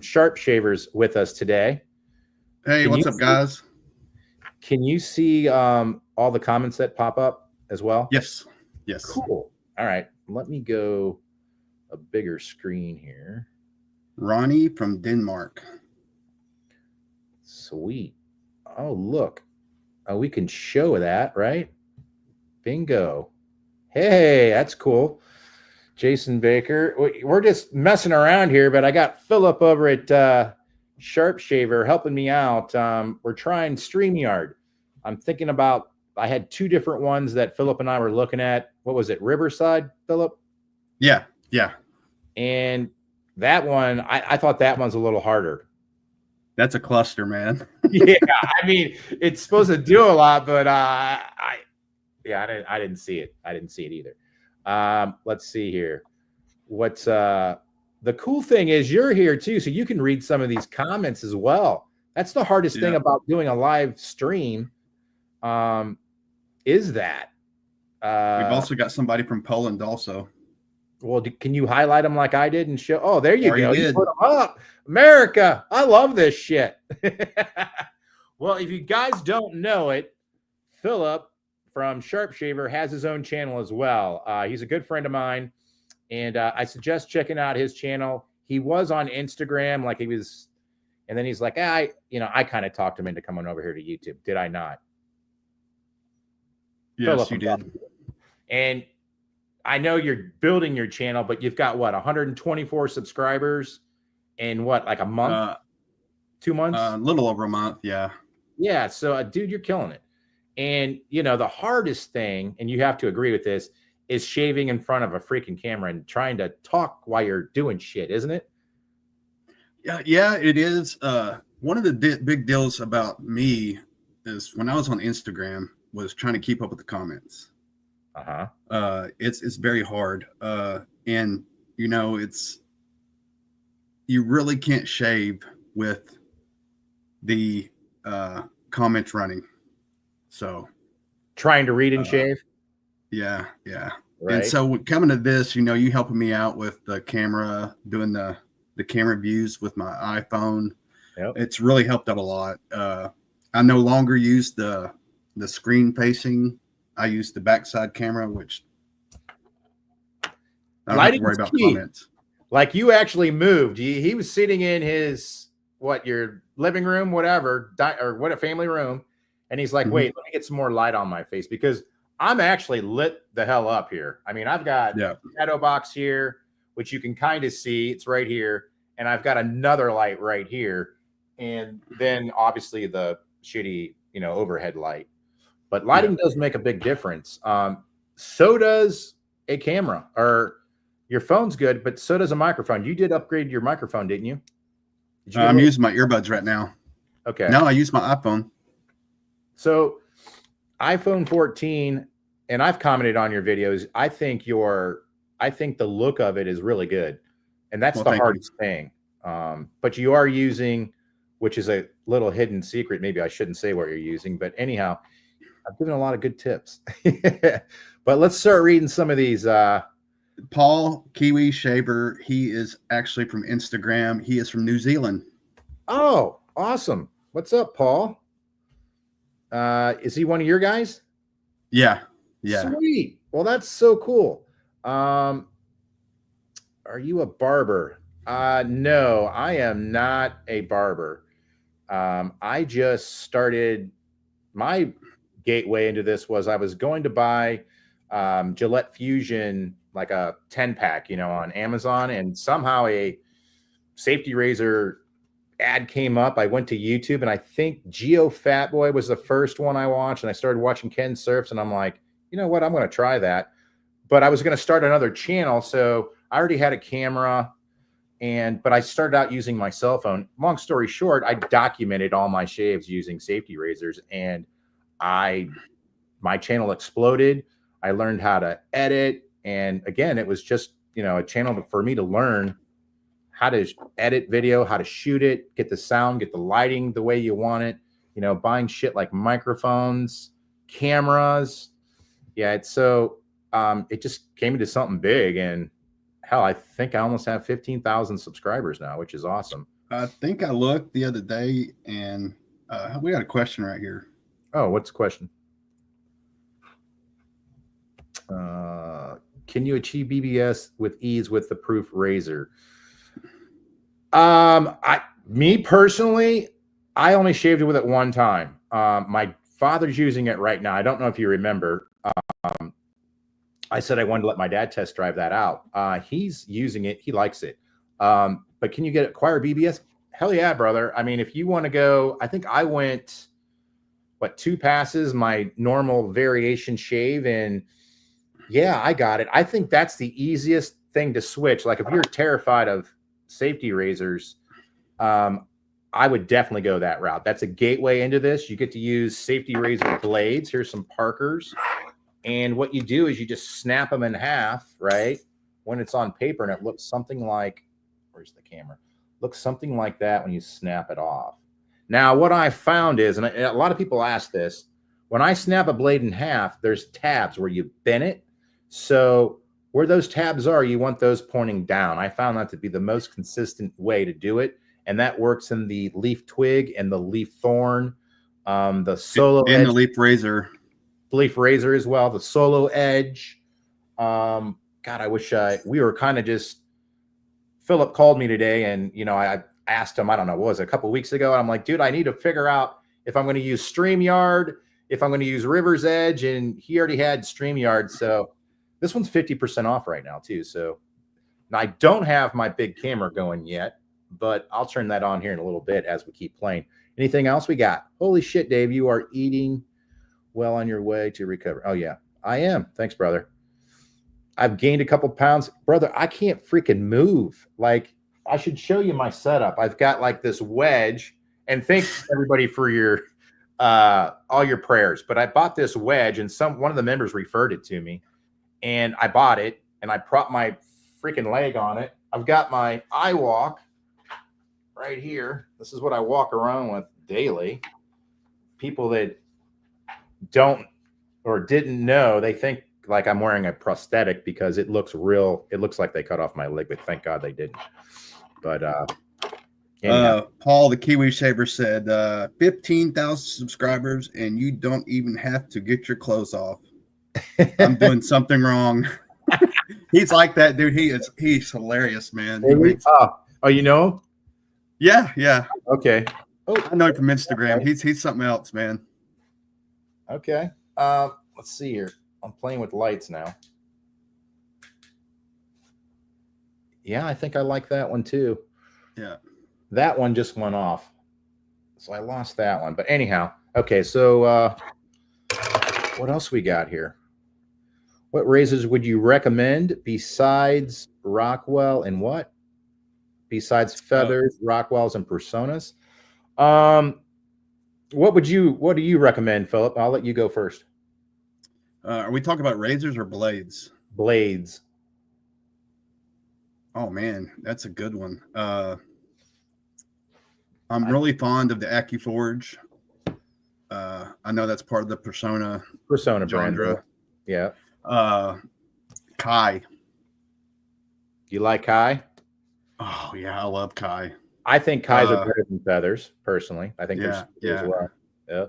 Sharp Shavers with us today. Hey, what's up, guys? Can you see all the comments that pop up as well? Yes. Yes. Cool. All right. Let me go a bigger screen here. Ronnie from Denmark. Sweet. Oh, look. Oh, we can show that, right? Bingo. Hey, that's cool. Jason Baker. We're just messing around here, but I got Philip over at Sharp Shaver helping me out. We're trying StreamYard. I'm thinking about, I had two different ones that Philip and I were looking at. What was it? Riverside, Philip? Yeah. And that one, I thought that one's a little harder. That's a cluster, man. Yeah, I mean, it's supposed to do a lot, but I didn't see it. I didn't see it either. Let's see here. What's the cool thing is you're here too, so you can read some of these comments as well. That's the hardest thing about doing a live stream. Is that we've also got somebody from Poland also. Well, can you highlight them like I did and show? Oh, there you go. You put them up. Merica. I love this shit. Well, if you guys don't know it, Philip from Sharp Shaver has his own channel as well. He's a good friend of mine, and I suggest checking out his channel. He was on Instagram, like he was, and then he's like, I kind of talked him into coming over here to YouTube. Did I not? Yes, you did. And I know you're building your channel, but you've got what, 124 subscribers in what, like a month, 2 months? A little over a month. Yeah. Yeah. So dude, you're killing it. And the hardest thing, and you have to agree with this, is shaving in front of a freaking camera and trying to talk while you're doing shit, isn't it? Yeah, it is. One of the big deals about me is when I was on Instagram was trying to keep up with the comments. It's very hard. And you really can't shave with the comments running. So trying to read and shave. Yeah. Right. And so coming to this, you helping me out with the camera, doing the camera views with my iPhone. Yep. It's really helped out a lot. I no longer use the screen facing. I use the backside camera, which I don't have to worry about comments. Like you actually moved. He was sitting in his, your living room, whatever, or what, a family room. And he's like, wait, let me get some more light on my face, because I'm actually lit the hell up here. I mean, I've got a shadow box here, which you can kind of see. It's right here. And I've got another light right here. And then obviously the shitty, overhead light. But lighting does make a big difference. So does a camera, or your phone's good, but so does a microphone. You did upgrade your microphone, didn't you? I'm using my earbuds right now. Okay. No, I use my iPhone. So iPhone 14, and I've commented on your videos. I think the look of it is really good. And that's the hardest thing. But you are using, which is a little hidden secret. Maybe I shouldn't say what you're using, but anyhow, I've given a lot of good tips. But let's start reading some of these. Paul Kiwi Shaver, he is actually from Instagram. He is from New Zealand. Oh, awesome. What's up, Paul? Is he one of your guys? Yeah. Sweet. Well, that's so cool. Are you a barber? No, I am not a barber. I just started, my gateway into this was I was going to buy Gillette Fusion, like a 10-pack, on Amazon, and somehow a safety razor ad came up. I went to YouTube, and I think Geo Fatboy was the first one I watched, and I started watching Ken Surfs, and I'm like, you know what, I'm going to try that. But I was going to start another channel, so I already had a camera, but I started out using my cell phone. Long story short, I documented all my shaves using safety razors, and my channel exploded. I learned how to edit. And again, it was just, a channel for me to learn how to edit video, how to shoot it, get the sound, get the lighting the way you want it, buying shit like microphones, cameras. Yeah. It's so, it just came into something big, and hell, I think I almost have 15,000 subscribers now, which is awesome. I think I looked the other day, and we got a question right here. Oh, what's the question? Can you achieve BBS with ease with the proof razor? Me personally, I only shaved it with it one time. My father's using it right now. I don't know if you remember. I said I wanted to let my dad test drive that out. He's using it. He likes it. But can you acquire BBS? Hell yeah, brother. I mean, if you want to go, I think I went, 2 passes, my normal variation shave, and yeah, I got it. I think that's the easiest thing to switch. Like if you're terrified of safety razors, I would definitely go that route. That's a gateway into this. You get to use safety razor blades. Here's some Parkers. And what you do is you just snap them in half, right? When it's on paper, and it looks something like, where's the camera? Looks something like that when you snap it off. Now, what I found is, and a lot of people ask this, when I snap a blade in half, there's tabs where you bend it. So where those tabs are, you want those pointing down. I found that to be the most consistent way to do it. And that works in the leaf twig and the leaf thorn, the solo and edge, the leaf razor as well, the solo edge. God, I wish we were kind of just, Philip called me today, and I asked him, I don't know, what was it, a couple of weeks ago, and I'm like, dude, I need to figure out if I'm going to use StreamYard, if I'm going to use River's Edge, and he already had StreamYard, so this one's 50% off right now too. So now I don't have my big camera going yet, but I'll turn that on here in a little bit as we keep playing. Anything else we got? Holy shit, Dave, you are eating well on your way to recover. Oh yeah, I am. Thanks, brother. I've gained a couple pounds. Brother, I can't freaking move. Like, I should show you my setup. I've got like this wedge, and thanks everybody for your all your prayers. But I bought this wedge, and one of the members referred it to me, and I bought it, and I propped my freaking leg on it. I've got my iWalk right here. This is what I walk around with daily. People that don't or didn't know, they think like I'm wearing a prosthetic because it looks real. It looks like they cut off my leg, but thank God they didn't. But Paul the Kiwi Shaver said 15,000 subscribers and you don't even have to get your clothes off. I'm doing something wrong. He's like that, dude. He's hilarious, man. Oh, you know? Yeah. Okay. Oh, I know him from Instagram. Okay. He's something else, man. Okay. Let's see here. I'm playing with lights now. Yeah, I think I like that one too. Yeah. That one just went off. So I lost that one. But anyhow, okay, so what else we got here? What razors would you recommend besides Rockwell and what? Besides Feathers, Rockwells, and Personas? What do you recommend, Philip? I'll let you go first. Are we talking about razors or blades? Blades. Oh man, that's a good one. I'm really fond of the AccuForge. I know that's part of the Persona brand. Yeah. Kai. You like Kai? Oh yeah, I love Kai. I think Kai's are better than Feathers, personally. I think yeah. As well. Yeah.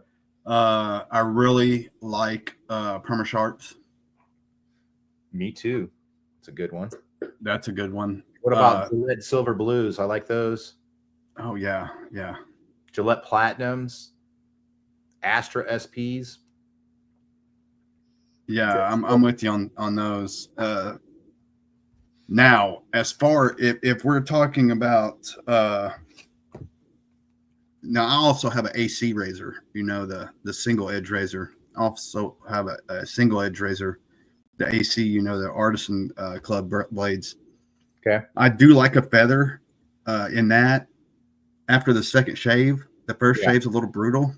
I really like Perma-Sharps. Me too. It's a good one. That's a good one. What about Gillette Silver Blues? I like those. Oh yeah. Gillette Platinums, Astra SPs. Yeah, I'm with you on those. Now, as far if we're talking about now, I also have an AC razor. You know, the single edge razor. I also have a single edge razor. The AC, you know, the Artisan Club blades. Okay. I do like a feather in that. After the second shave, the first shave's a little brutal.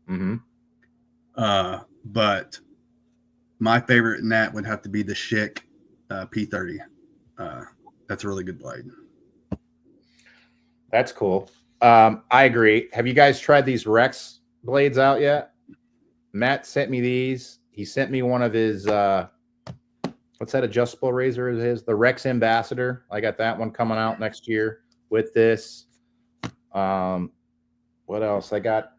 Mm-hmm. But my favorite in that would have to be the Schick P30. That's a really good blade. That's cool. I agree. Have you guys tried these Rex blades out yet? Matt sent me these. He sent me one of his what's that adjustable razor of his? The Rex Ambassador. I got that one coming out next year with this. What else? I got.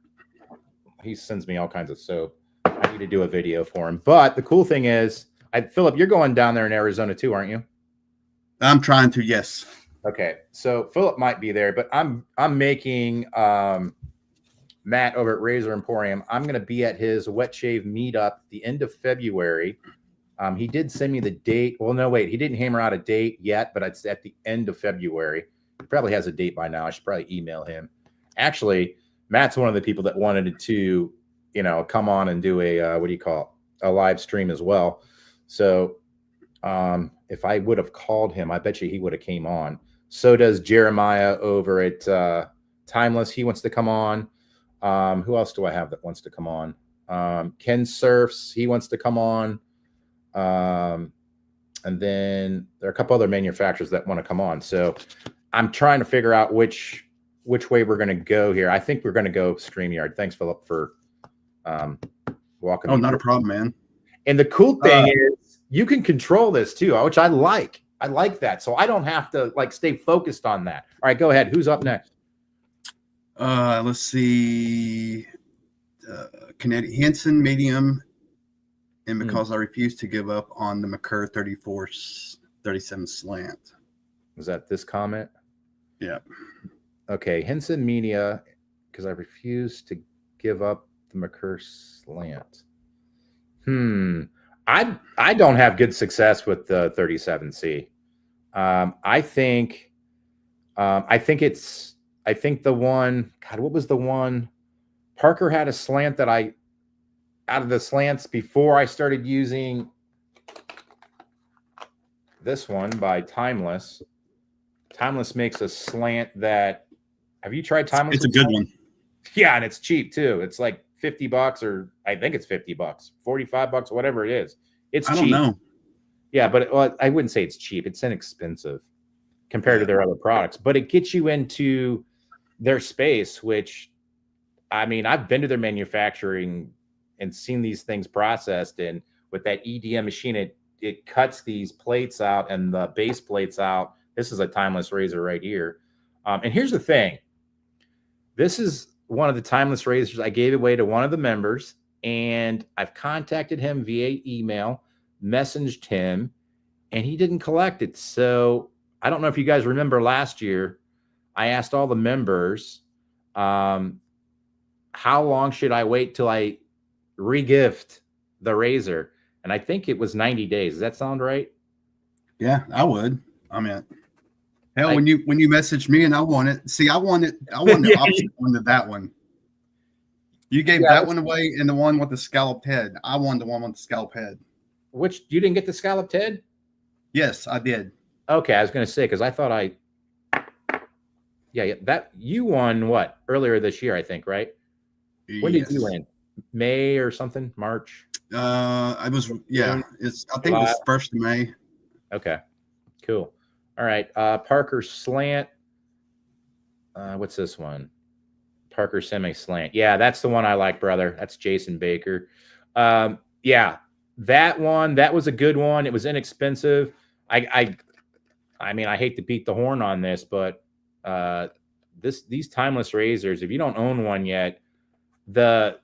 He sends me all kinds of soap. I need to do a video for him. But the cool thing is, Philip, you're going down there in Arizona too, aren't you? I'm trying to, yes. Okay, so Philip might be there, but I'm making Matt over at Razor Emporium. I'm going to be at his wet shave meetup the end of February. He did send me the date. Well, no, wait, he didn't hammer out a date yet, but it's at the end of February. He probably has a date by now. I should probably email him. Actually, Matt's one of the people that wanted to, come on and do a what do you call it? A live stream as well. So if I would have called him, I bet you he would have came on. So does Jeremiah over at Timeless. He wants to come on. Who else do I have that wants to come on? Ken Surfs, he wants to come on. And then there are a couple other manufacturers that want to come on. So I'm trying to figure out which way we're going to go here. I think we're going to go StreamYard. Thanks, Philip, for walking. Oh, not a problem, man. And the cool thing is you can control this too, which I like. I like that. So I don't have to stay focused on that. All right, go ahead. Who's up next? Let's see. Kinetic Henson medium. And because I refuse to give up on the Merica 37 slant. Was that this comment? Yeah. Okay. Henson media, because I refuse to give up the Merica slant. I don't have good success with the 37C. I think the one, God, what was the one? Parker had a slant that out of the slants before I started using this one by Timeless. Timeless makes a slant that, have you tried Timeless? It's a good one. Yeah, and it's cheap too. It's like $50, or I think it's $50, $45, whatever it is. It's cheap. I don't know. Yeah, but I wouldn't say it's cheap. It's inexpensive compared to their other products, but it gets you into their space, which, I mean, I've been to their manufacturing and seen these things processed, and with that EDM machine, it cuts these plates out and the base plates out. This is a Timeless razor right here. And here's the thing. This is one of the Timeless razors I gave away to one of the members, and I've contacted him via email, messaged him, and he didn't collect it. So I don't know if you guys remember last year, I asked all the members, how long should I wait till I regift the razor? And I think it was 90 days. Does that sound right? Yeah, I would. I mean, hell, when you messaged me and I want it, see, I want the opposite one to that one. You gave that one away and the one with the scalloped head. I wanted the one with the scalloped head. Which, you didn't get the scalloped head? Yes, I did. Okay, I was going to say, because I thought that you won what earlier this year, I think, right? When did you win? May or something? March? I think it was 1st of May. Okay, cool. All right, Parker slant. What's this one? Parker semi slant. Yeah, that's the one I like, brother. That's Jason Baker. Yeah, that one. That was a good one. It was inexpensive. I mean, I hate to beat the horn on this, but these Timeless razors, if you don't own one yet, the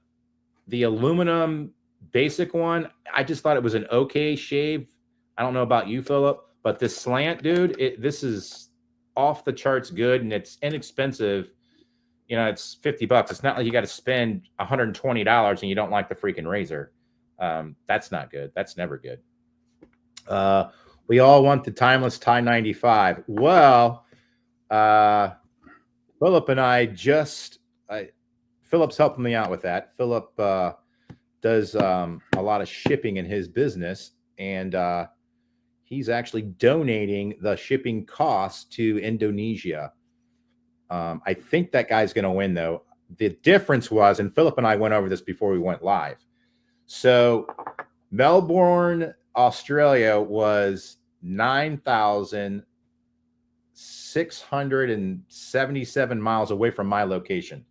aluminum basic one, I just thought it was an okay shave. I don't know about you, Philip, but this slant, dude, this is off the charts good, and it's inexpensive. You know, it's $50. It's not like you got to spend $120 and you don't like the freaking razor. That's not good. That's never good. We all want the Timeless Tie 95. Well, Philip and I Philip's helping me out with that. Philip does a lot of shipping in his business, and he's actually donating the shipping costs to Indonesia. I think that guy's going to win, though. The difference was, and Philip and I went over this before we went live. So Melbourne, Australia was 9,677 miles away from my location.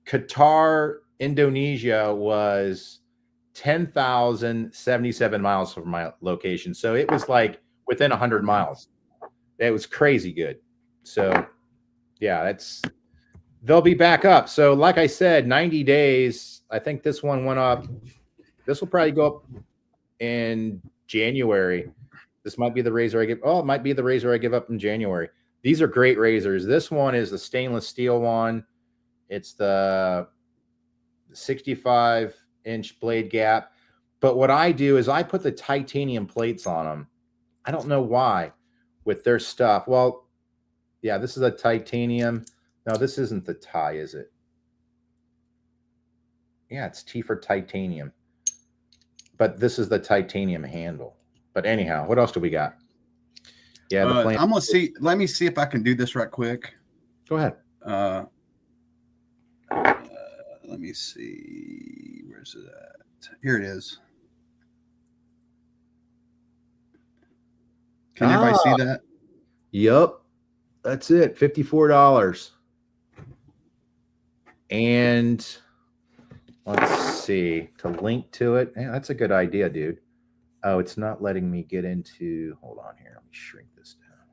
Qatar, Indonesia was 10,077 miles from my location. So it was like within 100 miles. It was crazy good. So yeah, they'll be back up. So like I said, 90 days. I think this one went up. This will probably go up in January. This might be the razor I give. Oh, it might be the razor I give up in January. These are great razors. This one is the stainless steel one. It's the 65-inch blade gap. But what I do is I put the titanium plates on them. I don't know why with their stuff. Well, yeah, this is a titanium. No, this isn't the tie, is it? Yeah, it's T for titanium. But this is the titanium handle. But anyhow, what else do we got? Yeah, the flame. I'm gonna see. Let me see if I can do this right quick. Go ahead. Let me see. Where's it at? Here it is. Can everybody see that? Yep. That's it. $54. And let's see. To link to it. Yeah, that's a good idea, dude. Oh, it's not letting me get into. Hold on here. Let me shrink this down.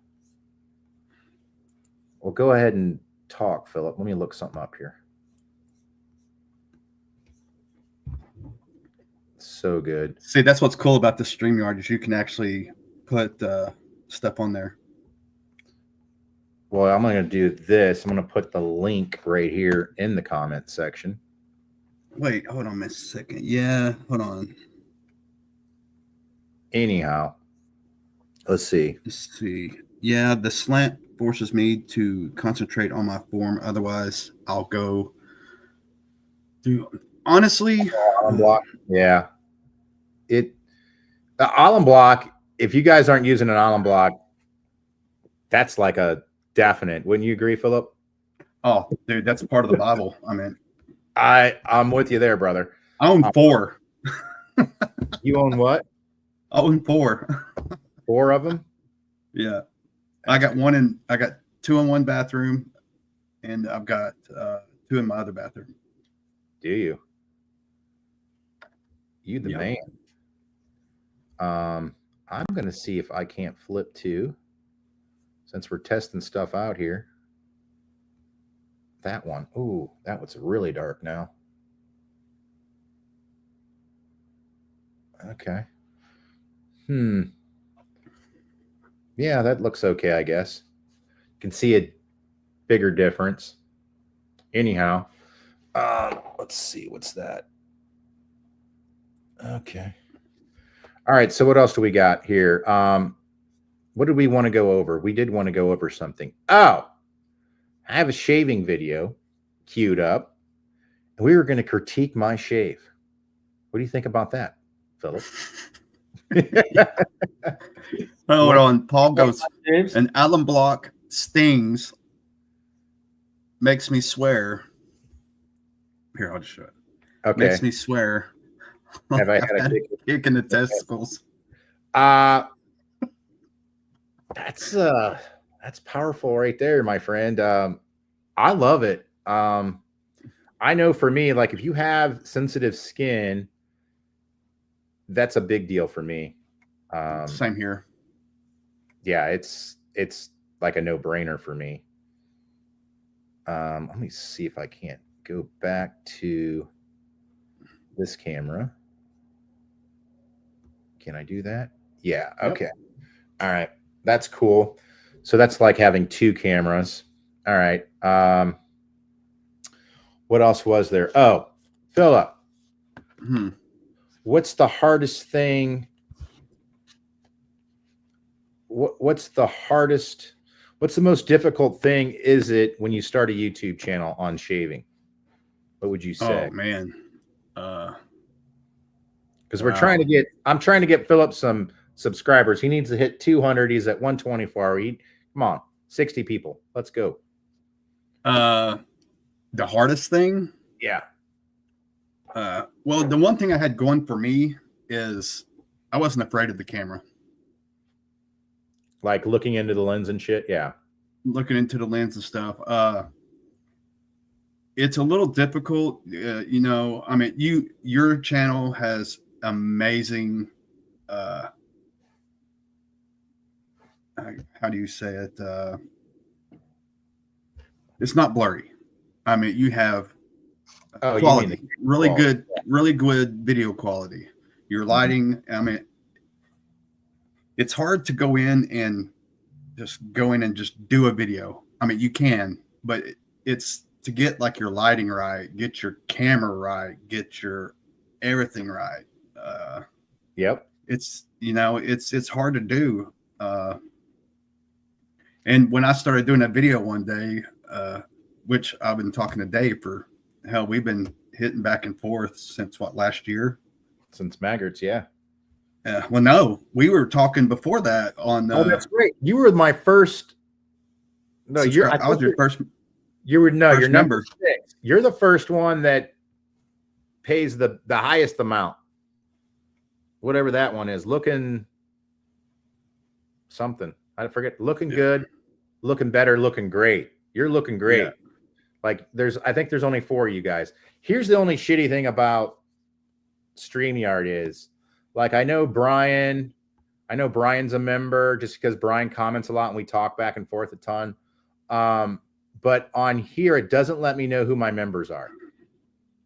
Well, go ahead and talk, Philip. Let me look something up here. So good. See, that's what's cool about the StreamYard is you can actually put stuff on there. Well, I'm going to do this. I'm going to put the link right here in the comment section. Wait, hold on a second. Yeah, hold on. Anyhow, let's see. Let's see. Yeah, the slant forces me to concentrate on my form. Otherwise, I'll go do. Honestly, Alum block. Yeah. The alum block, if you guys aren't using an alum block, that's like a definite. Wouldn't you agree, Philip? Oh, dude, that's part of the Bible. I mean, I'm with you there, brother. I own 4. You own what? I own 4. 4 of them? Yeah. I got 2 in one bathroom, and I've got 2 in my other bathroom. Do you? You the man. I'm going to see if I can't flip to, since we're testing stuff out here. That one. Ooh, that one's really dark now. Okay. Yeah, that looks okay, I guess. You can see a bigger difference. Anyhow, let's see. What's that? Okay. All right. So what else do we got here? What did we want to go over? We did want to go over something. Oh, I have a shaving video queued up, and we were going to critique my shave. What do you think about that, Philip? Hold on. Paul goes, an alum block stings, makes me swear. Here, I'll just show it. Okay. Makes me swear. Have I had a kick in the testicles? That's powerful right there, my friend. I love it. I know for me, like if you have sensitive skin, that's a big deal for me. Same here. Yeah, it's like a no-brainer for me. Let me see if I can't go back to this camera. Can I do that? Yeah. Okay. Yep. All right. That's cool. So that's like having 2 cameras. All right. What else was there? Oh, Philip. What's the hardest thing? What's the most difficult thing is it when you start a YouTube channel on shaving? What would you say? Oh man. Because I'm trying to get Philip some subscribers. He needs to hit 200. He's at 124. Come on, 60 people. Let's go. The hardest thing? Yeah. Well, the one thing I had going for me is I wasn't afraid of the camera. Like looking into the lens and shit. Yeah. Looking into the lens and stuff. It's a little difficult. I mean, your channel has amazing, how do you say it? It's not blurry. I mean, you have Oh, you mean the quality, really quality. good, really good video quality. Your lighting, I mean, it's hard to go in and just do a video. I mean, you can, but it's to get like your lighting right, get your camera right, get your everything right. Yep. It's it's hard to do. And when I started doing that video one day, which I've been talking to Dave for, hell, we've been hitting back and forth since what, last year? Since Maggots, yeah. Well, no, we were talking before that on. Oh, that's great. You were my first. No, you're. I was your first. You were no. First You're member. #6. You're the first one that pays the highest amount. Whatever that one is, looking something. I forget. Looking good, looking better, looking great. You're looking great. Yeah. Like I think there's only 4 of you guys. Here's the only shitty thing about StreamYard is, like, I know Brian's a member just because Brian comments a lot and we talk back and forth a ton. But on here, it doesn't let me know who my members are,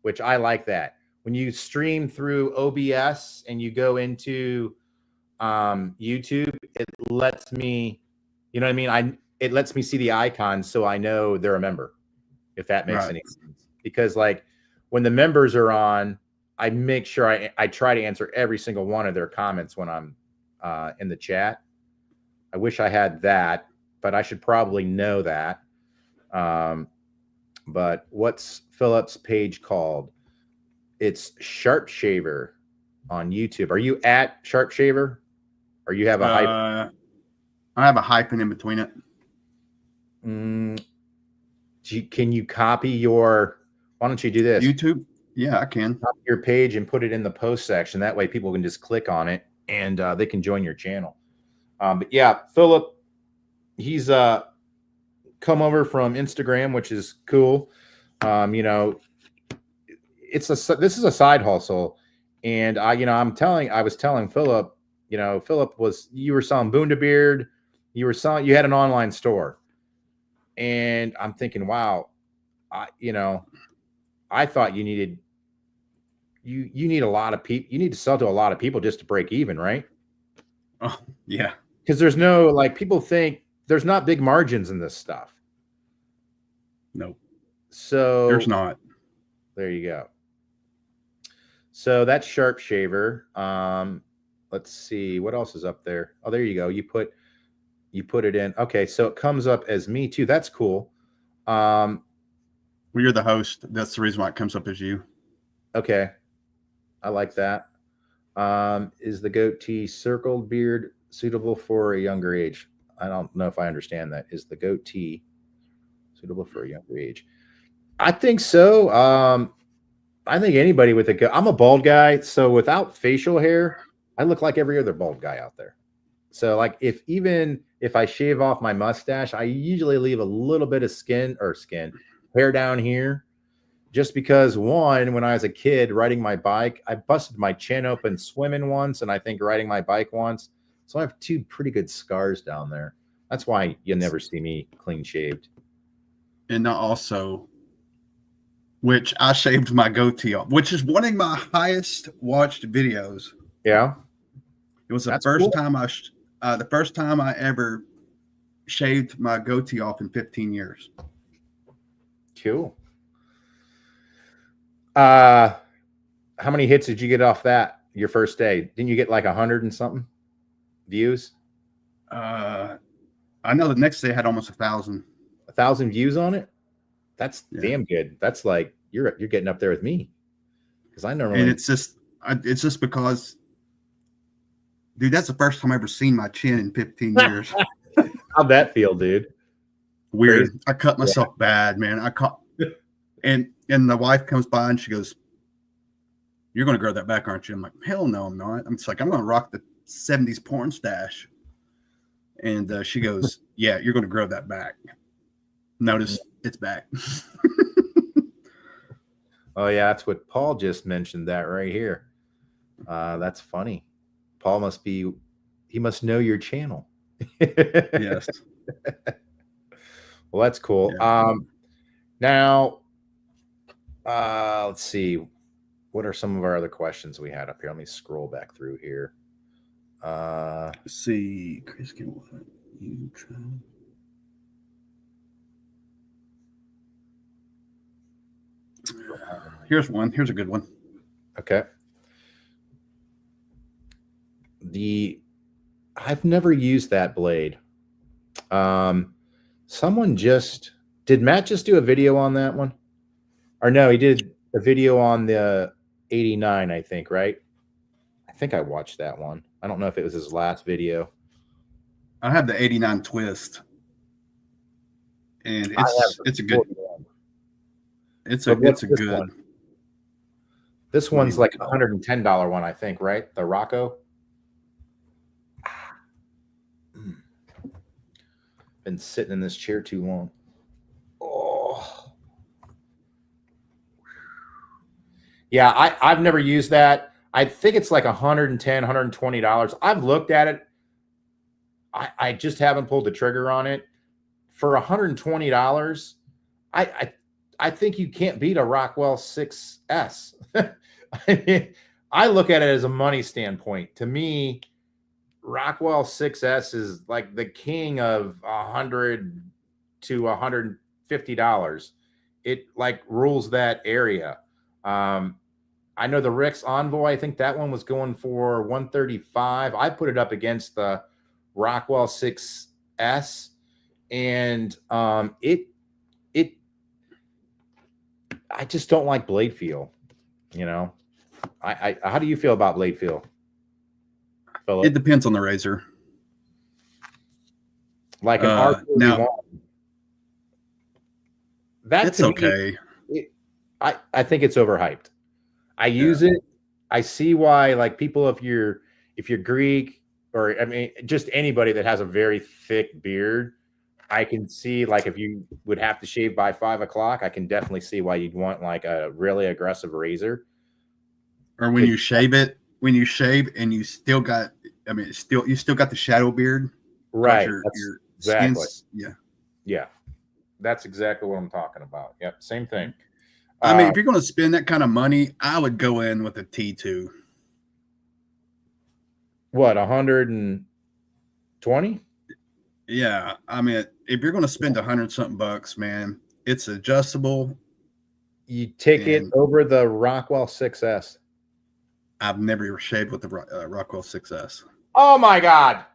which I like that. When you stream through OBS and you go into YouTube, it lets me, you know what I mean? It lets me see the icons so I know they're a member, if that makes any sense. Because like when the members are on, I make sure I try to answer every single one of their comments when I'm in the chat. I wish I had that, but I should probably know that. But what's Philip's page called? It's Sharp Shaver on YouTube. Are you at Sharp Shaver? Or you have a hype? I have a hyphen in between it. Can you copy your? Why don't you do this? YouTube? Yeah, I can. Copy your page and put it in the post section. That way, people can just click on it and they can join your channel. But yeah, Philip, he's come over from Instagram, which is cool. You know, this is a side hustle, and I was telling Philip, you know, you were selling Boondabeard, you had an online store, and I'm thinking, wow, I thought you need a lot of people. You need to sell to a lot of people just to break even, right? Oh, yeah. Because there's no, like, people think there's not big margins in this stuff. Nope. So there's not. There you go. So that's Sharp Shaver. Let's see what else is up there. Oh, there you go. You put it in. Okay, so it comes up as me too. That's cool. Well, you're the host. That's the reason why it comes up as you. Okay, I like that. Is the goatee circled beard suitable for a younger age? I don't know if I understand that. Is the goatee suitable for a younger age? I think so. I think anybody with I'm a bald guy, so without facial hair, I look like every other bald guy out there. So like even if I shave off my mustache, I usually leave a little bit of hair down here, just because, one, when I was a kid riding my bike, I busted my chin open swimming once, and I think riding my bike once. So I have 2 pretty good scars down there. That's why you'll never see me clean shaved. And also, which I shaved my goatee off, which is one of my highest watched videos. Yeah. It was the first time I ever shaved my goatee off in 15 years. Cool. How many hits did you get off that your first day? Didn't you get like 100 and something views? I know the next day I had almost 1,000. 1,000 views on it? That's damn good. That's like you're getting up there with me, because I normally. And it's just because, dude, that's the first time I ever seen my chin in 15 years. How'd that feel, dude? Weird. Crazy. I cut myself bad, man. And the wife comes by and she goes, "You're going to grow that back, aren't you?" I'm like, "Hell no, I'm not." I'm just like, "I'm going to rock the 70s porn stash." And she goes, "Yeah, you're going to grow that back. Notice it's back." Oh yeah, that's what Paul just mentioned, that right here. That's funny. Paul he must know your channel. Yes. Well, that's cool. Yeah. Now Let's see. What are some of our other questions we had up here? Let me scroll back through here. Let's see, Chris, can what you try? Here's one. Here's a good one. Okay. I've never used that blade. Someone did Matt just do a video on that one? Or no, he did a video on the 89, I think, right? I think I watched that one. I don't know if it was his last video. I have the 89 twist. And it's a good it's a good one. This one's like a $110 one, I think, right? The Rocco. Been sitting in this chair too long. Oh. Yeah, I've never used that. I think it's like $110, $120. I've looked at it. I just haven't pulled the trigger on it. For $120, I think you can't beat a Rockwell 6S. I look at it as a money standpoint. To me, Rockwell 6S is like the king of $100 to $150. It like rules that area. I know the Rix Envoy, I think that one was going for $135. I put it up against the Rockwell 6S, and I just don't like blade feel. You know, how do you feel about blade feel, Philip? It depends on the razor. Like an R31. Now, that's okay. I think it's overhyped. I use it. I see why, like, people, if you're Greek, or I mean, just anybody that has a very thick beard, I can see, like, if you would have to shave by 5 o'clock, I can definitely see why you'd want like a really aggressive razor. Or when you shave and you still got, I mean, you still got the shadow beard, right? Your exactly. Yeah. That's exactly what I'm talking about. Yep, same thing. I mean, if you're going to spend that kind of money, I would go in with a T2. What, 120? Yeah, I mean, if you're going to spend $100-something bucks, man, it's adjustable. You take it over the Rockwell 6S. I've never shaved with the Rockwell 6S. Oh my god!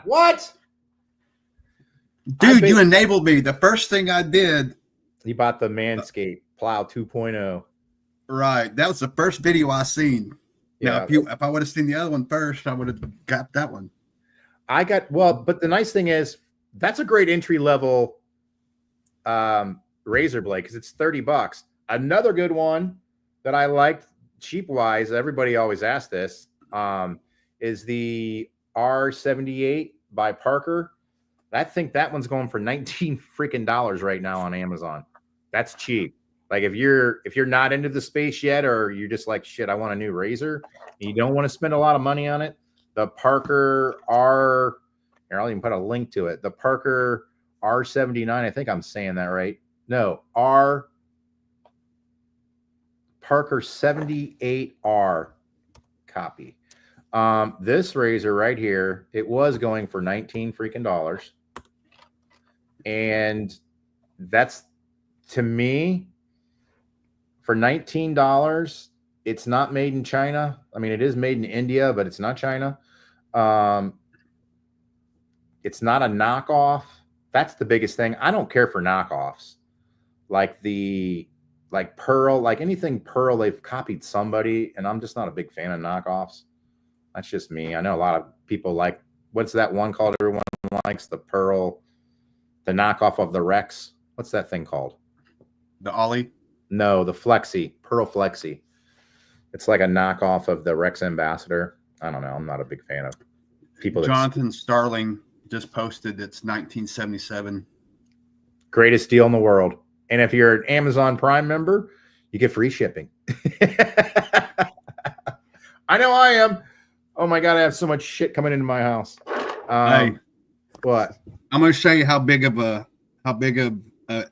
What? Dude, you enabled me. The first thing I did. You bought the Manscaped Plow 2.0. Right. That was the first video I seen. Yeah. Now, if I would have seen the other one first, I would have got that one. But the nice thing is, that's a great entry level razor blade because it's $30. Another good one that I liked cheap wise, everybody always asks this, is the R78 by Parker. I think that one's going for $19 freaking right now on Amazon. That's cheap. Like if you're not into the space yet, or you're just like, shit, I want a new razor, and you don't want to spend a lot of money on it, the Parker here, I'll even put a link to it. The Parker R79, I think I'm saying that right. No, Parker 78R copy. This razor right here, it was going for $19 freaking. And that's, to me, for $19, it's not made in China. I mean, it is made in India, but it's not China. It's not a knockoff. That's the biggest thing. I don't care for knockoffs. Like Pearl, like anything Pearl, they've copied somebody, and I'm just not a big fan of knockoffs. That's just me. I know a lot of people like, what's that one called everyone likes? The Pearl, the knockoff of the Rex. What's that thing called? The Ollie? No, the Flexi, Pearl Flexi. It's like a knockoff of the Rex Ambassador. I don't know. I'm not a big fan of people. Jonathan Starling just posted it's 1977. Greatest deal in the world. And if you're an Amazon Prime member, you get free shipping. I know I am. Oh my God, I have so much shit coming into my house. Hey, what? I'm going to show you how big of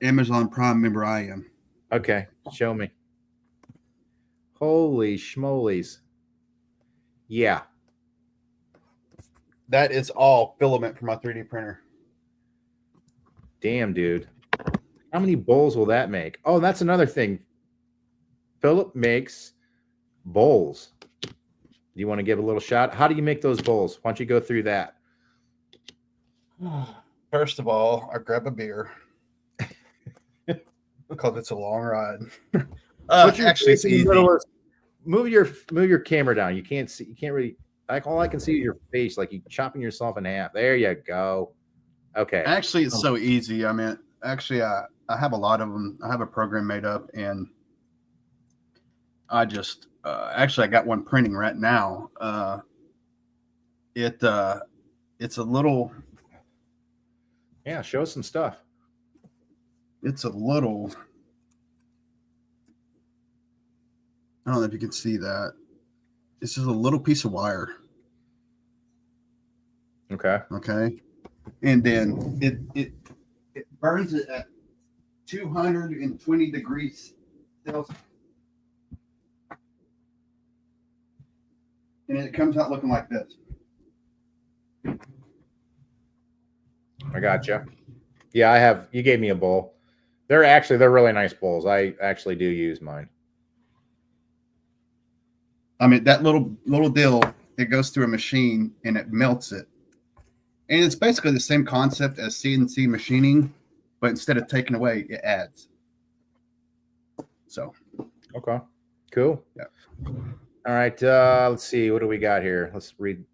Amazon Prime member I am. Okay, show me. Holy schmolies. Yeah. That is all filament for my 3D printer. Damn, dude. How many bowls will that make? Oh, that's another thing. Philip makes bowls. Do you want to give a little shot? How do you make those bowls? Why don't you go through that? First of all, I grab a beer because it's a long ride. Actually, it's easy. Move your camera down. You can't see. You can't really. Like all I can see is your face, like you chopping yourself in half. There you go. Okay. Actually, it's so easy. I mean, actually, I have a lot of them. I have a program made up, and I just actually I got one printing right now. It's a little. Yeah, show us some stuff. It's a little. I don't know if you can see that. It's just a little piece of wire. Okay. Okay. And then it burns it at 220 degrees Celsius. And it comes out looking like this. I gotcha. Yeah, I have. You gave me a bowl. They're really nice bowls. I actually do use mine. I mean, that little deal, it goes through a machine and it melts it. And it's basically the same concept as CNC machining, but instead of taking away, it adds. So, okay, cool. Yeah. All right. Let's see. What do we got here? Let's read.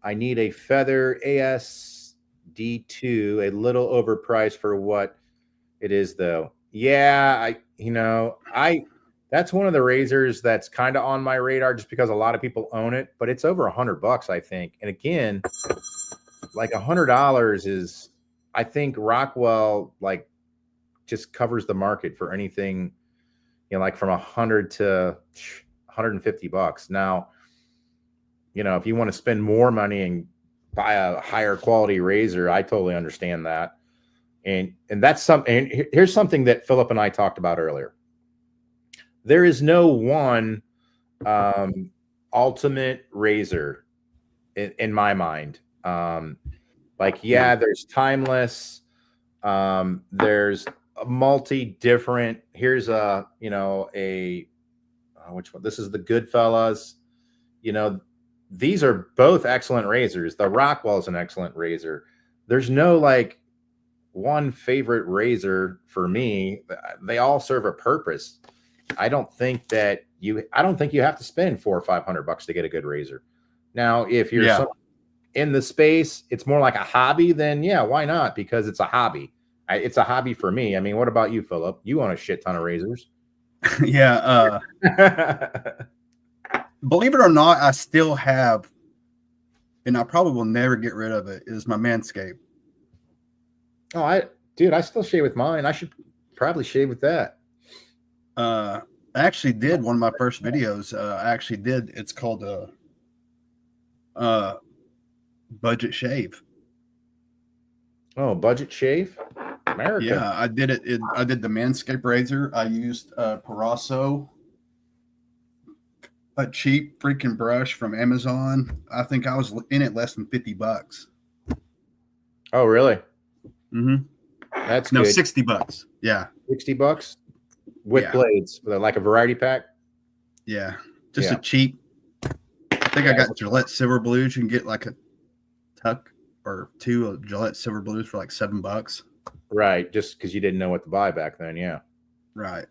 I need a Feather ASD2, a little overpriced for what it is, though. Yeah, that's one of the razors that's kind of on my radar just because a lot of people own it, but it's over $100, I think. And again, like $100 is, I think Rockwell like just covers the market for anything, like from $100 to $150. Now, if you want to spend more money and buy a higher quality razor, I totally understand that. And that's something. And here's something that Philip and I talked about earlier. There is no one ultimate razor in my mind. There's timeless. There's a multi different. Here's which one? This is the Goodfellas. These are both excellent razors. The Rockwell is an excellent razor. There's no like one favorite razor for me. They all serve a purpose. I don't think you have to spend $400 or $500 to get a good razor. Now, if you're in the space, it's more like a hobby, then yeah, why not? Because it's a hobby. It's a hobby for me. I mean, what about you, Philip? You own a shit ton of razors. Yeah. Believe it or not, I still have, and I probably will never get rid of it, is my Manscaped. Oh, I still shave with mine. I should probably shave with that. I actually did one of my first videos. It's called Budget Shave. Oh, Budget Shave? Merica. Yeah, I did it. I did the Manscaped razor. I used Parasso, a cheap freaking brush from Amazon. I think I was in it less than $50. Oh, really? Mm-hmm. That's good. $60. Yeah. $60 with blades, like a variety pack. Yeah, just a cheap. I think I got Gillette Silver Blues. You can get like a tuck or two of Gillette Silver Blues for like $7. Right, just because you didn't know what to buy back then. Yeah. Right.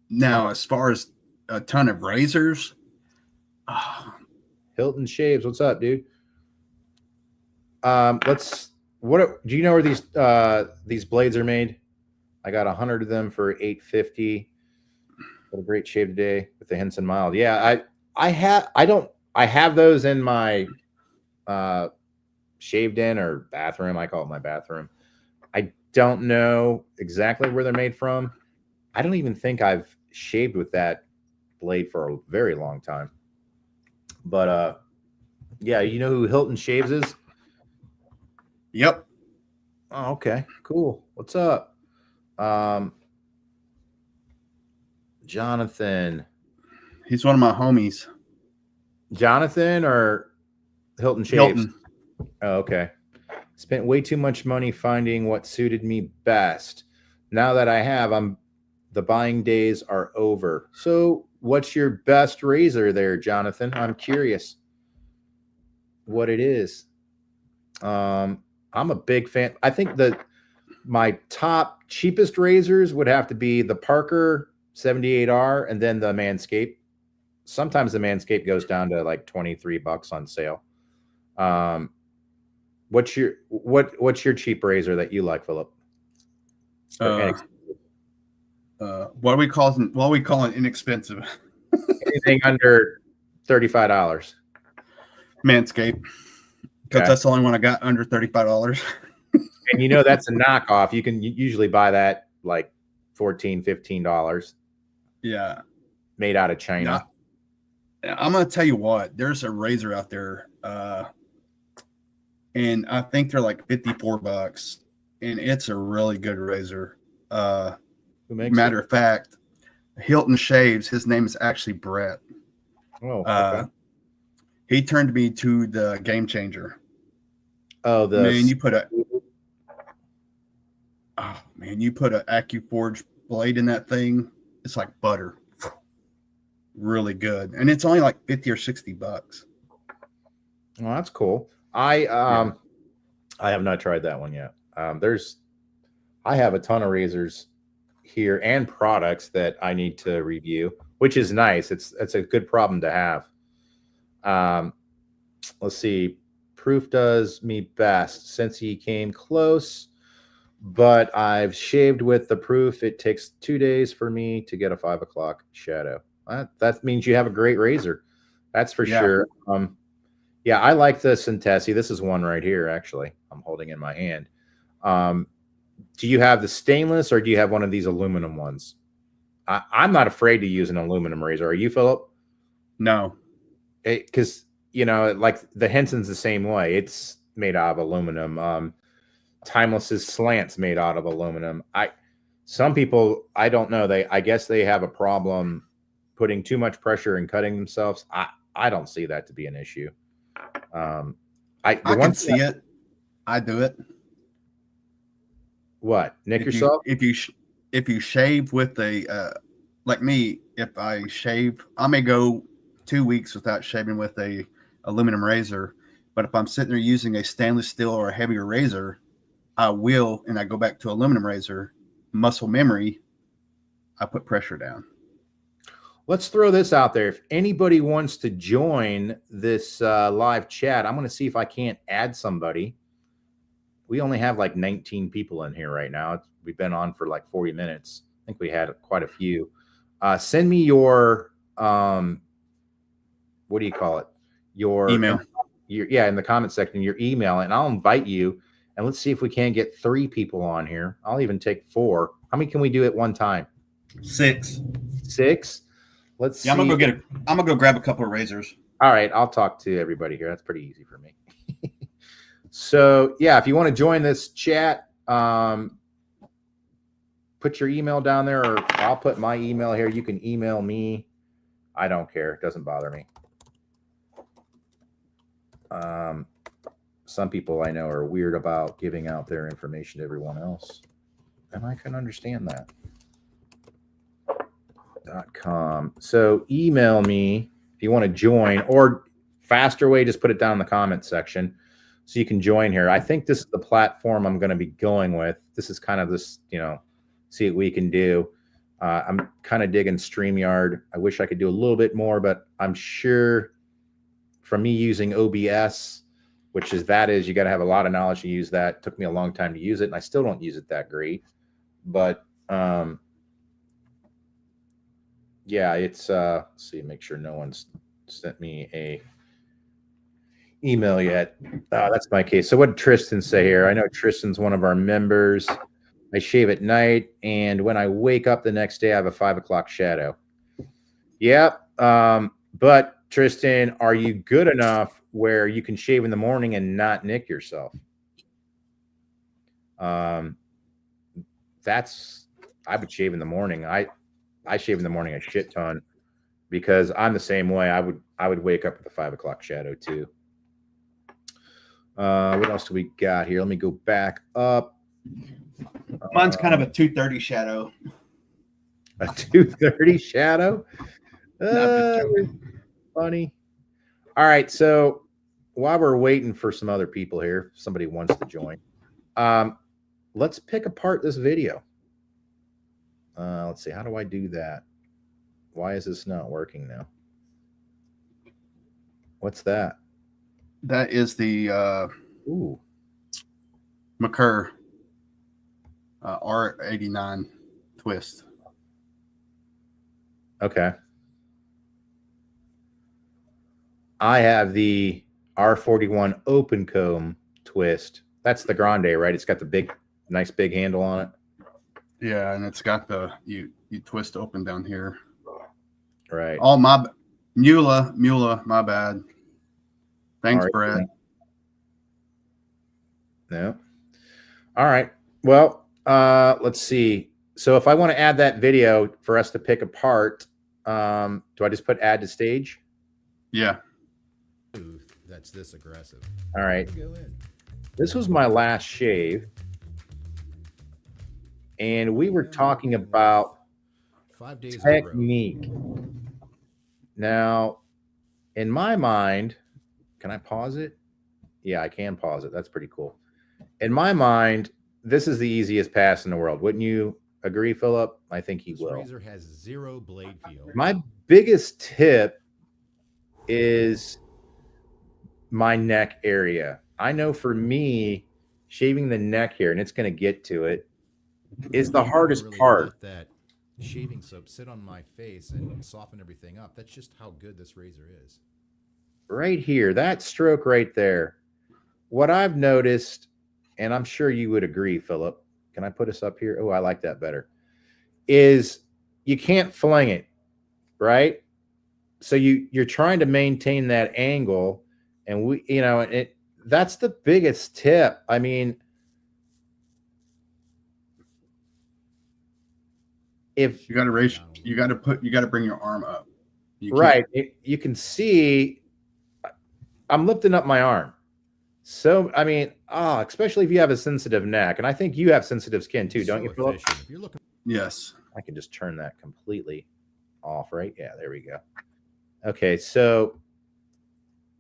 Now, as far as a ton of razors, Hilton Shaves, what's up, dude? What do you know where these blades are made? I got 100 of them for $850. What a great shave today with the Henson mild. Yeah, I have those in my shaved in or bathroom. I call it my bathroom. I don't know exactly where they're made from. I don't even think I've shaved with that blade for a very long time. But yeah, you know who Hilton Shaves is? Yep. Oh, okay, cool. What's up? Jonathan. He's one of my homies. Jonathan or Hilton Shaves? Hilton. Oh, okay. Spent way too much money finding what suited me best. Now that I have, the buying days are over. So, what's your best razor there, Jonathan? I'm curious what it is. I'm a big fan. I think my top cheapest razors would have to be the Parker 78R and then the Manscaped. Sometimes the Manscaped goes down to like $23 on sale. What's your cheap razor that you like, Philip? What are we calling inexpensive? Anything under $35. Manscaped. Because that's the only one I got under $35. And that's a knockoff. You can usually buy that like $14, $15. Yeah. Made out of China. Now, I'm going to tell you what. There's a razor out there. And I think they're like $54. And it's a really good razor. Matter of fact, Hilton Shaves, his name is actually Brett. Oh, okay. He turned me to the Game Changer. Oh, you put a AccuForge blade in that thing. It's like butter. Really good. And it's only like $50 or $60. Well, that's cool. I have not tried that one yet. I have a ton of razors here and products that I need to review, which is nice. It's a good problem to have. Let's see. Proof does me best since he came close, but I've shaved with the Proof. It takes 2 days for me to get a 5 o'clock shadow. That means you have a great razor. That's for sure. Yeah, I like the Centesi. This is one right here, actually. I'm holding in my hand. Do you have the stainless or do you have one of these aluminum ones? I'm not afraid to use an aluminum razor. Are you, Philip? No. Because, like the Henson's the same way. It's made out of aluminum. Timeless's slant's made out of aluminum. Some people, I don't know. I guess they have a problem putting too much pressure and cutting themselves. I don't see that to be an issue. I can see it. I do it. What? Nick yourself? If you shave with a like me, if I shave, I may go 2 weeks without shaving with a aluminum razor. But if I'm sitting there using a stainless steel or a heavier razor, I will, and I go back to aluminum razor, muscle memory, I put pressure down. Let's throw this out there. If anybody wants to join this live chat, I'm going to see if I can't add somebody. We only have like 19 people in here right now. We've been on for like 40 minutes. I think we had quite a few. Send me your, what do you call it? Your email. In the comment section, your email, and I'll invite you. And let's see if we can get 3 people on here. I'll even take 4. How many can we do at one time? 6. 6? Let's see. I'm gonna go grab a couple of razors. All right, I'll talk to everybody here. That's pretty easy for me. So yeah, if you want to join this chat, put your email down there, or I'll put my email here. You can email me. I don't care. It doesn't bother me. Some people I know are weird about giving out their information to everyone else, and I can understand that. .com. So email me if you want to join, or faster way, just put it down in the comment section so you can join here. I think this is the platform I'm going to be going with. This is kind of this, see what we can do. I'm kind of digging StreamYard. I wish I could do a little bit more, but I'm sure from me using OBS, which is you got to have a lot of knowledge to use that. It took me a long time to use it, and I still don't use it that great. But yeah, it's let's see, make sure no one's sent me a email yet. That's my case. So what did Tristan say here? I know Tristan's one of our members. I shave at night, and when I wake up the next day, I have a 5 o'clock shadow. Yeah, but Tristan, are you good enough where you can shave in the morning and not nick yourself? I would shave in the morning. I shave in the morning a shit ton because I'm the same way. I would wake up with a 5 o'clock shadow too. What else do we got here? Let me go back up. Mine's kind of a 2:30 shadow. A 2:30 shadow. No, I'm just joking. Funny. All right, so while we're waiting for some other people here, if somebody wants to join. Let's pick apart this video. Let's see. How do I do that? Why is this not working now? What's that? That is the Ooh, McCurr R89 twist. okay. I have the R41 open comb twist. That's the Grande, right? It's got the big, nice big handle on it. Yeah, and it's got the you twist open down here. Right. Oh, my Mula, my bad. Thanks, Right. Brad. No. All right. Well, let's see. So if I want to add that video for us to pick apart, do I just put add to stage? Yeah. That's this aggressive. All right. Go in. This was my last shave. And we were talking about 5 days in a row. technique. Now, in my mind, can I pause it? Yeah, I can pause it. That's pretty cool. In my mind, this is the easiest pass in the world. Wouldn't you agree, Philip? I think he This will. razor has 0 blade feel. My biggest tip is my neck area. I know for me, shaving the neck here, and it's going to get to it, is the hardest Really part. let that shaving soap sit on my face and soften everything up. That's just how good this razor is. Right here, that stroke right there. What I've noticed, and I'm sure you would agree, Philip, can I put us up here? Oh, I like that better, is you can't fling it, right? So you're trying to maintain that angle, and that's the biggest tip. I mean, if You got to raise, you got to bring your arm up. Right, you can see I'm lifting up my arm. So I mean, especially if you have a sensitive neck, and I think you have sensitive skin too, don't you, Philip? If you're looking, Yes. I can just turn that completely off, right? Yeah, there we go. Okay, so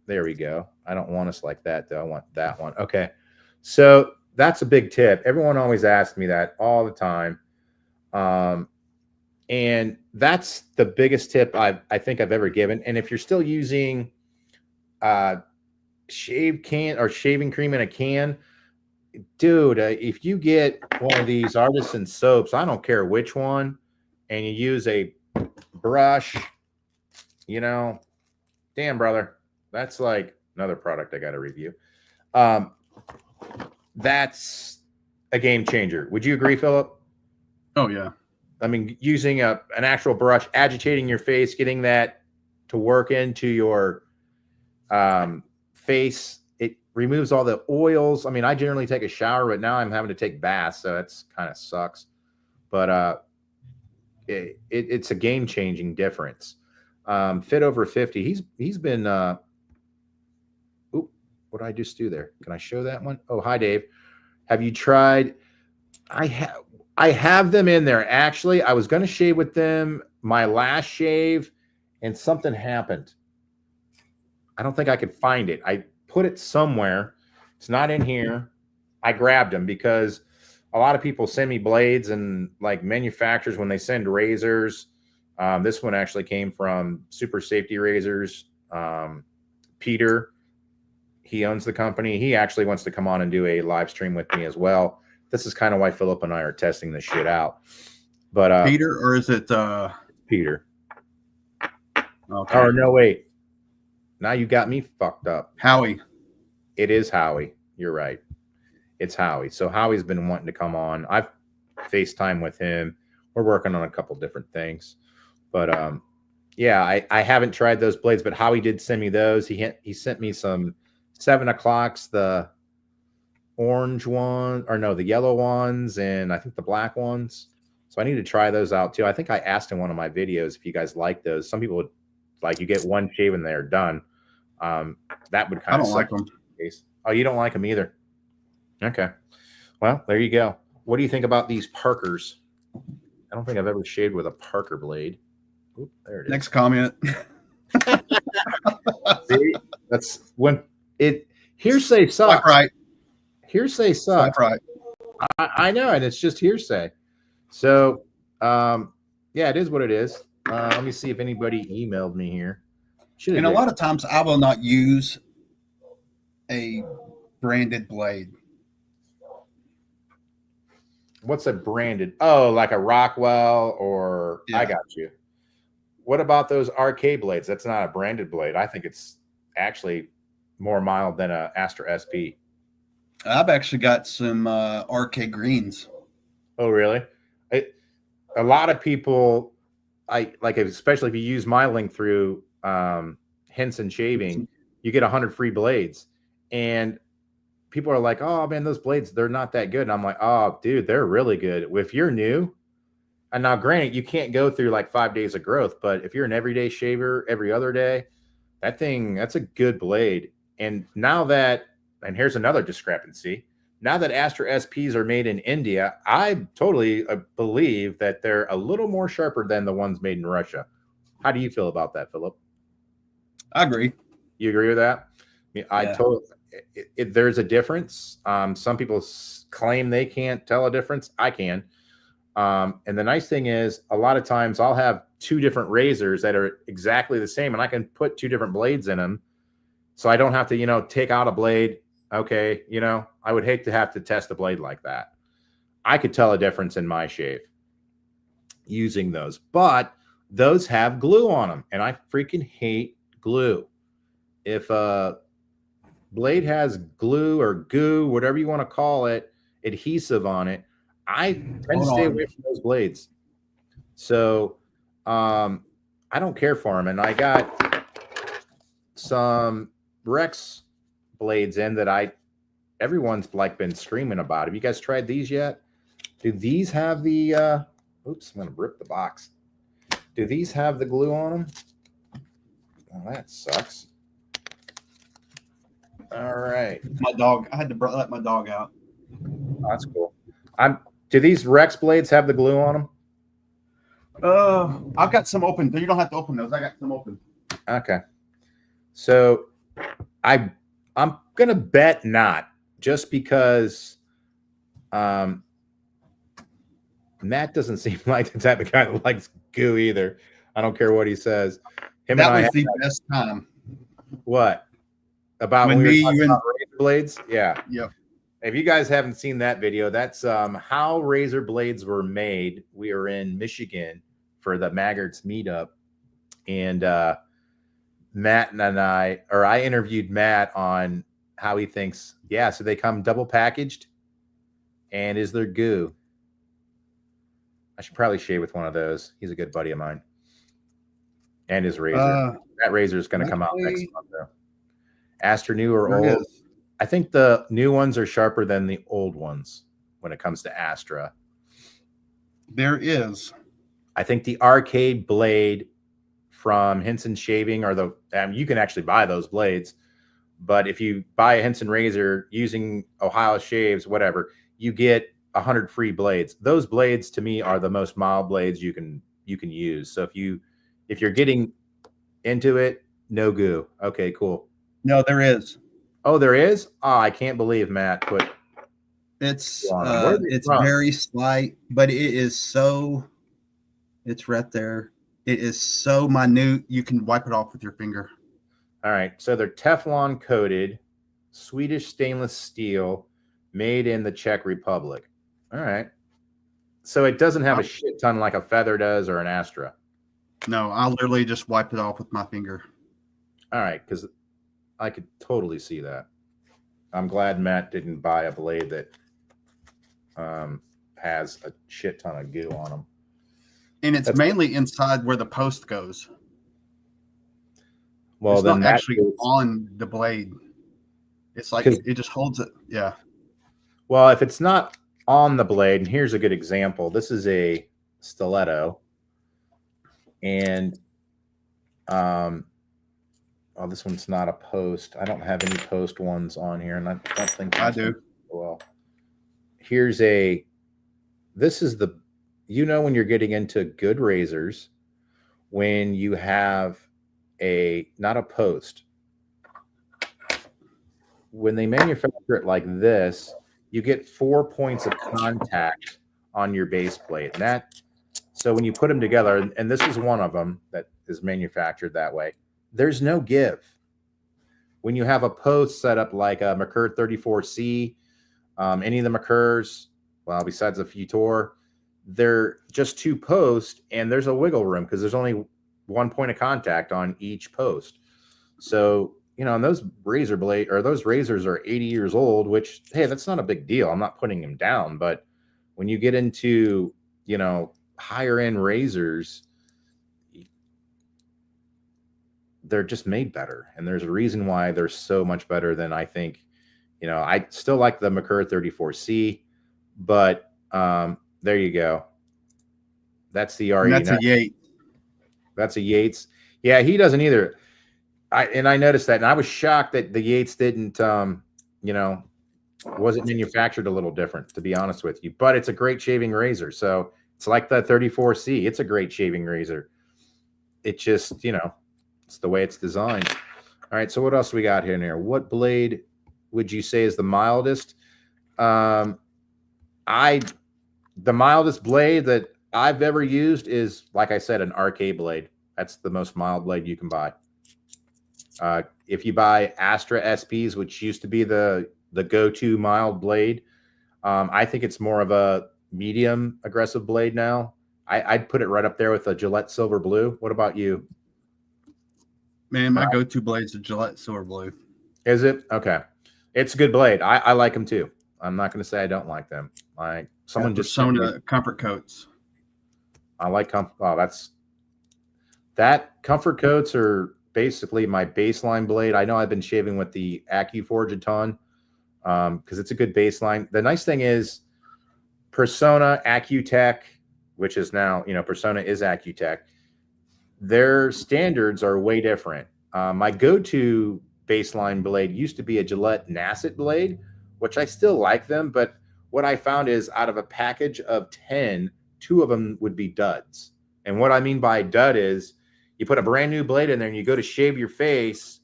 there we go. I don't want us like that, though. I want that one. Okay, so that's a big tip. Everyone always asks me that all the time. And that's the biggest tip I think I've ever given. And if you're still using shave can or shaving cream in a can, dude, if you get one of these artisan soaps, I don't care which one, and you use a brush, damn, brother, that's like another product I got to review. That's a game changer. Would you agree, Philip? Oh, yeah. I mean, using an actual brush, agitating your face, getting that to work into your face, it removes all the oils. I mean, I generally take a shower, but now I'm having to take baths, so that's kind of sucks. But it's a game-changing difference. Fit over 50. He's been. What did I just do there? Can I show that one? Oh, hi, Dave. Have you tried? I have them in there. Actually, I was going to shave with them my last shave, and something happened. I don't think I could find it. I put it somewhere. It's not in here. I grabbed them because a lot of people send me blades, and like manufacturers, when they send razors, this one actually came from Super Safety Razors. Peter, he owns the company. He actually wants to come on and do a live stream with me as well. This is kind of why Philip and I are testing this shit out. But Peter, or is it Peter? Okay. Or no, wait. Now you got me fucked up. Howie. It is Howie. You're right. It's Howie. So Howie's been wanting to come on. I've FaceTime with him. We're working on a couple different things. But yeah, I haven't tried those blades, but Howie did send me those. He sent me some 7 o'clocks, the orange one, or no, the yellow ones, and I think the black ones. So I need to try those out too. I think I asked in one of my videos if you guys like those. Some people would like, you get one shave and they're done. That would I kind of don't like them. Oh, you don't like them either. Okay. Well, there you go. What do you think about these Parkers? I don't think I've ever shaved with a Parker blade. Oop, there it is. Next comment. See, that's when it hearsay sucks. Swipe right. Hearsay sucks. Swipe right. I know, and it's just hearsay. So, yeah, it is what it is. Let me see if anybody emailed me here. And a lot of times I will not use a branded blade. What's a branded? Oh, like a Rockwell or Yeah. I got you. What about those RK blades? That's not a branded blade. I think it's actually more mild than a Astra SP. I've actually got some RK greens. Oh, really? A lot of people, I like, especially if you use my link through Henson shaving, you get 100 free blades, and people are like, "Oh man, those blades, they're not that good." And I'm like, "Oh, dude, they're really good. If you're new." And now, granted, you can't go through like 5 days of growth, but if you're an everyday shaver every other day, that's a good blade. And now that, and here's another discrepancy. Now that Astra SPs are made in India, I totally believe that they're a little more sharper than the ones made in Russia. How do you feel about that, Philip? I agree. You agree with that? I totally. There's a difference. Some people claim they can't tell a difference. I can. And the nice thing is, a lot of times I'll have two different razors that are exactly the same, and I can put two different blades in them. So I don't have to, take out a blade. Okay. I would hate to have to test a blade like that. I could tell a difference in my shave using those, but those have glue on them, and I freaking hate glue. If a blade has glue or goo, whatever you want to call it, adhesive on it, I tend to stay away from those blades. So I don't care for them. And I got some Rex blades in that everyone's like been screaming about. Have you guys tried these yet? Do these have the oops, I'm gonna rip the box. Do these have the glue on them? Oh, that sucks. All right. My dog, I had to let my dog out. Oh, that's cool. Do these Rex blades have the glue on them? I've got some open. You don't have to open those. I got some open. Okay. So I'm gonna bet not, just because Matt doesn't seem like the type of guy that likes goo either. I don't care what he says. That was the best time. What? About when we were talking about razor blades? Yeah. Yep. If you guys haven't seen that video, that's how razor blades were made. We were in Michigan for the Maggarts meetup, and Matt and I interviewed Matt on how he thinks. Yeah, so they come double packaged, and is there goo? I should probably shave with one of those. He's a good buddy of mine, and his razor. That razor is going to come out next month, though. Astra new or old? I think the new ones are sharper than the old ones when it comes to Astra. There is. I think the arcade blade from Henson Shaving, or you can actually buy those blades, but if you buy a Henson razor using Ohio Shaves, whatever, you get 100 free blades. Those blades to me are the most mild blades you can use. So if you're getting into it, no goo. Okay, cool. No, there is. Oh, there is? Oh, I can't believe Matt put. It's very slight, but it is so. It's right there. It is so minute. You can wipe it off with your finger. All right. So they're Teflon coated, Swedish stainless steel, made in the Czech Republic. All right. So it doesn't have a shit ton like a Feather does or an Astra. No, I literally just wiped it off with my finger. All right, because I could totally see that. I'm glad Matt didn't buy a blade that has a shit ton of goo on them. And it's mainly inside where the post goes. Well, it's then not actually on the blade. It's like it just holds it. Yeah. Well, if it's not on the blade, and here's a good example. This is a stiletto, and oh, this one's not a post. I don't have any post ones on here, and I don't think I do. Well, here's a. This is the, when you're getting into good razors, when you have not a post. When they manufacture it like this, you get 4 points of contact on your base plate, and so when you put them together, and this is one of them that is manufactured that way, there's no give. When you have a post set up like a Merica 34C, any of the Mercurs, well, besides a Futur, they're just 2 posts, and there's a wiggle room because there's only 1 point of contact on each post. So, and those those razors are 80 years old, which, hey, that's not a big deal. I'm not putting them down. But when you get into, higher end razors, they're just made better. And there's a reason why they're so much better than I think. I still like the Merica 34C, but there you go. That's the RE. That's a Yates. That's a Yates. Yeah, he doesn't either. I noticed that, and I was shocked that the Yates didn't, wasn't manufactured a little different, to be honest with you. But it's a great shaving razor. So it's like the 34C. It's a great shaving razor. It just, it's the way it's designed. All right, so what else we got here and there? What blade would you say is the mildest? The mildest blade that I've ever used is, like I said, an RK blade. That's the most mild blade you can buy. If you buy Astra SPs, which used to be the go-to mild blade, I think it's more of a medium aggressive blade now. I'd put it right up there with a Gillette Silver Blue. What about you? Man, my go-to blade's a Gillette Silver Blue. Is it? Okay. It's a good blade. I like them too. I'm not going to say I don't like them. Someone just sent me Comfort Coats. I like Comfort. Oh, that Comfort Coats are basically my baseline blade. I know I've been shaving with the AccuForge a ton because it's a good baseline. The nice thing is Persona, Accutech, which is now, Persona is Accutech. Their standards are way different. My go-to baseline blade used to be a Gillette Nasset blade, which I still like them, but what I found is out of a package of 10, 2 of them would be duds. And what I mean by dud is you put a brand new blade in there and you go to shave your face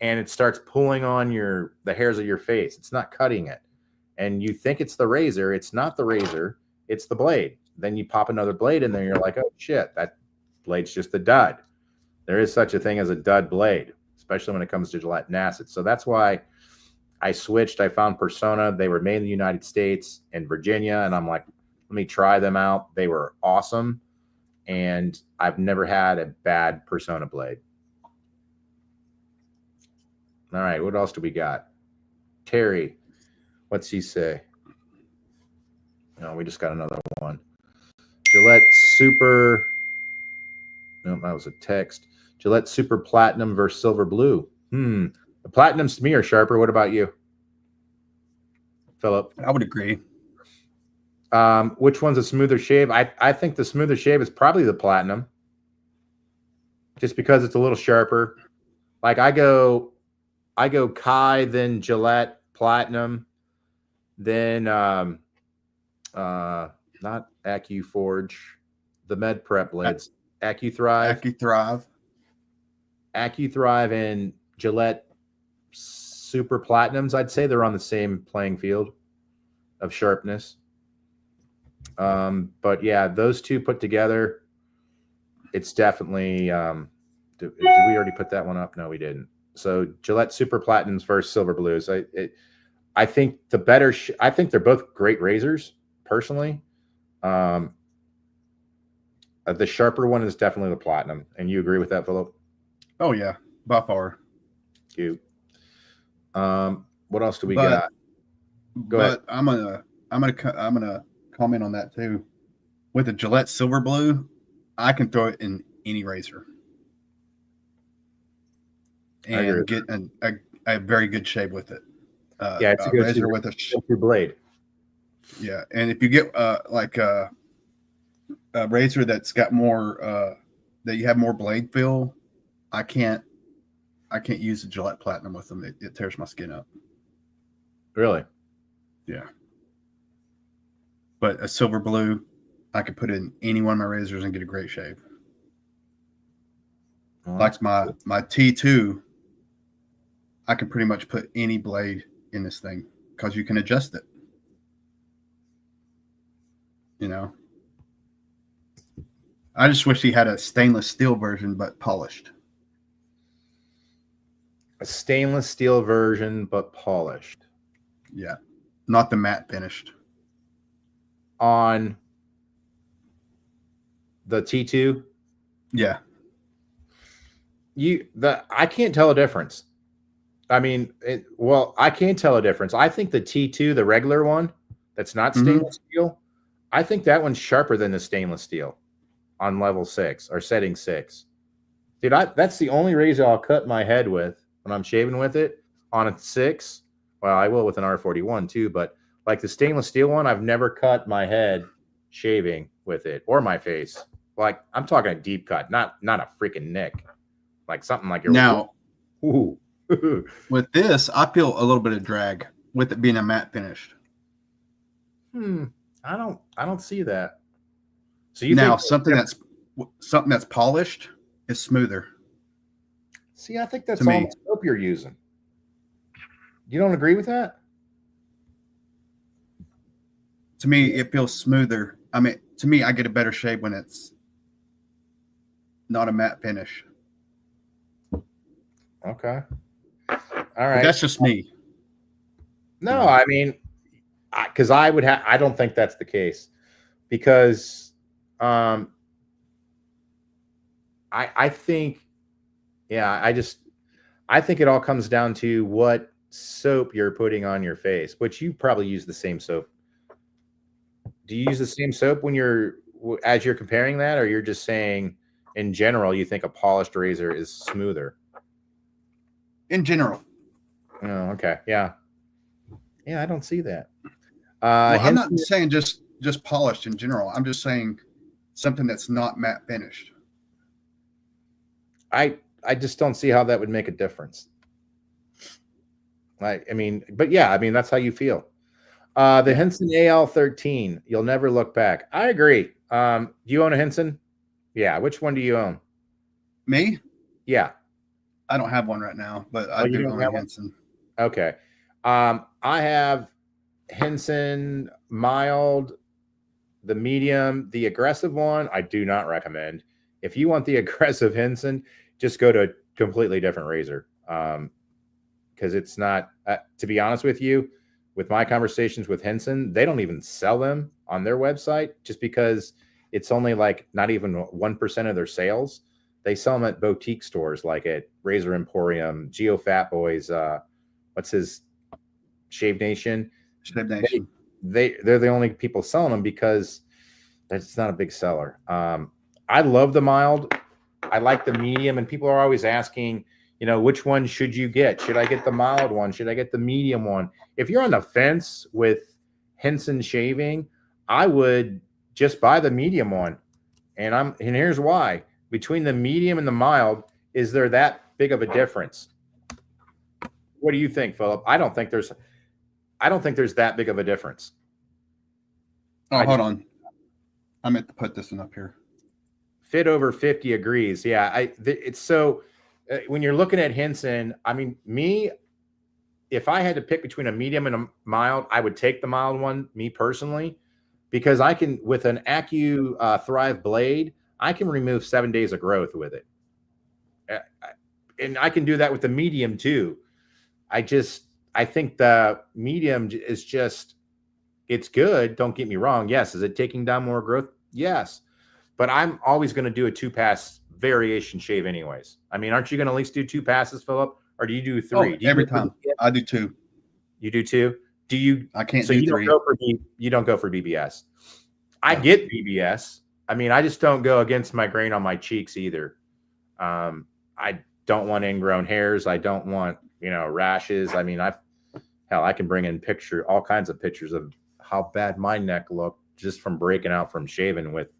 and it starts pulling on the hairs of your face. It's not cutting it. And you think it's the razor. It's not the razor. It's the blade. Then you pop another blade in there and you're like, oh shit, that blade's just a dud. There is such a thing as a dud blade, especially when it comes to Gillette Nasset. So that's why I switched. I found Persona. They were made in the United States and Virginia. And I'm like, let me try them out. They were awesome. And I've never had a bad Persona blade. All right, what else do we got? Terry, what's he say? No, we just got another one. Gillette Super. No, that was a text. Gillette Super Platinum versus Silver Blue. The Platinums to me are sharper. What about you, Philip? I would agree. Which one's a smoother shave? I think the smoother shave is probably the Platinum, just because it's a little sharper. Like I go Kai, then Gillette Platinum, then not AccuForge, the Med Prep blades, AccuThrive, and Gillette Super Platinums. I'd say they're on the same playing field of sharpness. But yeah, those two put together, it's definitely. Did we already put that one up? No, we didn't. So Gillette Super Platinums versus Silver Blues. I think the better. I think they're both great razors, personally. The sharper one is definitely the Platinum, and you agree with that, Philip? Oh yeah, by far. Cute. What else do we got? Go ahead. I'm gonna comment on that too. With the Gillette Silver Blue, I can throw it in any razor and get a very good shave with it. Yeah, it's a good razor with a blade. Yeah, and if you get like a razor that's got more that you have more blade feel, I can't use the Gillette Platinum with them. It tears my skin up. Really? Yeah. But a silver blue, I could put in any one of my razors and get a great shave. Like my T2, I can pretty much put any blade in this thing because you can adjust it. You know, I just wish he had a stainless steel version, but polished. A stainless steel version, but polished. Yeah, not the matte finished. On the T2? Yeah. I can't tell a difference. I mean, I can't tell a difference. I think the T2, the regular one, that's not stainless steel, I think that one's sharper than the stainless steel on level 6 or setting 6. Dude, that's the only razor I'll cut my head with when I'm shaving with it on a 6. Well, I will with an R41 too, but like the stainless steel one, I've never cut my head shaving with it or my face. Like I'm talking a deep cut, not a freaking nick. Like something like your now. Ooh. With this, I feel a little bit of drag with it being a matte finished. I don't see that. So you now think something that's polished is smoother. See, I think that's all the soap you're using. You don't agree with that? To me, it feels smoother. I mean, to me, I get a better shave when it's not a matte finish. Okay. All right. But that's just me. No, I mean, because I don't think that's the case because I think, I think it all comes down to what soap you're putting on your face, which you probably use the same soap. Do you use the same soap as you're comparing that, or you're just saying in general you think a polished razor is smoother? In general. Oh, okay. Yeah. Yeah, I don't see that. Well, I'm not saying just polished in general. I'm just saying something that's not matte finished. I just don't see how that would make a difference. I mean, but yeah, I mean, that's how you feel. The Henson AL13, you'll never look back. I agree. Do you own a Henson? Yeah. Which one do you own? Me? Yeah. I don't have one right now, but I do own a Henson. Okay. I have Henson mild, the medium, the aggressive one. I do not recommend. If you want the aggressive Henson, just go to a completely different razor. Because it's not, to be honest with you, with my conversations with Henson, they don't even sell them on their website just because it's only like not even 1% of their sales. They sell them at boutique stores like at Razor Emporium, Geo Fat Boys, what's his Shave Nation. Shave Nation. They're the only people selling them because it's not a big seller. I love the mild. I like the medium, and people are always asking, which one should you get? Should I get the mild one? Should I get the medium one? If you're on the fence with Henson shaving, I would just buy the medium one. And here's why. Between the medium and the mild, is there that big of a difference? What do you think, Philip? I don't think there's that big of a difference. Oh, hold on. I meant to put this one up here. Fit over 50 agrees. Yeah, it's so when you're looking at Henson, I mean, if I had to pick between a medium and a mild, I would take the mild one, me personally, because I can, with an Accu Thrive blade, I can remove 7 days of growth with it. And I can do that with the medium too. I think the medium is just, it's good. Don't get me wrong. Yes. Is it taking down more growth? Yes. But I'm always going to do a 2-pass variation shave anyways. I mean, aren't you going to at least do 2 passes, Philip? Or do you do 3? Every time. I do 2. You do 2? Do you? I can't so do you 3. You don't go for BBS. I get BBS. I mean, I just don't go against my grain on my cheeks either. I don't want ingrown hairs. I don't want, rashes. I mean, I can bring in all kinds of pictures of how bad my neck looked just from breaking out from shaving with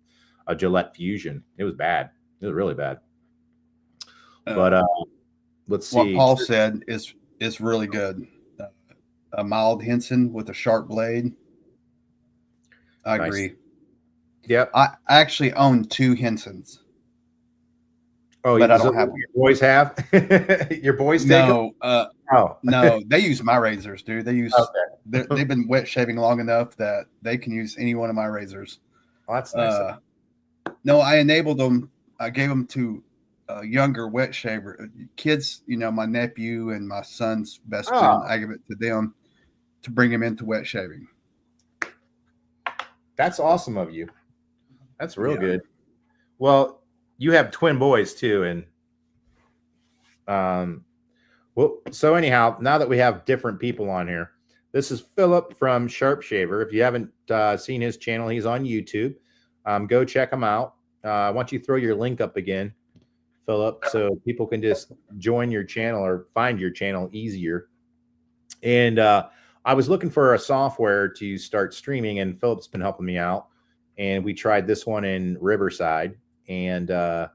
a Gillette Fusion. It was bad. It was really bad. But let's What see. Paul said is really good. A mild Henson with a sharp blade. I Nice. agree. Yep. I actually own 2 Hensons. Oh, but I don't have your boys have? Your boys take them? No, Oh. no, they use my razors, dude. They use Okay. they've been wet shaving long enough that they can use any one of my razors. Well, that's nice. No, I enabled them. I gave them to younger wet shaver kids. You know, my nephew and my son's best friend. I give it to them to bring them into wet shaving. That's awesome of you. That's real good. Well, you have twin boys too, and well, so anyhow, now that we have different people on here, this is Philip from Sharp Shaver. If you haven't seen his channel, he's on YouTube. Go check him out. Why don't you throw your link up again, Philip, so people can just join your channel or find your channel easier. And I was looking for a software to start streaming, and Philip's been helping me out. And we tried this one in Riverside, and I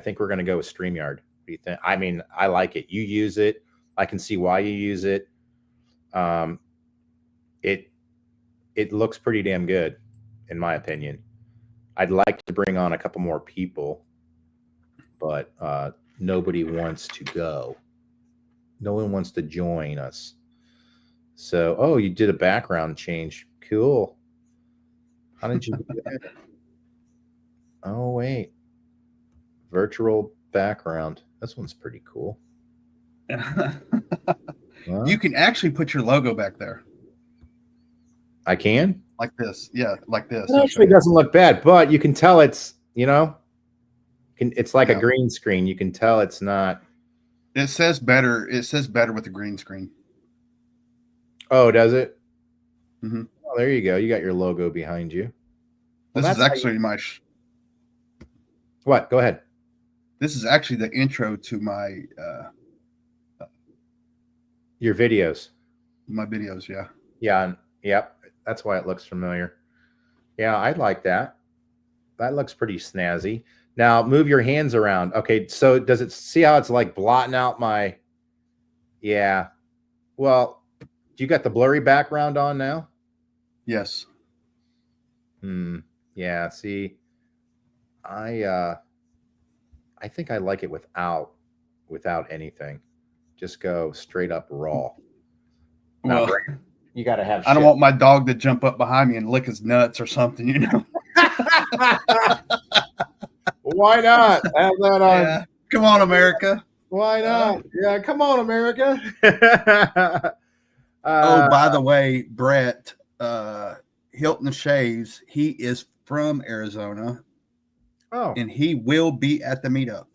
think we're going to go with StreamYard. What do you think? I mean, I like it. You use it. I can see why you use it. It looks pretty damn good, in my opinion. I'd like to bring on a couple more people, but nobody wants to go. No one wants to join us. So, oh, you did a background change. Cool. How did you do that? Oh, wait. Virtual background. This one's pretty cool. Well, You can actually put your logo back there. I can? Like this. Yeah, like this. It actually doesn't look bad, but you can tell it's, it's like a green screen. You can tell it's not. It says better. It says better with the green screen. Oh, does it? Mm-hmm. Oh, there you go. You got your logo behind you. This is actually my. What? Go ahead. This is actually the intro to my. Your videos. My videos, yeah. Yeah. Yep. That's why it looks familiar. Yeah, I like that. That looks pretty snazzy. Now move your hands around. Okay, so does it see how it's like blotting out my? Yeah. Well, do you got the blurry background on now? Yes. Yeah. See, I think I like it without anything. Just go straight up raw. Well, you got to have. I don't want my dog to jump up behind me and lick his nuts or something, Why not? Have that on. Yeah. Come on, America. Why not? Yeah, come on, America. Oh, by the way, Brett Hilton Shaves, he is from Arizona. Oh, and he will be at the meetup.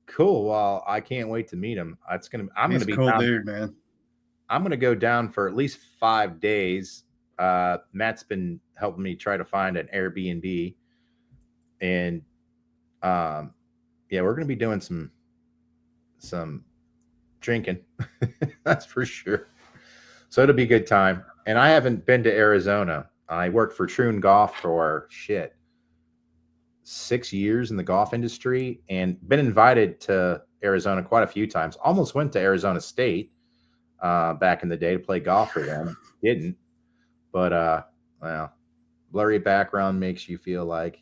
Cool. Well, I can't wait to meet him. I'm gonna be cool, down, dude, man. I'm gonna go down for at least 5 days. Matt's been helping me try to find an Airbnb, and yeah, we're gonna be doing some drinking. That's for sure. So it'll be a good time. And I haven't been to Arizona. I worked for Troon Golf for 6 years in the golf industry, and been invited to Arizona quite a few times. Almost went to Arizona State back in the day to play golf for them. Didn't, but well, blurry background makes you feel like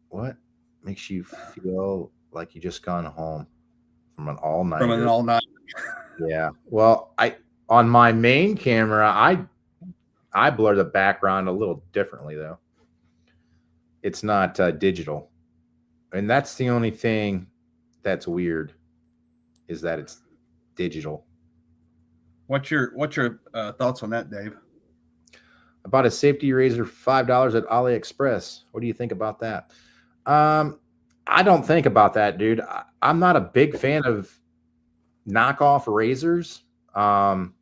what? Makes you feel like you just gone home from an all-night. From an all-night. Yeah. Well, on my main camera, I blur the background a little differently though. It's not digital, and that's the only thing that's weird, is that it's digital. What's your thoughts on that, Dave? I bought a safety razor for $5 at AliExpress. What do you think about that? I don't think about that, dude. I'm not a big fan of knockoff razors. I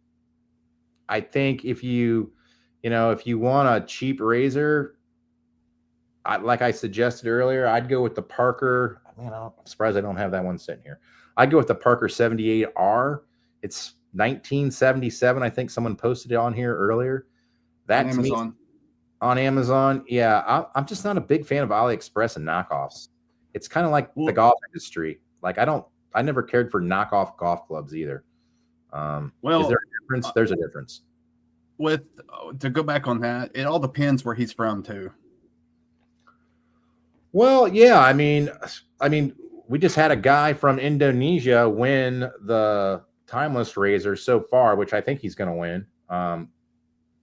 think if you want a cheap razor, like I suggested earlier, I'd go with the Parker. I'm surprised I don't have that one sitting here. I'd go with the Parker 78R. It's 1977. I think someone posted it on here earlier. That on Amazon. on Amazon. Yeah, I'm just not a big fan of AliExpress and knockoffs. It's kind of like the golf industry. Like I never cared for knockoff golf clubs either. Is there a difference? There's a difference. To go back on that, it all depends where he's from too. Well, yeah, I mean, we just had a guy from Indonesia win the Timeless Razor so far, which I think he's going to win.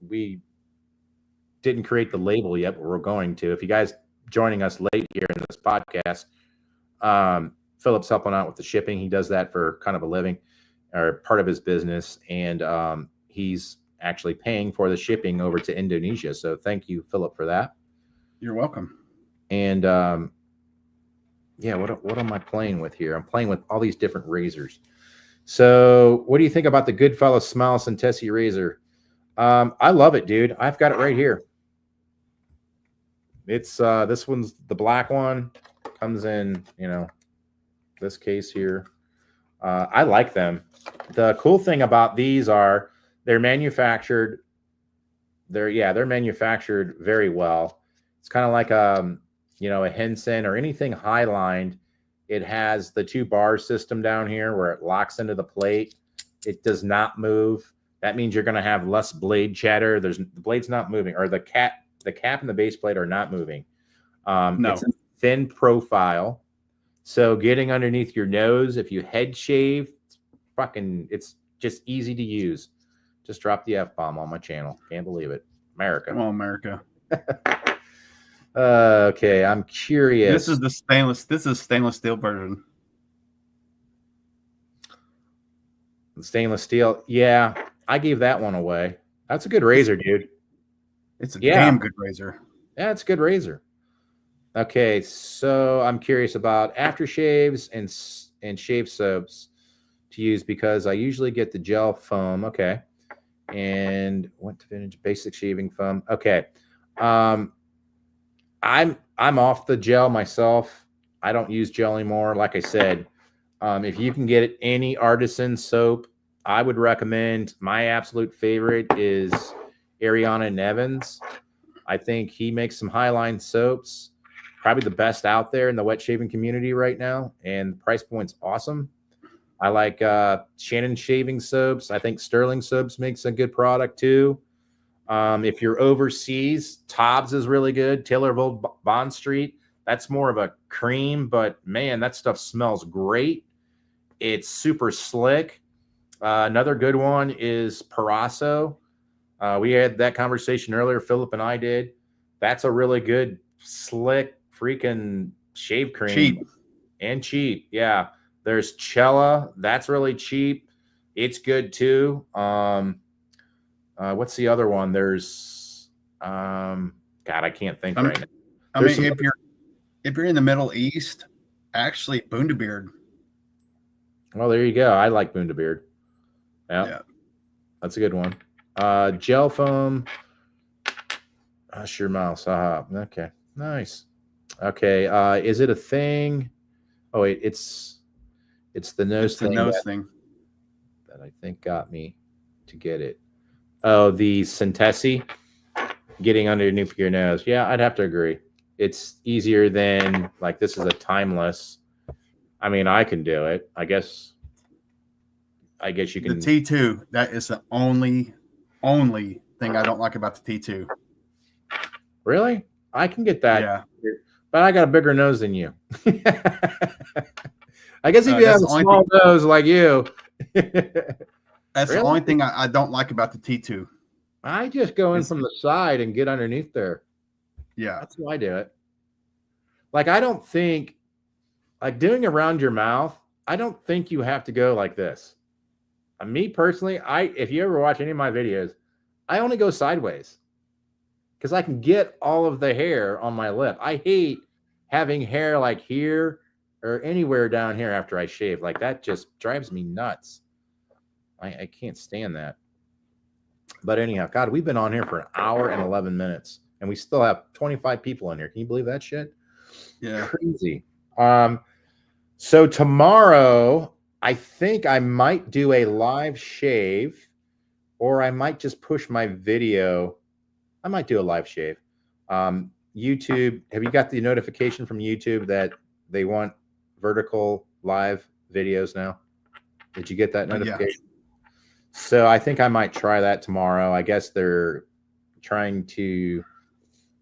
We didn't create the label yet, but we're going to. If you guys joining us late here in this podcast, Philip's helping out with the shipping. He does that for kind of a living or part of his business, and he's actually paying for the shipping over to Indonesia. So thank you, Philip, for that. You're welcome. And yeah, what am I playing with here? I'm playing with all these different razors. So what do you think about the Goodfellow Smile Centesi razor? I love it, dude. I've got it right here. It's this one's the black one. Comes in, this case here. I like them. The cool thing about these are they're manufactured. They're manufactured very well. It's kind of like a Henson or anything high lined. It has the 2 bar system down here where it locks into the plate. It does not move. That means you're going to have less blade chatter. The blade's not moving, or the cap and the base plate are not moving. No. It's a thin profile. So getting underneath your nose, if you head shave, it's just easy to use. Just drop the F-bomb on my channel. Can't believe it. Merica. Come on, Merica. Okay, I'm curious. This is stainless steel version. The stainless steel. Yeah, I gave that one away. That's a good razor, dude. It's a damn good razor. Yeah, it's a good razor. Okay, so I'm curious about aftershaves and shave soaps to use because I usually get the gel foam. Okay, and went to vintage basic shaving foam. Okay, I'm off the gel myself. I don't use gel anymore. Like I said, if you can get any artisan soap, I would recommend. My absolute favorite is Ariana Nevins. I think he makes some highline soaps, probably the best out there in the wet shaving community right now, and the price point's awesome. I like Shannon shaving soaps. I think Sterling Soaps makes a good product too. If you're overseas, Tobbs is really good. Taylorville Bond Street, that's more of a cream, but man, that stuff smells great. It's super slick. Another good one is Parasso. We had that conversation earlier, Philip and I did. That's a really good, slick, freaking shave cream. Cheap. And cheap, yeah. There's Cella. That's really cheap. It's good too. What's the other one? There's God, I can't think right now. I mean, if you're in the Middle East, actually Bundabeard. Well, there you go. I like Bundabeard. Yeah. That's a good one. Gel foam. Sure mouse. Okay. Nice. Okay. Is it a thing? Oh wait, it's the nose thing. The nose thing that I think got me to get it. Oh, the Centesi getting underneath your nose. Yeah, I'd have to agree. It's easier than like this is a timeless. I mean, I can do it. I guess you can. The T2, that is the only thing I don't like about the T2. Really? I can get that. Yeah. But I got a bigger nose than you. I guess if you have a small nose like you. That's the only thing I don't like about the T2. I just go in from the side and get underneath there. Yeah. That's how I do it. Like, I don't think, like doing around your mouth, I don't think you have to go like this. Me personally, if you ever watch any of my videos, I only go sideways because I can get all of the hair on my lip. I hate having hair like here or anywhere down here after I shave. Like that just drives me nuts. I can't stand that. But anyhow, God, we've been on here for 1 hour and 11 minutes and we still have 25 people in here. Can you believe that shit? Yeah. Crazy. So tomorrow, I think I might do a live shave or I might just push my video. I might do a live shave. YouTube, have you got the notification from YouTube that they want vertical live videos now? Did you get that notification? Yeah. So I think I might try that tomorrow. I guess they're trying to,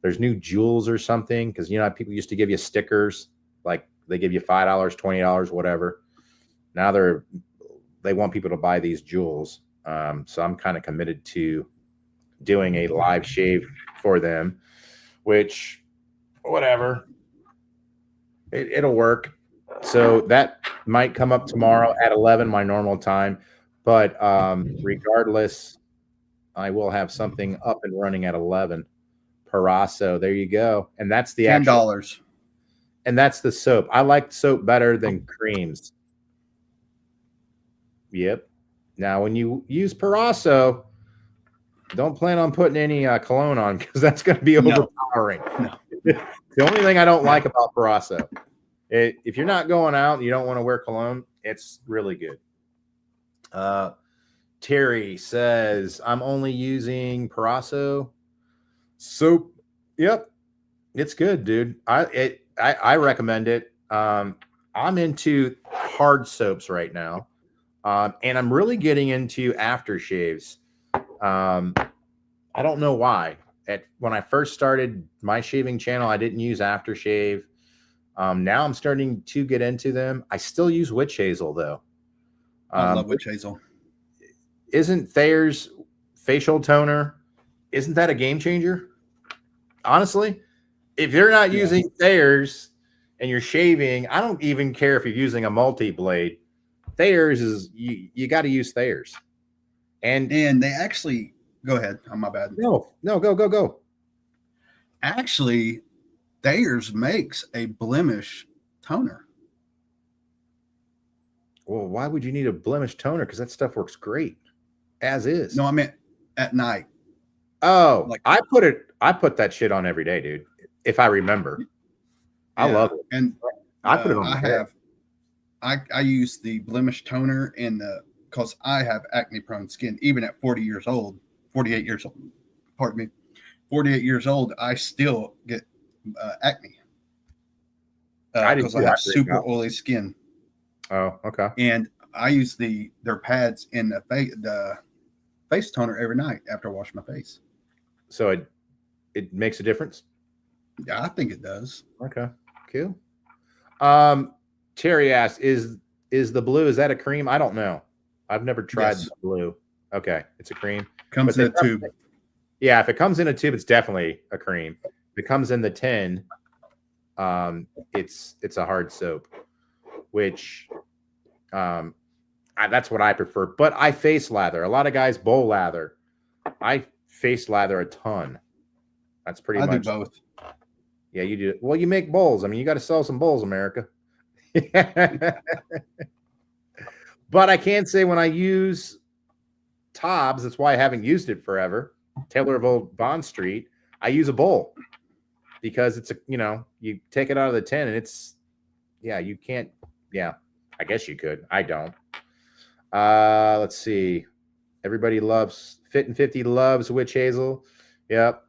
there's new jewels or something, because you know people used to give you stickers, like they give you $5, $20, whatever. Now they want people to buy these jewels. So I'm kind of committed to doing a live shave for them, which whatever, it'll work. So that might come up tomorrow at 11 my normal time, but regardless, I will have something up and running at 11. Parasso, there you go. And that's the $10. And that's the soap. I like soap better than creams. Yep. Now, when you use Parasso, don't plan on putting any cologne on, because that's going to be overpowering. No. The only thing I don't like about Parasso, if you're not going out and you don't want to wear cologne, it's really good. Terry says, I'm only using Parasso soap. Yep. It's good, dude. I recommend it. I'm into hard soaps right now. And I'm really getting into aftershaves. I don't know why. When I first started my shaving channel, I didn't use aftershave. Now I'm starting to get into them. I still use witch hazel, though. I love witch hazel. Isn't Thayer's facial toner, isn't that a game changer? Honestly, if you're not using Thayer's and you're shaving, I don't even care if you're using a multi-blade. Thayer's is, you got to use Thayer's. And they actually, go ahead. Oh, my bad. No, go. Actually, Thayer's makes a blemish toner. Well, why would you need a blemish toner? Because that stuff works great as is. No, I meant at night. Oh, like, I put that shit on every day, dude. If I remember, I love it. And I put it on. I use the blemish toner because I have acne prone skin, even at 48 years old, pardon me, 48 years old, I still get acne because I have super oily skin. Oh, okay. And I use their pads in the face toner every night after I wash my face. So it makes a difference? Yeah, I think it does. Okay, cool. Terry asks, is the blue, is that a cream? I don't know. I've never tried the blue. Okay, it's a cream. Comes in a tube. Yeah, if it comes in a tube, it's definitely a cream. If it comes in the tin, it's a hard soap, which that's what I prefer. But I face lather. A lot of guys bowl lather. I face lather a ton. That's pretty much. I do both. Yeah, you do. Well, you make bowls. I mean, you got to sell some bowls, America. But I can say when I use Tobbs, that's why I haven't used it forever. Taylor of Old Bond Street, I use a bowl because it's you take it out of the tin and it's, you can't. Yeah, I guess you could. I don't. Let's see. Everybody loves Fit and 50 loves witch hazel. Yep.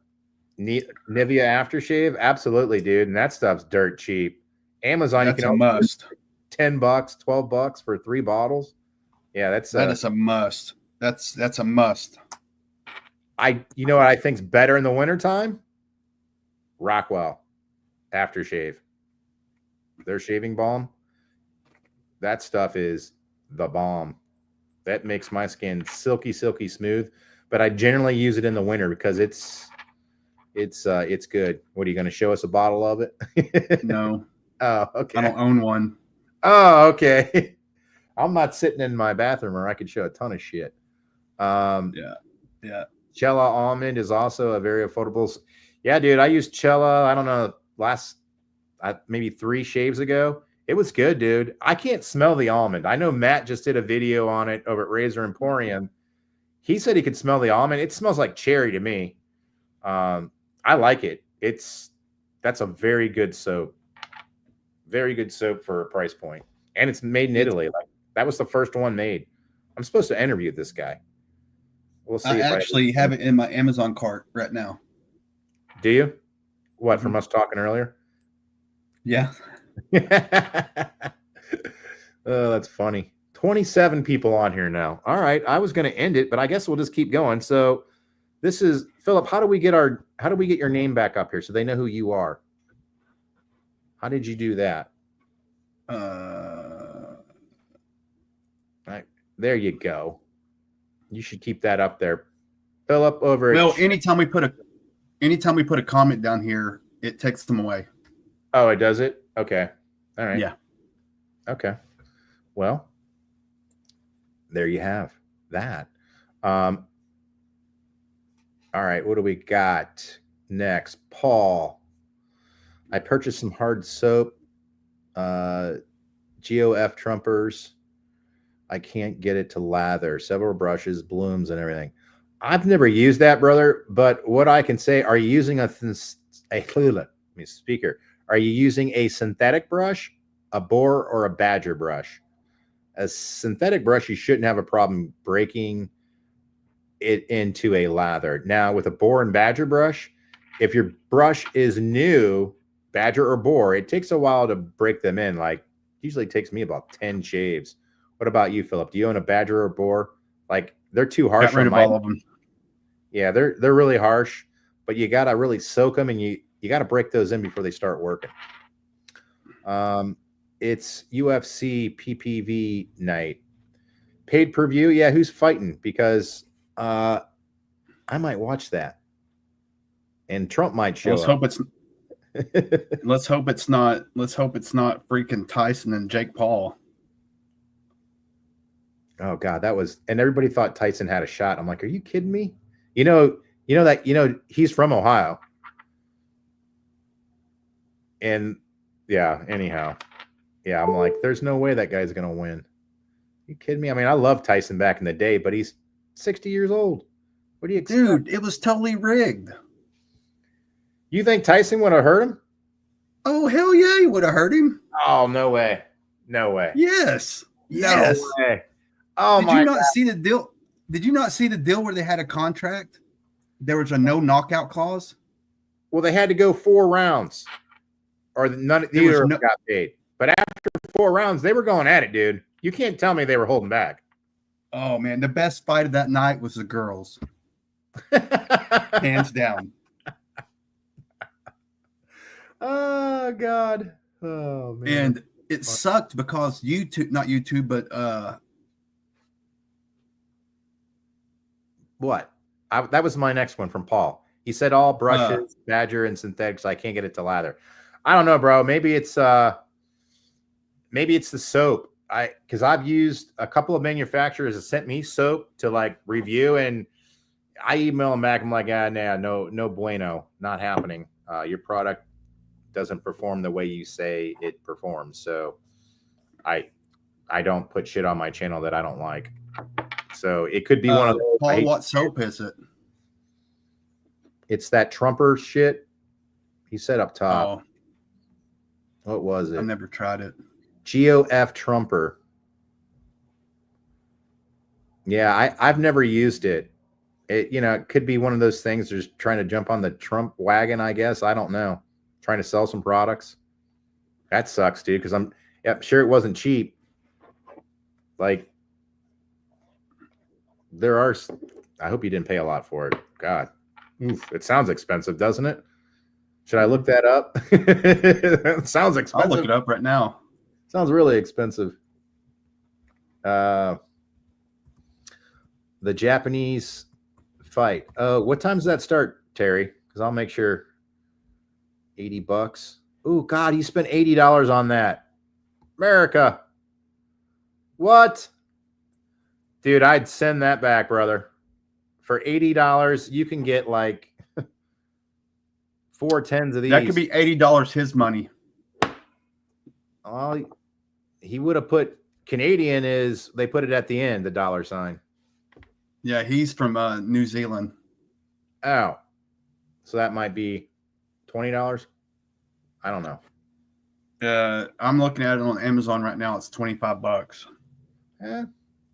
Nivea aftershave, absolutely, dude. And that stuff's dirt cheap. Amazon, that's a must. $10, $12 for 3 bottles. Yeah, that is a must. That's a must. You know what I think's better in the wintertime? Rockwell aftershave. Their shaving balm. That stuff is the bomb. That makes my skin silky, silky smooth. But I generally use it in the winter because it's good. What are you going to show us a bottle of it? No. Oh, okay. I don't own one. Oh, okay. I'm not sitting in my bathroom where I could show a ton of shit. Yeah. Cella almond is also a very affordable. Yeah, dude. I used Cella. I don't know, maybe 3 shaves ago. It was good, dude. I can't smell the almond. I know Matt just did a video on it over at Razor Emporium. He said he could smell the almond. It smells like cherry to me. I like it. That's a very good soap. Very good soap for a price point. And it's made in Italy. Like, that was the first one made. I'm supposed to interview this guy. We'll see. I actually have it in my Amazon cart right now. Do you? What, from us talking earlier? Yeah. Oh, that's funny. 27 people on here now. All right. I was going to end it, but I guess we'll just keep going. So this is Philip. How do we get your name back up here so they know who you are? How did you do that? Right, there you go. You should keep that up there. Philip over. Well, anytime we put a comment down here, it takes them away. Oh, it does it? Okay. All right. Yeah. Okay. Well, there you have that. All right. What do we got next? Paul. I purchased some hard soap, GOF trumpers. I can't get it to lather. Several brushes, blooms, and everything. I've never used that, brother. But what I can say, are you using speaker? Are you using a synthetic brush, a boar, or a badger brush? A synthetic brush, you shouldn't have a problem breaking it into a lather. Now, with a boar and badger brush, if your brush is new, badger or boar, it takes a while to break them in. Like, usually takes me about 10 shaves. What about you, Philip? Do you own a badger or boar? Like, they're too harsh. Got rid of all of them. Yeah, they're really harsh, but you gotta really soak them, and you gotta break those in before they start working. It's UFC PPV night. Paid per view. Yeah, who's fighting? Because I might watch that, and Trump might show up. Let's hope it's not freaking Tyson and Jake Paul. Oh God, and everybody thought Tyson had a shot. I'm like, are you kidding me? He's from Ohio. And yeah, anyhow. Yeah, I'm like, there's no way that guy's gonna win. You kidding me? I mean, I love Tyson back in the day, but he's 60 years old. What do you expect? Dude, it was totally rigged. You think Tyson would have hurt him? Oh, hell yeah, he would have hurt him. Oh, no way. No way. Yes. No way. Oh, Did you not see the deal? Did you not see the deal where they had a contract? There was a no knockout clause. Well, they had to go 4 rounds, or neither of them got paid. But after 4 rounds, they were going at it, dude. You can't tell me they were holding back. Oh man, the best fight of that night was the girls, hands down. Oh God. Oh man. And it sucked because not YouTube, but what? That was my next one from Paul. He said all brushes, badger, and synthetics. I can't get it to lather. I don't know, bro. Maybe it's the soap. Because I've used a couple of manufacturers that sent me soap to like review, and I email them back. I'm like, no bueno, not happening. Your product doesn't perform the way you say it performs. So I don't put shit on my channel that I don't like. So it could be one of those. Paul, what soap is it? It's that Trumper shit. He said up top. Oh, what was it? I've never tried it. GOF Trumper. Yeah, I've never used it. It could be one of those things just trying to jump on the Trump wagon, I guess. I don't know. Trying to sell some products. That sucks, dude, because I'm sure it wasn't cheap. Like, I hope you didn't pay a lot for it. God. Oof, it sounds expensive, doesn't it? Should I look that up? It sounds expensive. I'll look it up right now. Sounds really expensive. The Japanese fight. What time does that start, Terry? Because I'll make sure. $80. Oh God, he spent $80 on that. Merica. What? Dude, I'd send that back, brother. For $80, you can get like 4 tens of these. That could be $80 his money. Well, he would have put Canadian they put it at the end, the dollar sign. Yeah, he's from New Zealand. Oh. So that might be $20. I don't know. I'm looking at it on Amazon right now. It's $25.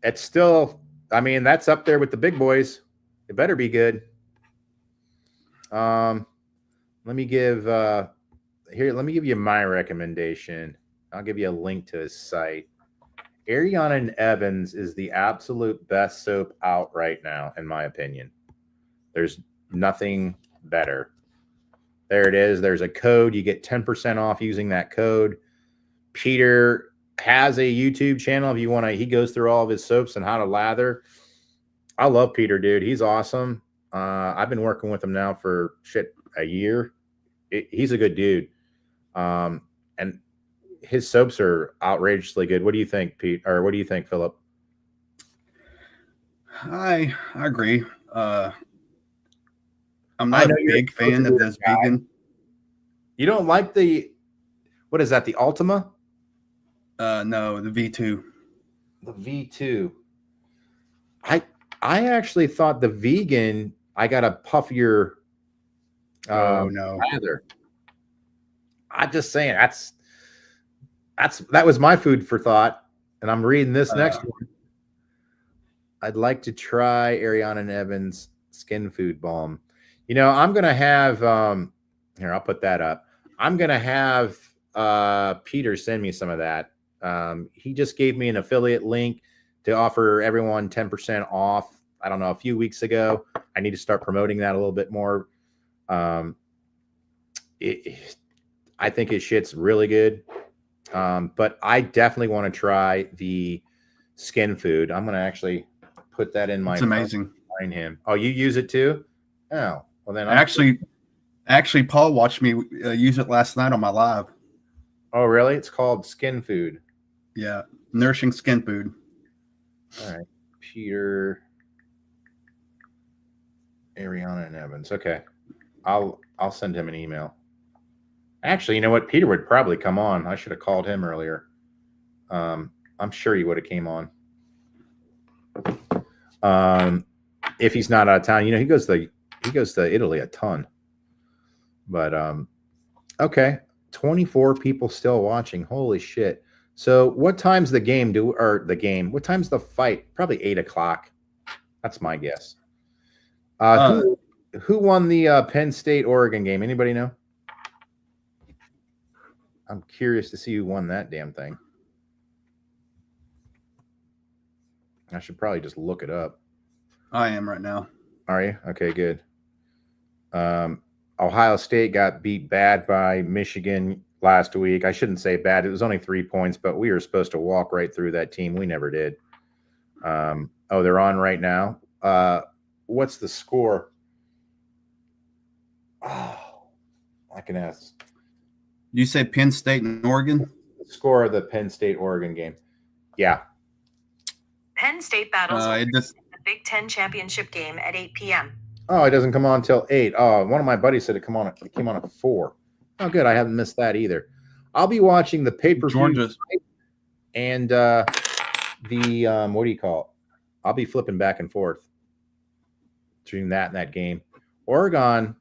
It's still, I mean, that's up there with the big boys. It better be good. let me give here. Let me give you my recommendation. I'll give you a link to his site. Ariana and Evans is the absolute best soap out right now, in my opinion. There's nothing better. There it is. There's a code. You get 10% off using that code. Peter has a YouTube channel if you want to. He goes through all of his soaps and how to lather. I love Peter, dude. He's awesome. I've been working with him now for a year. He's a good dude. And his soaps are outrageously good. What do you think, Pete? Or what do you think, Philip? I agree. I'm not a big fan of this vegan. You don't like what is that? The Ultima? No, the V2. The V2. I actually thought the vegan, I got a puffier no. lather. I'm just saying that was my food for thought. And I'm reading this next one. I'd like to try Ariana and Evans Skin Food Balm. You know, I'm gonna have here, I'll put that up. I'm gonna have Peter send me some of that. He just gave me an affiliate link to offer everyone 10% off. I don't know, a few weeks ago. I need to start promoting that a little bit more. I think his shit's really good. But I definitely want to try the Skin Food. I'm going to actually put that in my. It's amazing. Find him. Oh, you use it too? Oh, well then. Actually, Paul watched me use it last night on my live. Oh, really? It's called Skin Food. Yeah, nourishing skin food. All right, Peter, Ariana, and Evans. Okay, I'll send him an email. Actually, you know what? Peter would probably come on. I should have called him earlier. I'm sure he would have came on. If he's not out of town, you know, he goes to Italy a ton. But okay, 24 people still watching. Holy shit! So, what time's the game? What time's the fight? Probably 8 o'clock. That's my guess. Who won the Penn State Oregon game? Anybody know? I'm curious to see who won that damn thing. I should probably just look it up. I am right now. Are you? Okay, good. Ohio State got beat bad by Michigan last week. I shouldn't say bad. It was only 3 points, but we were supposed to walk right through that team. We never did. They're on right now. What's the score? Oh, I can ask. You said Penn State and Oregon? The score of the Penn State-Oregon game. Yeah. Penn State battles the Big Ten championship game at 8 p.m. Oh, it doesn't come on until 8. Oh, one of my buddies said it came on at 4. Oh, good. I haven't missed that either. I'll be watching the pay-per-view and the what do you call it? I'll be flipping back and forth between that and that game. Oregon,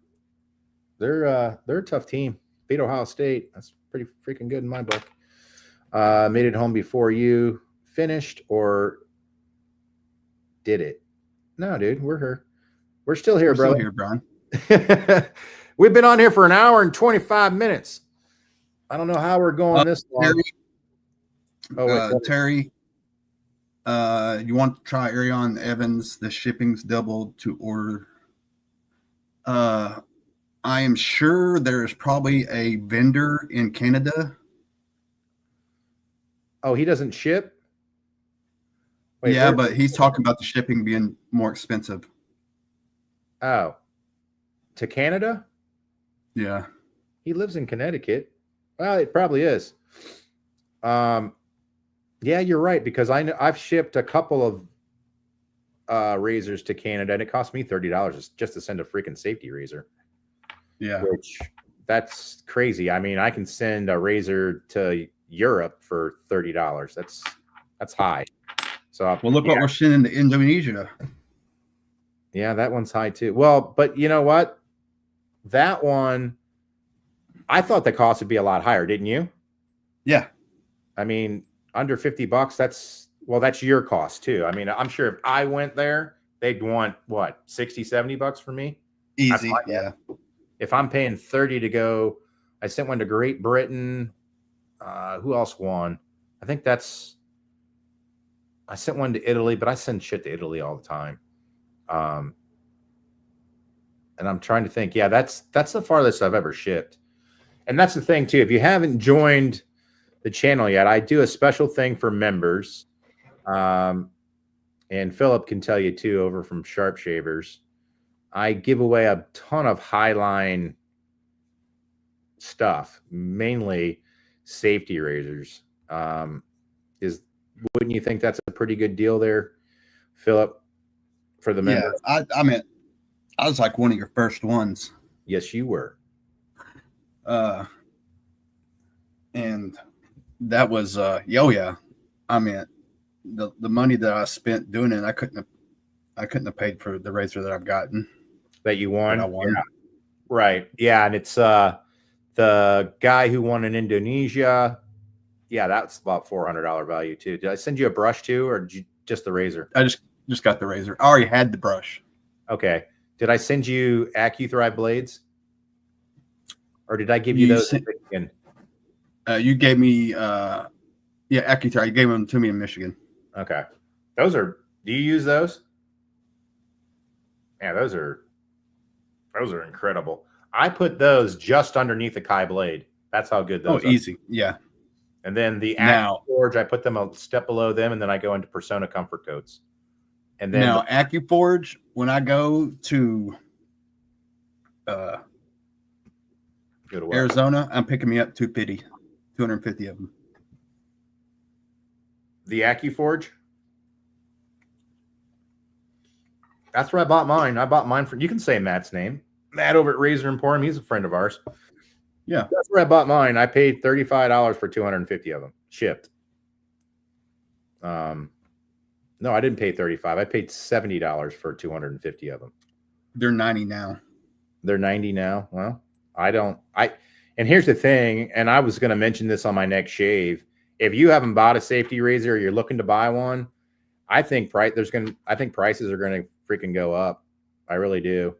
they're a tough team. Beat Ohio State. That's pretty freaking good in my book. Made it home before you finished or did it? No, dude, we're here. We're still here, brother. Still here, Brian. We've been on here for an hour and 25 minutes. I don't know how we're going this long. Terry, you want to try Ariana Evans? The shipping's doubled to order. I am sure there's probably a vendor in Canada. Oh, he doesn't ship? Wait, yeah, but he's talking about the shipping being more expensive. Oh, to Canada? Yeah. He lives in Connecticut. Well, it probably is. Yeah, you're right, because I've shipped a couple of razors to Canada, and it cost me $30 just to send a freaking safety razor. Yeah. Which that's crazy. I mean, I can send a razor to Europe for $30. That's high. So look what we're sending to Indonesia. Yeah, that one's high too. Well, but you know what? That one, I thought the cost would be a lot higher, didn't you? Yeah. I mean, under $50, that's your cost too. I mean, I'm sure if I went there, they'd want what, $60, $70 for me? Easy. Yeah. if I'm paying 30 to go, I sent one to Great Britain. Who else won? I think I sent one to Italy, but I send shit to Italy all the time. And I'm trying to think. Yeah, that's the farthest I've ever shipped. And that's the thing too. If you haven't joined the channel yet, I do a special thing for members. And Philip can tell you too, over from Sharp Shavers. I give away a ton of Highline stuff, mainly safety razors. Wouldn't you think that's a pretty good deal there, Philip, for the members? Yeah, I mean, I was like one of your first ones. Yes, you were. And that was yeah. I mean, the money that I spent doing it, I couldn't have paid for the razor that I've gotten. That you won? That I won. Yeah. Right. Yeah, and it's the guy who won in Indonesia. Yeah, that's about $400 value too. Did I send you a brush too, or just the razor? I just got the razor. I already had the brush. Okay. Did I send you AccuThrive blades? Or did I give you those in Michigan? You gave me AccuThrive. You gave them to me in Michigan. Okay. Do you use those? Yeah, those are incredible. I put those just underneath the Kai blade. That's how good those are. Easy. Yeah. And then the Now, AccuForge, I put them a step below them, and then I go into Persona Comfort Coats. And then now AccuForge, when I go to Arizona, I'm picking me up 250 of them. The AccuForge? That's where I bought mine. I bought mine from, you can say Matt's name. Matt over at Razor Emporium. He's a friend of ours. Yeah. That's where I bought mine. I paid $35 for 250 of them shipped. No, I didn't pay $35. I paid $70 for 250 of them. They're 90 now. They're 90 now. Well, and here's the thing, and I was going to mention this on my next shave. If you haven't bought a safety razor or you're looking to buy one, I think prices are going to freaking go up. I really do.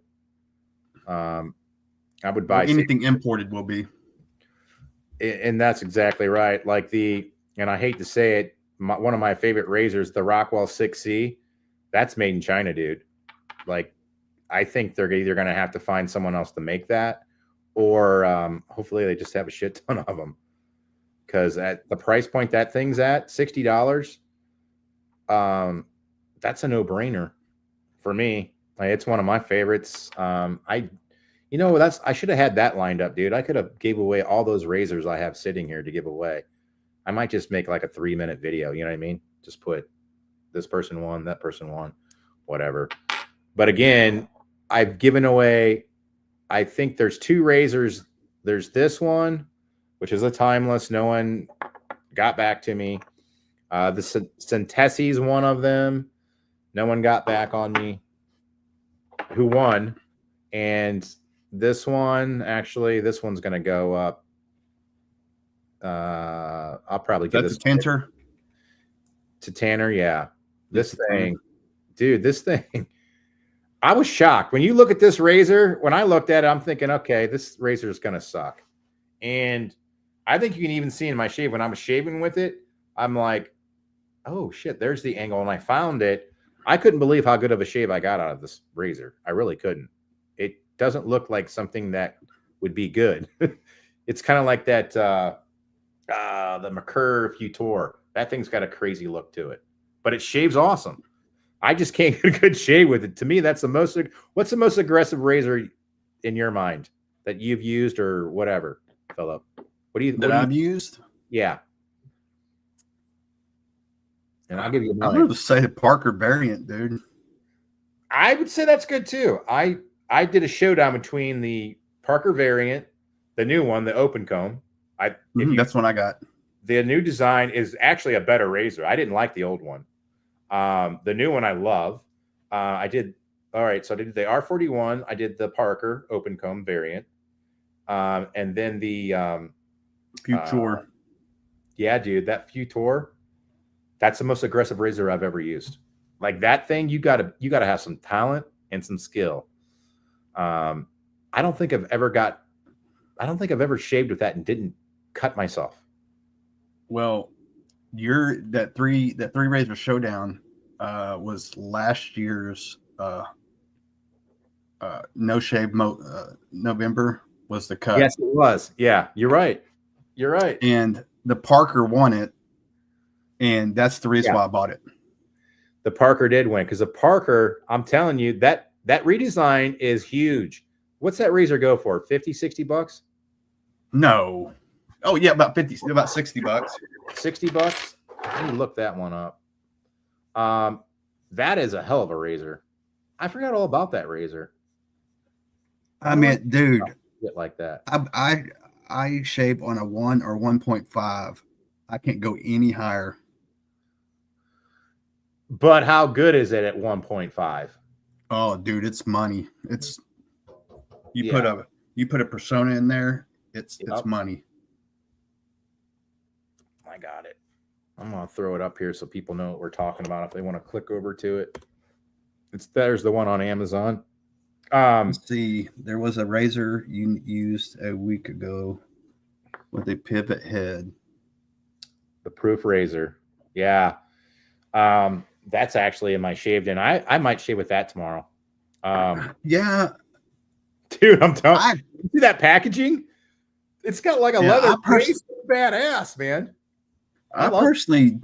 I would buy anything imported will be. And that's exactly right. And I hate to say it, one of my favorite razors, the Rockwell 6C, that's made in China, dude. Like, I think they're either going to have to find someone else to make that, or hopefully they just have a shit ton of them. Because at the price point that thing's at, $60, that's a no-brainer for me. It's one of my favorites. I should have had that lined up, dude. I could have gave away all those razors I have sitting here to give away. I might just make like a 3-minute video. You know what I mean? Just put this person won, that person won, whatever. But again, I've given away, I think there's 2 razors. There's this one, which is a timeless. No one got back to me. The Centesi's one of them. No one got back on me. Who won? And this one, actually, this one's going to go up. I'll probably get this. That's a Tanner? To Tanner, yeah. This thing, dude, I was shocked. When you look at this razor, when I looked at it, I'm thinking, okay, this razor is going to suck. And I think you can even see in my shave, when I was shaving with it, I'm like, oh, shit, there's the angle. And I found it. I couldn't believe how good of a shave I got out of this razor. I really couldn't. It doesn't look like something that would be good. It's kind of like that, the Merica Futur. That thing's got a crazy look to it, but it shaves awesome. I just can't get a good shave with it. To me, what's the most aggressive razor in your mind that you've used or whatever, Philip? I've used? Yeah. And I'll give you mine. I'm going to say the Parker variant, dude. I would say that's good too. I did a showdown between the Parker variant, the new one, the open comb. That's what I got. The new design is actually a better razor. I didn't like the old one. The new one I love. So I did the R41. I did the Parker open comb variant. And then the Futur. Yeah, dude, that Futur. That's the most aggressive razor I've ever used. Like that thing, you gotta have some talent and some skill. I don't think I've ever shaved with that and didn't cut myself. Well, that three razor showdown was last year's no shave November was the cut. Yes, it was. Yeah, you're right. You're right. And the Parker won it, and that's the reason Yeah. why I bought it. The Parker did win because the Parker, I'm telling you, that redesign is huge. What's that razor go for? 50, 60 bucks? No. Oh yeah, about 60 bucks. 60 bucks? Let me look that one up. That is a hell of a razor. I forgot all about that razor. I mean, dude, Get like that. I shave on a 1 or 1.5. I can't go any higher. But how good is it at 1.5? Oh, dude, it's money. It's you Yeah. put a persona in there. It's Yep. money. I got it. I'm gonna throw it up here so people know what we're talking about if they want to click over to it. There's the one on Amazon. Let's see, there was a razor you used a week ago with a pivot head. The Proof Razor. Yeah. That's actually in my shaved in. I might shave with that tomorrow. Yeah, Dude, I'm telling I you, see that packaging? It's got like a Yeah, leather I pers- base. Badass, man. I love it. personally,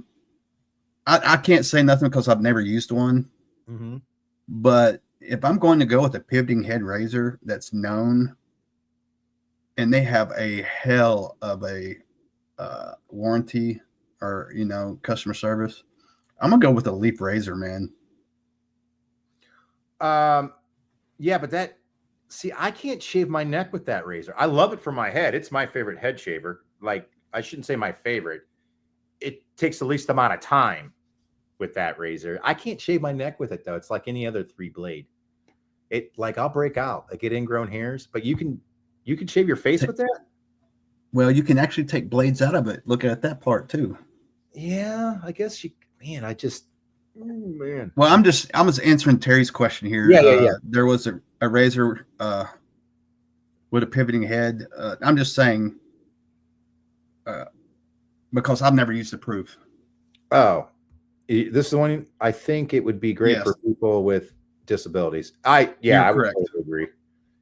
I can't say nothing because I've never used one. Mm-hmm. But if I'm going to go with a pivoting head razor that's known, and they have a hell of a warranty or customer service, I'm gonna go with a Leaf razor, man. Yeah, but I can't shave my neck with that razor. I love it for my head. It's my favorite head shaver. Like, I shouldn't say my favorite. It takes the least amount of time with that razor. I can't shave my neck with it though. It's like any other 3-blade. I'll break out. I get ingrown hairs, but you can shave your face with that? Well, you can actually take blades out of it. Look at that part too. Yeah, I guess man. Well, I'm just answering Terry's question here. Yeah. There was a razor with a pivoting head. I'm just saying because I've never used the Proof. Oh, this is the one. I think it would be great Yes. for people with disabilities. You're I would correct. totally agree.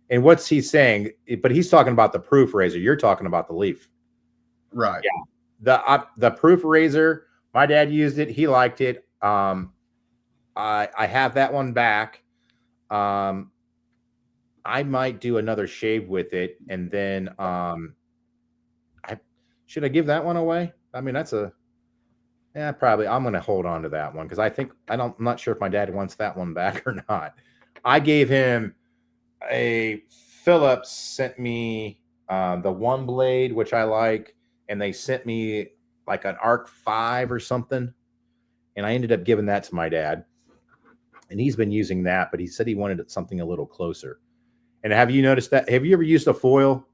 And what's he saying? But he's talking about the Proof razor. You're talking about the Leaf. Right. Yeah. The Proof razor. My dad used it. He liked it. I have that one back. I might do another shave with it, and then should I give that one away? I mean, probably. I'm going to hold on to that one because I'm not sure if my dad wants that one back or not. I gave him Phillips sent me the 1-blade, which I like, and they sent me like an Arc 5 or something, and I ended up giving that to my dad, and he's been using that, but he said he wanted something a little closer. And have you noticed that? Have you ever used a foil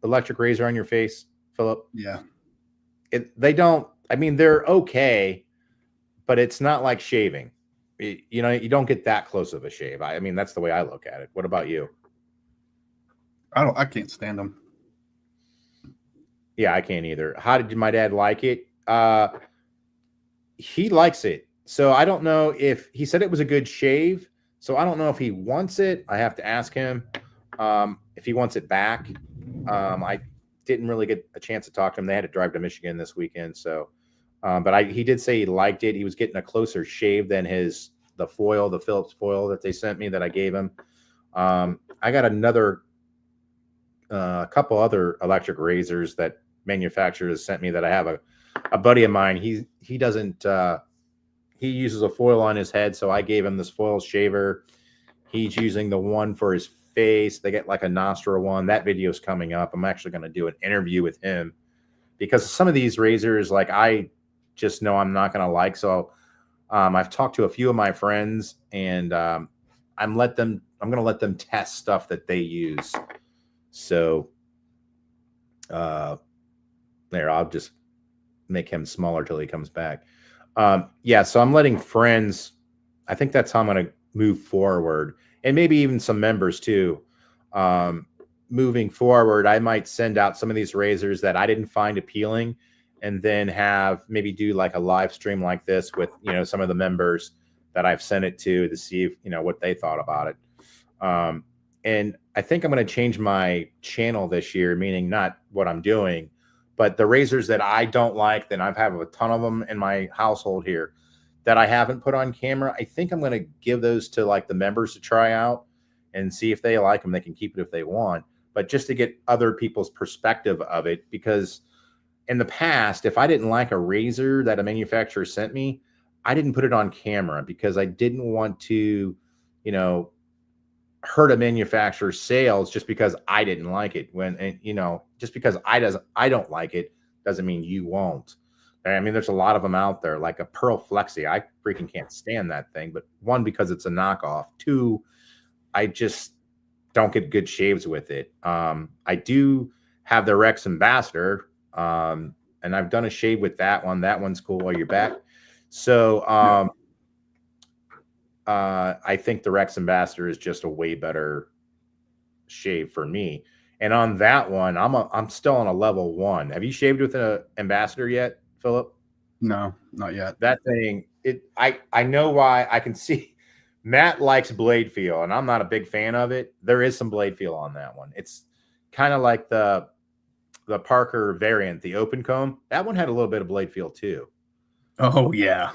electric razor on your face, Philip? Yeah. They're okay, but it's not like shaving. You don't get that close of a shave. I mean, that's the way I look at it. What about you? I can't stand them. Yeah, I can't either. How did my dad like it? He likes it. So I don't know if he said it was a good shave. So I don't know if he wants it. I have to ask him if he wants it back. I didn't really get a chance to talk to him. They had to drive to Michigan this weekend. So, but he did say he liked it. He was getting a closer shave than the Phillips foil that they sent me that I gave him. I got a couple other electric razors that manufacturers sent me that I have a buddy of mine. He doesn't, he uses a foil on his head. So I gave him this foil shaver. He's using the one for his face. They get like a nostril one. That video is coming up. I'm actually going to do an interview with him because some of these razors, like I just know I'm not going to like. So I've talked to a few of my friends and I'm going to let them test stuff that they use. So I'll just make him smaller till he comes back. So I'm letting friends, I think that's how I'm going to move forward, and maybe even some members too. moving forward, I might send out some of these razors that I didn't find appealing, and then have maybe do like a live stream like this with, some of the members that I've sent it to see if, what they thought about it. And I think I'm going to change my channel this year, meaning not what I'm doing, but the razors that I don't like, then I've have a ton of them in my household here that I haven't put on camera. I think I'm going to give those to like the members to try out and see if they like them. They can keep it if they want, but just to get other people's perspective of it, because in the past, if I didn't like a razor that a manufacturer sent me, I didn't put it on camera because I didn't want to, hurt a manufacturer's sales just because I didn't like it. Just because I don't like it doesn't mean you won't. I mean, there's a lot of them out there, like a Pearl Flexi. I freaking can't stand that thing. But one, because it's a knockoff. Two, I just don't get good shaves with it. I do have the Rex Ambassador, and I've done a shave with that one. That one's cool while you're back. So I think the Rex Ambassador is just a way better shave for me. And on that one, I'm still on a level 1. Have you shaved with an Ambassador yet, Philip? No, not yet. That thing, I know why. I can see Matt likes blade feel, and I'm not a big fan of it. There is some blade feel on that one. It's kind of like the Parker variant, the open comb. That one had a little bit of blade feel too. Oh yeah.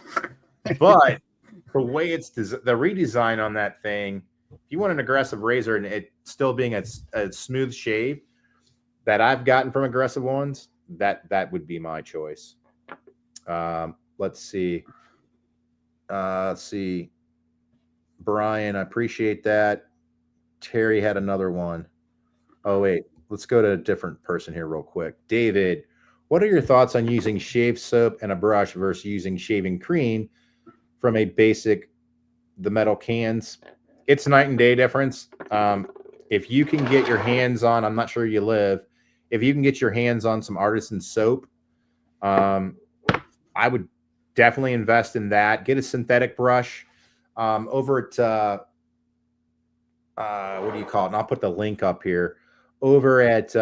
But the way it's the redesign on that thing, if you want an aggressive razor and it still being a smooth shave that I've gotten from aggressive ones, that would be my choice. Let's see. Brian, I appreciate that. Terry had another one. Oh, wait. Let's go to a different person here real quick. David, what are your thoughts on using shave soap and a brush versus using shaving cream from the metal cans? It's night and day difference. If you can get your hands on, I'm not sure you live, if you can get your hands on some artisan soap, I would definitely invest in that. Get a synthetic brush over at, what do you call it? And I'll put the link up here. Over at,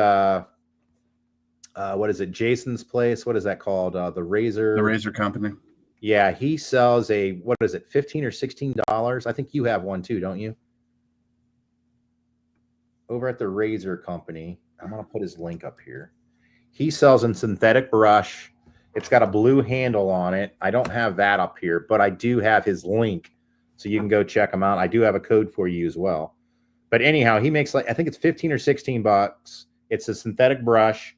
what is it? Jason's place. What is that called? The Razor Company. Yeah, he sells what is it, $15 or $16? I think you have one too, don't you? Over at the Razor Company. I'm going to put his link up here. He sells a synthetic brush. It's got a blue handle on it. I don't have that up here, but I do have his link, so you can go check him out. I do have a code for you as well. But anyhow, he makes I think it's 15 or 16 bucks. It's a synthetic brush.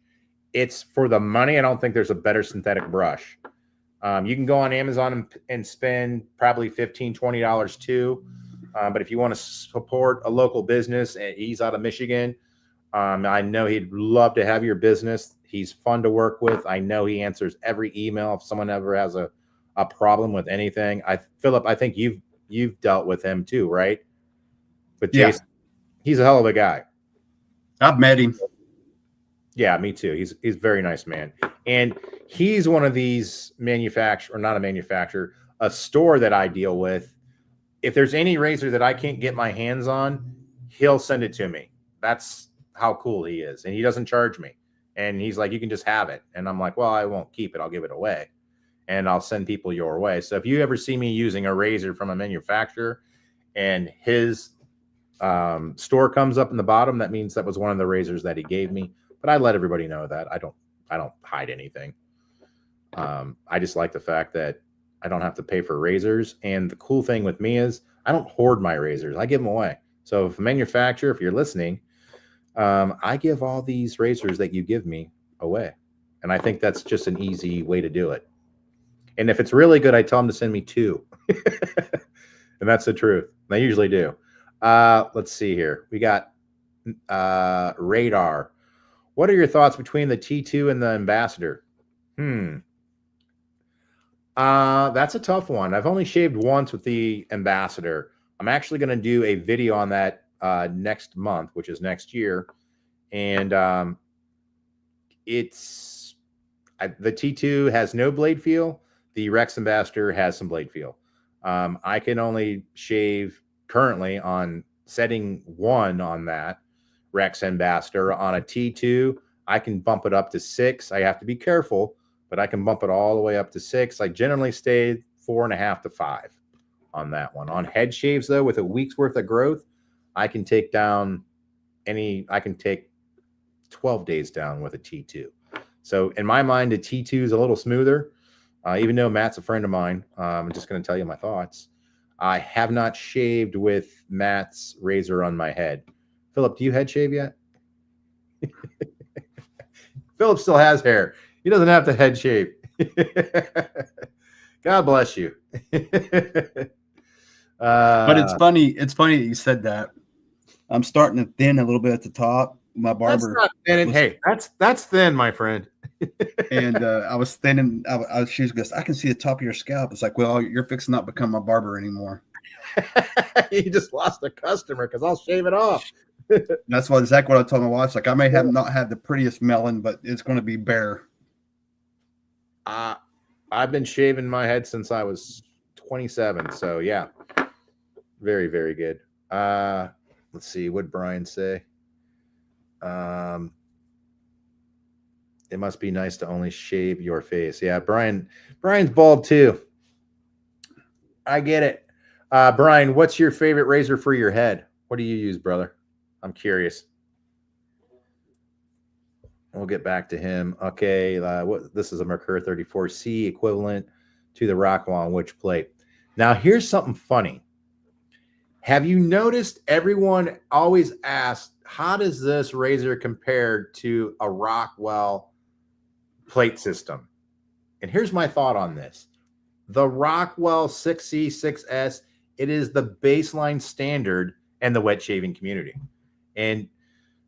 It's for the money. I don't think there's a better synthetic brush. You can go on Amazon and spend probably $15, $20 too. But if you want to support a local business, and he's out of Michigan, I know he'd love to have your business. He's fun to work with. I know he answers every email if someone ever has a problem with anything. Philip, I think you've dealt with him too, right? With Jason. Yeah. He's a hell of a guy. I've met him. Yeah, me too. He's a very nice man. And he's one of these a store that I deal with. If there's any razor that I can't get my hands on, he'll send it to me. That's how cool he is. And he doesn't charge me. And he's like, you can just have it. And I'm like, well, I won't keep it. I'll give it away. And I'll send people your way. So if you ever see me using a razor from a manufacturer and his store comes up in the bottom, that means that was one of the razors that he gave me. But I let everybody know that. I don't hide anything. I just like the fact that I don't have to pay for razors. And the cool thing with me is I don't hoard my razors. I give them away. So if a manufacturer, if you're listening, I give all these razors that you give me away. And I think that's just an easy way to do it. And if it's really good, I tell them to send me 2. And that's the truth. They usually do. Let's see here. We got Radar. What are your thoughts between the T2 and the Ambassador? That's a tough one. I've only shaved once with the Ambassador. I'm actually going to do a video on that next month, which is next year. And the T2 has no blade feel. The Rex Ambassador has some blade feel. I can only shave currently on setting 1 on that. Rex Ambassador. On a T2, I can bump it up to 6. I have to be careful, but I can bump it all the way up to 6. I generally stay 4.5 to 5 on that one. On head shaves, though, with a week's worth of growth, I can take 12 days down with a T2. So in my mind, a T2 is a little smoother. Even though Matt's a friend of mine, I'm just going to tell you my thoughts. I have not shaved with Matt's razor on my head. Philip, do you head shave yet? Philip still has hair. He doesn't have to head shave. God bless you. But it's funny. It's funny that you said that. I'm starting to thin a little bit at the top. My barber. That's not thin. Hey, that's thin, my friend. And I was thinning. She goes, I can see the top of your scalp. It's like, well, you're fixing not become my barber anymore. You just lost a customer because I'll shave it off. That's exactly what I told my wife. It's like, I may not have the prettiest melon, but it's going to be bare. I've been shaving my head since I was 27. So yeah, very, very good. Let's see. What'd Brian say? It must be nice to only shave your face. Yeah, Brian's bald too. I get it. Brian, what's your favorite razor for your head? What do you use, brother? I'm curious. We'll get back to him. Okay, this is a Merica 34C equivalent to the Rockwell Witch plate. Now, here's something funny. Have you noticed everyone always asks, how does this razor compare to a Rockwell plate system? And here's my thought on this. The Rockwell 6C, 6S, it is the baseline standard in the wet shaving community. And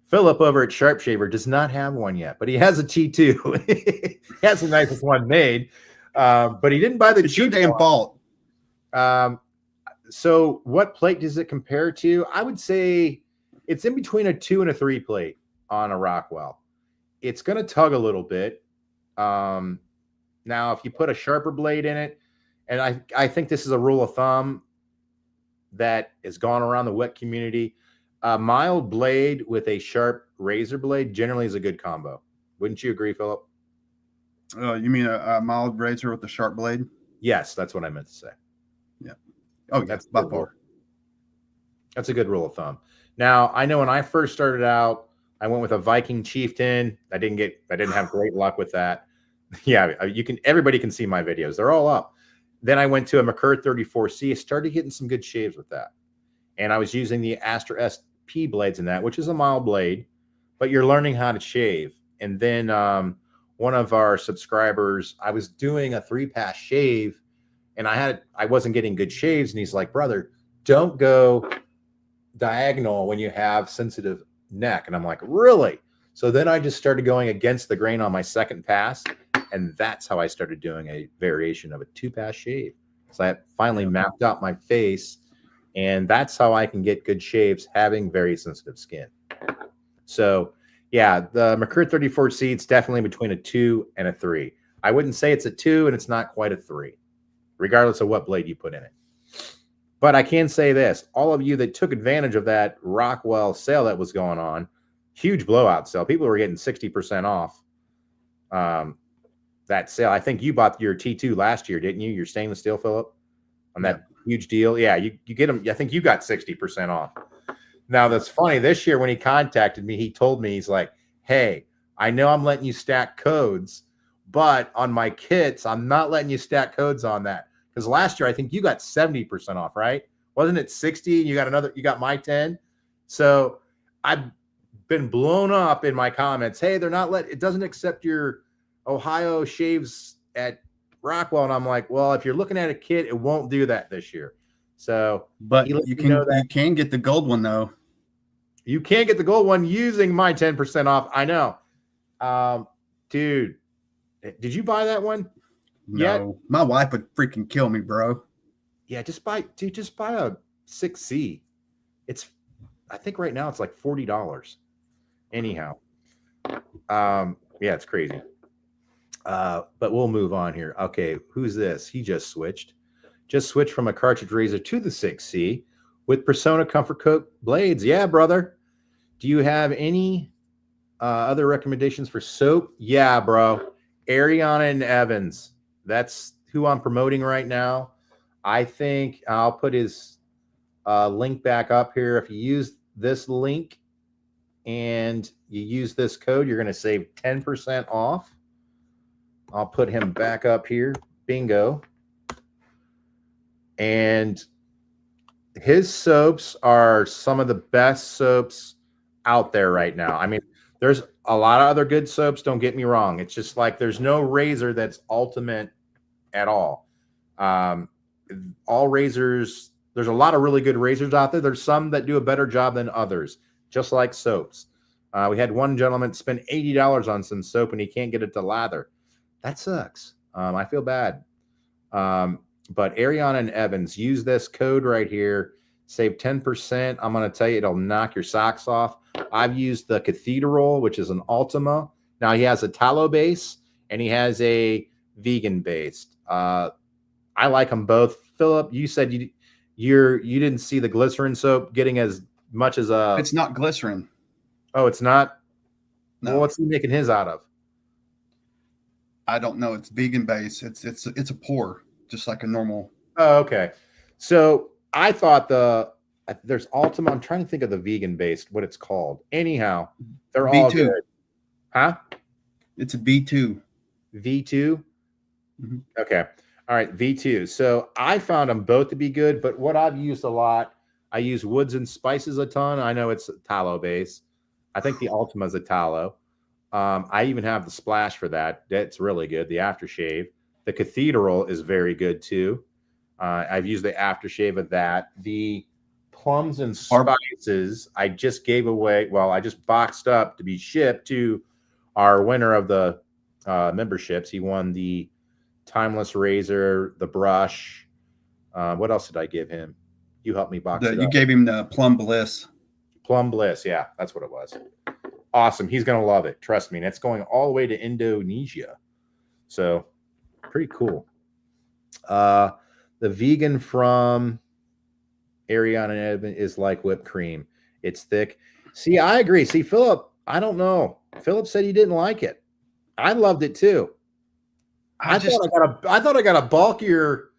Philip over at Sharp Shaver does not have one yet, but he has a T2. He has the nicest one made, but he didn't buy the It's your damn fault. So what plate does it compare to? I would say it's in between a 2 and a 3 plate on a Rockwell. It's going to tug a little bit. Now, if you put a sharper blade in it, and I think this is a rule of thumb that has gone around the wet community, a mild blade with a sharp razor blade generally is a good combo. Wouldn't you agree, Philip? You mean a mild razor with a sharp blade? Yes, that's what I meant to say. Yeah. Oh, that's by far. That's a good rule of thumb. Now, I know when I first started out, I went with a Viking Chieftain. I didn't have great luck with that. Yeah, everybody can see my videos. They're all up. Then I went to a Merica 34C. I started getting some good shaves with that. And I was using the Aster SP blades in that, which is a mild blade, but you're learning how to shave. And then one of our subscribers, I was doing a 3-pass shave, and I wasn't getting good shaves. And he's like, brother, don't go diagonal when you have sensitive neck. And I'm like, really? So then I just started going against the grain on my second pass. And that's how I started doing a variation of a 2-pass shave. So I finally mapped out my face, and that's how I can get good shaves having very sensitive skin. So yeah, the Merica 34C, it's definitely between a 2 and a 3. I wouldn't say it's a 2 and it's not quite a 3, regardless of what blade you put in it. But I can say this, all of you that took advantage of that Rockwell sale that was going on, huge blowout sale. People were getting 60% off that sale. I think you bought your T2 last year, didn't you? Your stainless steel, Philip, on that huge deal. Yeah, you get them. I think you got 60% off. Now, that's funny. This year when he contacted me, he told me, he's like, hey, I know I'm letting you stack codes, but on my kits, I'm not letting you stack codes on that. Because last year, I think you got 70% off, right? Wasn't it 60? You got my 10. So I've been blown up in my comments. Hey, it doesn't accept your Ohio shaves at Rockwell. And I'm like, well, if you're looking at a kit, it won't do that this year. So, but you can get the gold one though. You can get the gold one using my 10% off. I know. Dude, did you buy that one? No, yet? My wife would freaking kill me, bro. Yeah, just buy a 6C. I think right now it's like $40. Anyhow. Yeah, it's crazy. But we'll move on here. Okay, who's this? He just switched from a cartridge razor to the 6C with Persona Comfort Coat blades. Yeah, brother. Do you have any other recommendations for soap? Yeah, bro. Ariana and Evans. That's who I'm promoting right now. I think I'll put his link back up here. If you use this link and you use this code, you're going to save 10% off. I'll put him back up here. Bingo. And his soaps are some of the best soaps out there right now. I mean, there's a lot of other good soaps, don't get me wrong. It's just like there's no razor that's ultimate at all. All razors, there's a lot of really good razors out there. There's some that do a better job than others, just like soaps. We had one gentleman spend $80 on some soap and he can't get it to lather. That sucks. I feel bad. But Ariana and Evans, use this code right here. Save 10%. I'm going to tell you, it'll knock your socks off. I've used the Cathedral, which is an Ultima. Now he has a tallow base and he has a vegan based. I like them both. Philip, you said you didn't see the glycerin soap getting as much as a. It's not glycerin. Oh, it's not. No. Well, what's he making his out of? I don't know. It's vegan base. It's a pour, just like a normal. Oh, okay. So I thought there's Ultima. I'm trying to think of the vegan based, what it's called. Anyhow, they're all V2. good. Huh? It's a V2. V2? Mm-hmm. Okay. All right. V2. So I found them both to be good, but what I've used a lot, I use Woods and Spices a ton. I know it's tallow base. I think the Ultima is a tallow. I even have the Splash for that. That's really good. The aftershave. The Cathedral is very good too. I've used the aftershave of that. The Plums and Spices, I just gave away. Well, I just boxed up to be shipped to our winner of the memberships. He won the Timeless Razor, the brush. What else did I give him? You helped me box it up. You gave him the Plum Bliss. Plum Bliss. Yeah, that's what it was. Awesome. He's going to love it. Trust me. And it's going all the way to Indonesia. So pretty cool. The vegan from Ariana and Edmund is like whipped cream. It's thick. See, I agree. See, Philip, I don't know. Philip said he didn't like it. I loved it too. I thought I got a bulkier,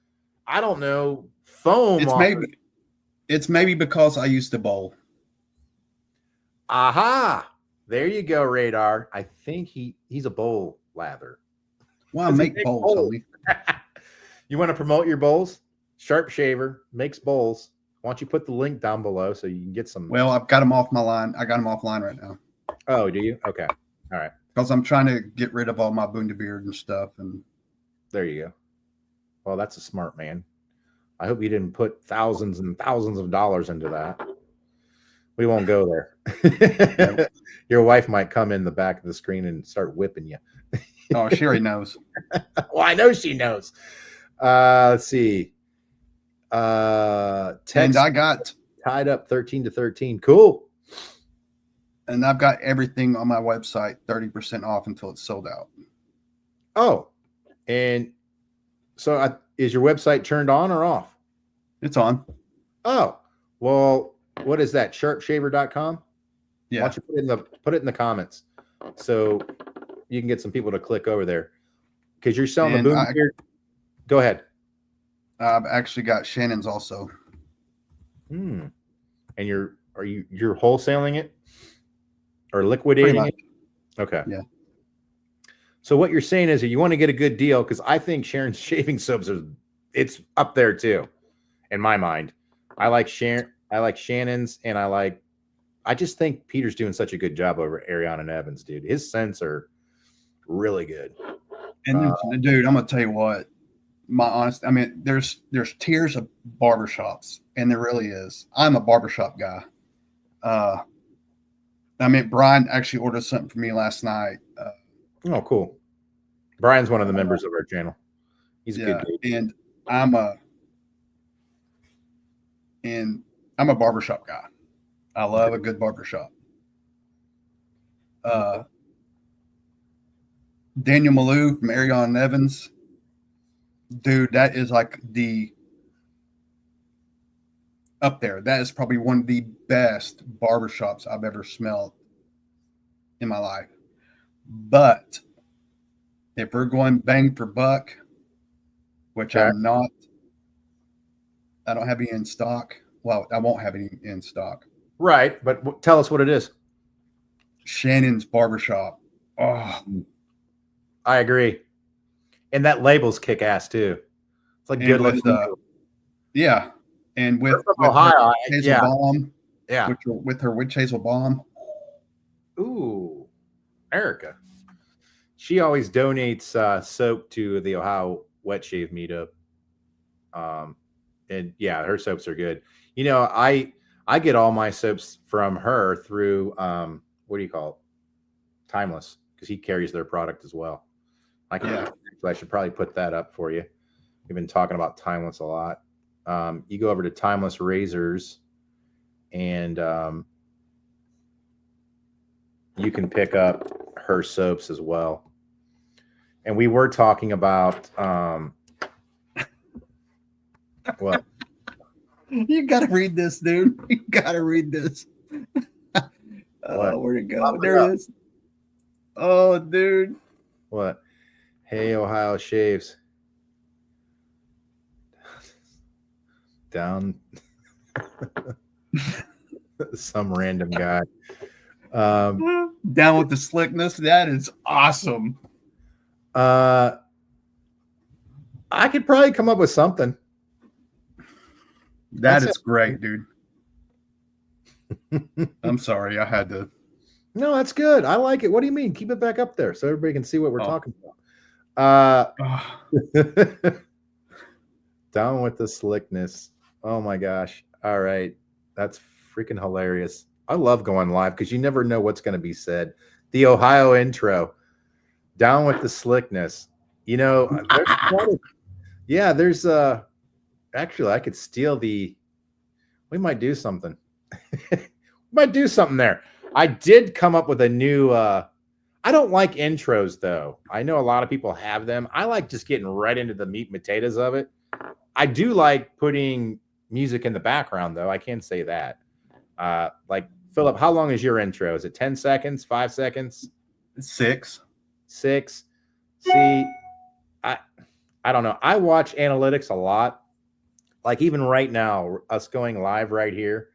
I don't know, foam. It's maybe because I used the bowl. Aha. There you go, Radar. I think he's a bowl lather. Well, I make bowls only. You want to promote your bowls? Sharp Shaver makes bowls. Why don't you put the link down below so you can get some? Well, I've got them off my line. I got them offline right now. Oh, do you? Okay. All right. Because I'm trying to get rid of all my Bundabeard and stuff. And there you go. Well, that's a smart man. I hope you didn't put thousands and thousands of dollars into that. We won't go there. Your wife might come in the back of the screen and start whipping you. Oh, she already knows. Well, I know she knows. Let's see. Text And I got tied up 13 to 13. Cool. And I've got everything on my website 30% off until it's sold out. Oh, and so is your website turned on or off? It's on. Oh, well, what is that? Sharpshaver.com? Yeah. Why don't you put it in the comments so you can get some people to click over there because you're selling the boom beard. Go ahead. I've actually got Shannon's also. And you're wholesaling it or liquidating it? Okay. Yeah. So what you're saying is that you want to get a good deal because I think Sharon's shaving soaps it's up there too, in my mind. I like Shannon's, and I just think Peter's doing such a good job over Ariana and Evans, dude. His scents are really good. And dude, I'm gonna tell you what. There's tiers of barbershops, and there really is. I'm a barbershop guy. Brian actually ordered something for me last night. Oh, cool. Brian's one of the members of our channel. He's a good dude. And I'm a barbershop guy. I love a good barbershop. Daniel Malou from Ariana Evans. Dude, that is like up there. That is probably one of the best barbershops I've ever smelled in my life. But if we're going bang for buck, which Okay. I'm not, I don't have any in stock. Well, I won't have any in stock. Right, but tell us what it is. Shannon's Barbershop. Oh, I agree. And that label's kick ass too. It's like and good with looking. yeah, and with, They're from with Ohio. her hazel balm, Yeah. with her witch hazel balm. Ooh, Merica. She always donates soap to the Ohio Wet Shave Meetup. And yeah, her soaps are good. You know, I get all my soaps from her through what do you call it? Timeless, because he carries their product as well. I should probably put that up for you. We've been talking about Timeless a lot. You go over to Timeless Razors, and you can pick up her soaps as well. And we were talking about what? You got to read this, dude. You got to read this. Oh, where'd it go? There it is. Oh, dude. What? Hey, Ohio Shaves. Down. Some random guy. Down with the slickness. That is awesome. I could probably come up with something. That is great, dude. I'm sorry. I had to. No, that's good. I like it. What do you mean? Keep it back up there so everybody can see what we're talking about. Down with the slickness. Oh my gosh. All right. That's freaking hilarious. I love going live because you never know what's going to be said. The Ohio intro. Down with the slickness. You know, there's actually I could steal we might do something. Might do something there. I did come up with a new I don't like intros though. I know a lot of people have them. I like just getting right into the meat and potatoes of it. I do like putting music in the background though. I can say that. Like Philip, how long is your intro? Is it 10 seconds, 5 seconds? 6. 6. See, I don't know. I watch analytics a lot. Like even right now, us going live right here.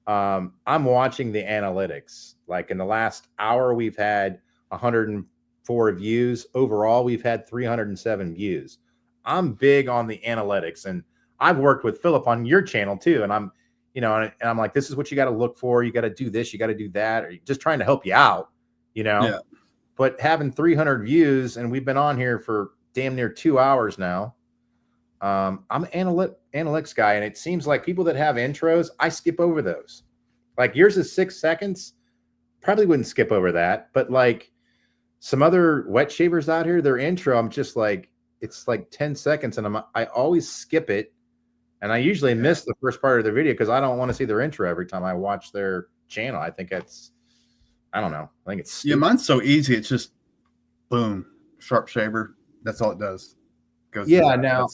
I'm watching the analytics. Like in the last hour, we've had 104 views. Overall, we've had 307 views. I'm big on the analytics, and I've worked with Philip on your channel too. And I'm, and I'm like, this is what you got to look for. You got to do this. You got to do that. Or just trying to help you out, Yeah. But having 300 views, and we've been on here for damn near 2 hours now. I'm an analytics guy, and it seems like people that have intros, I skip over those. Like yours is 6 seconds. Probably wouldn't skip over that. But like some other wet shavers out here, their intro, I'm just like, it's like 10 seconds, and I always skip it. And I usually miss the first part of the video because I don't want to see their intro every time I watch their channel. I think I don't know. I think it's stupid. Yeah, mine's so easy. It's just boom, sharp shaver. That's all it does. Goes now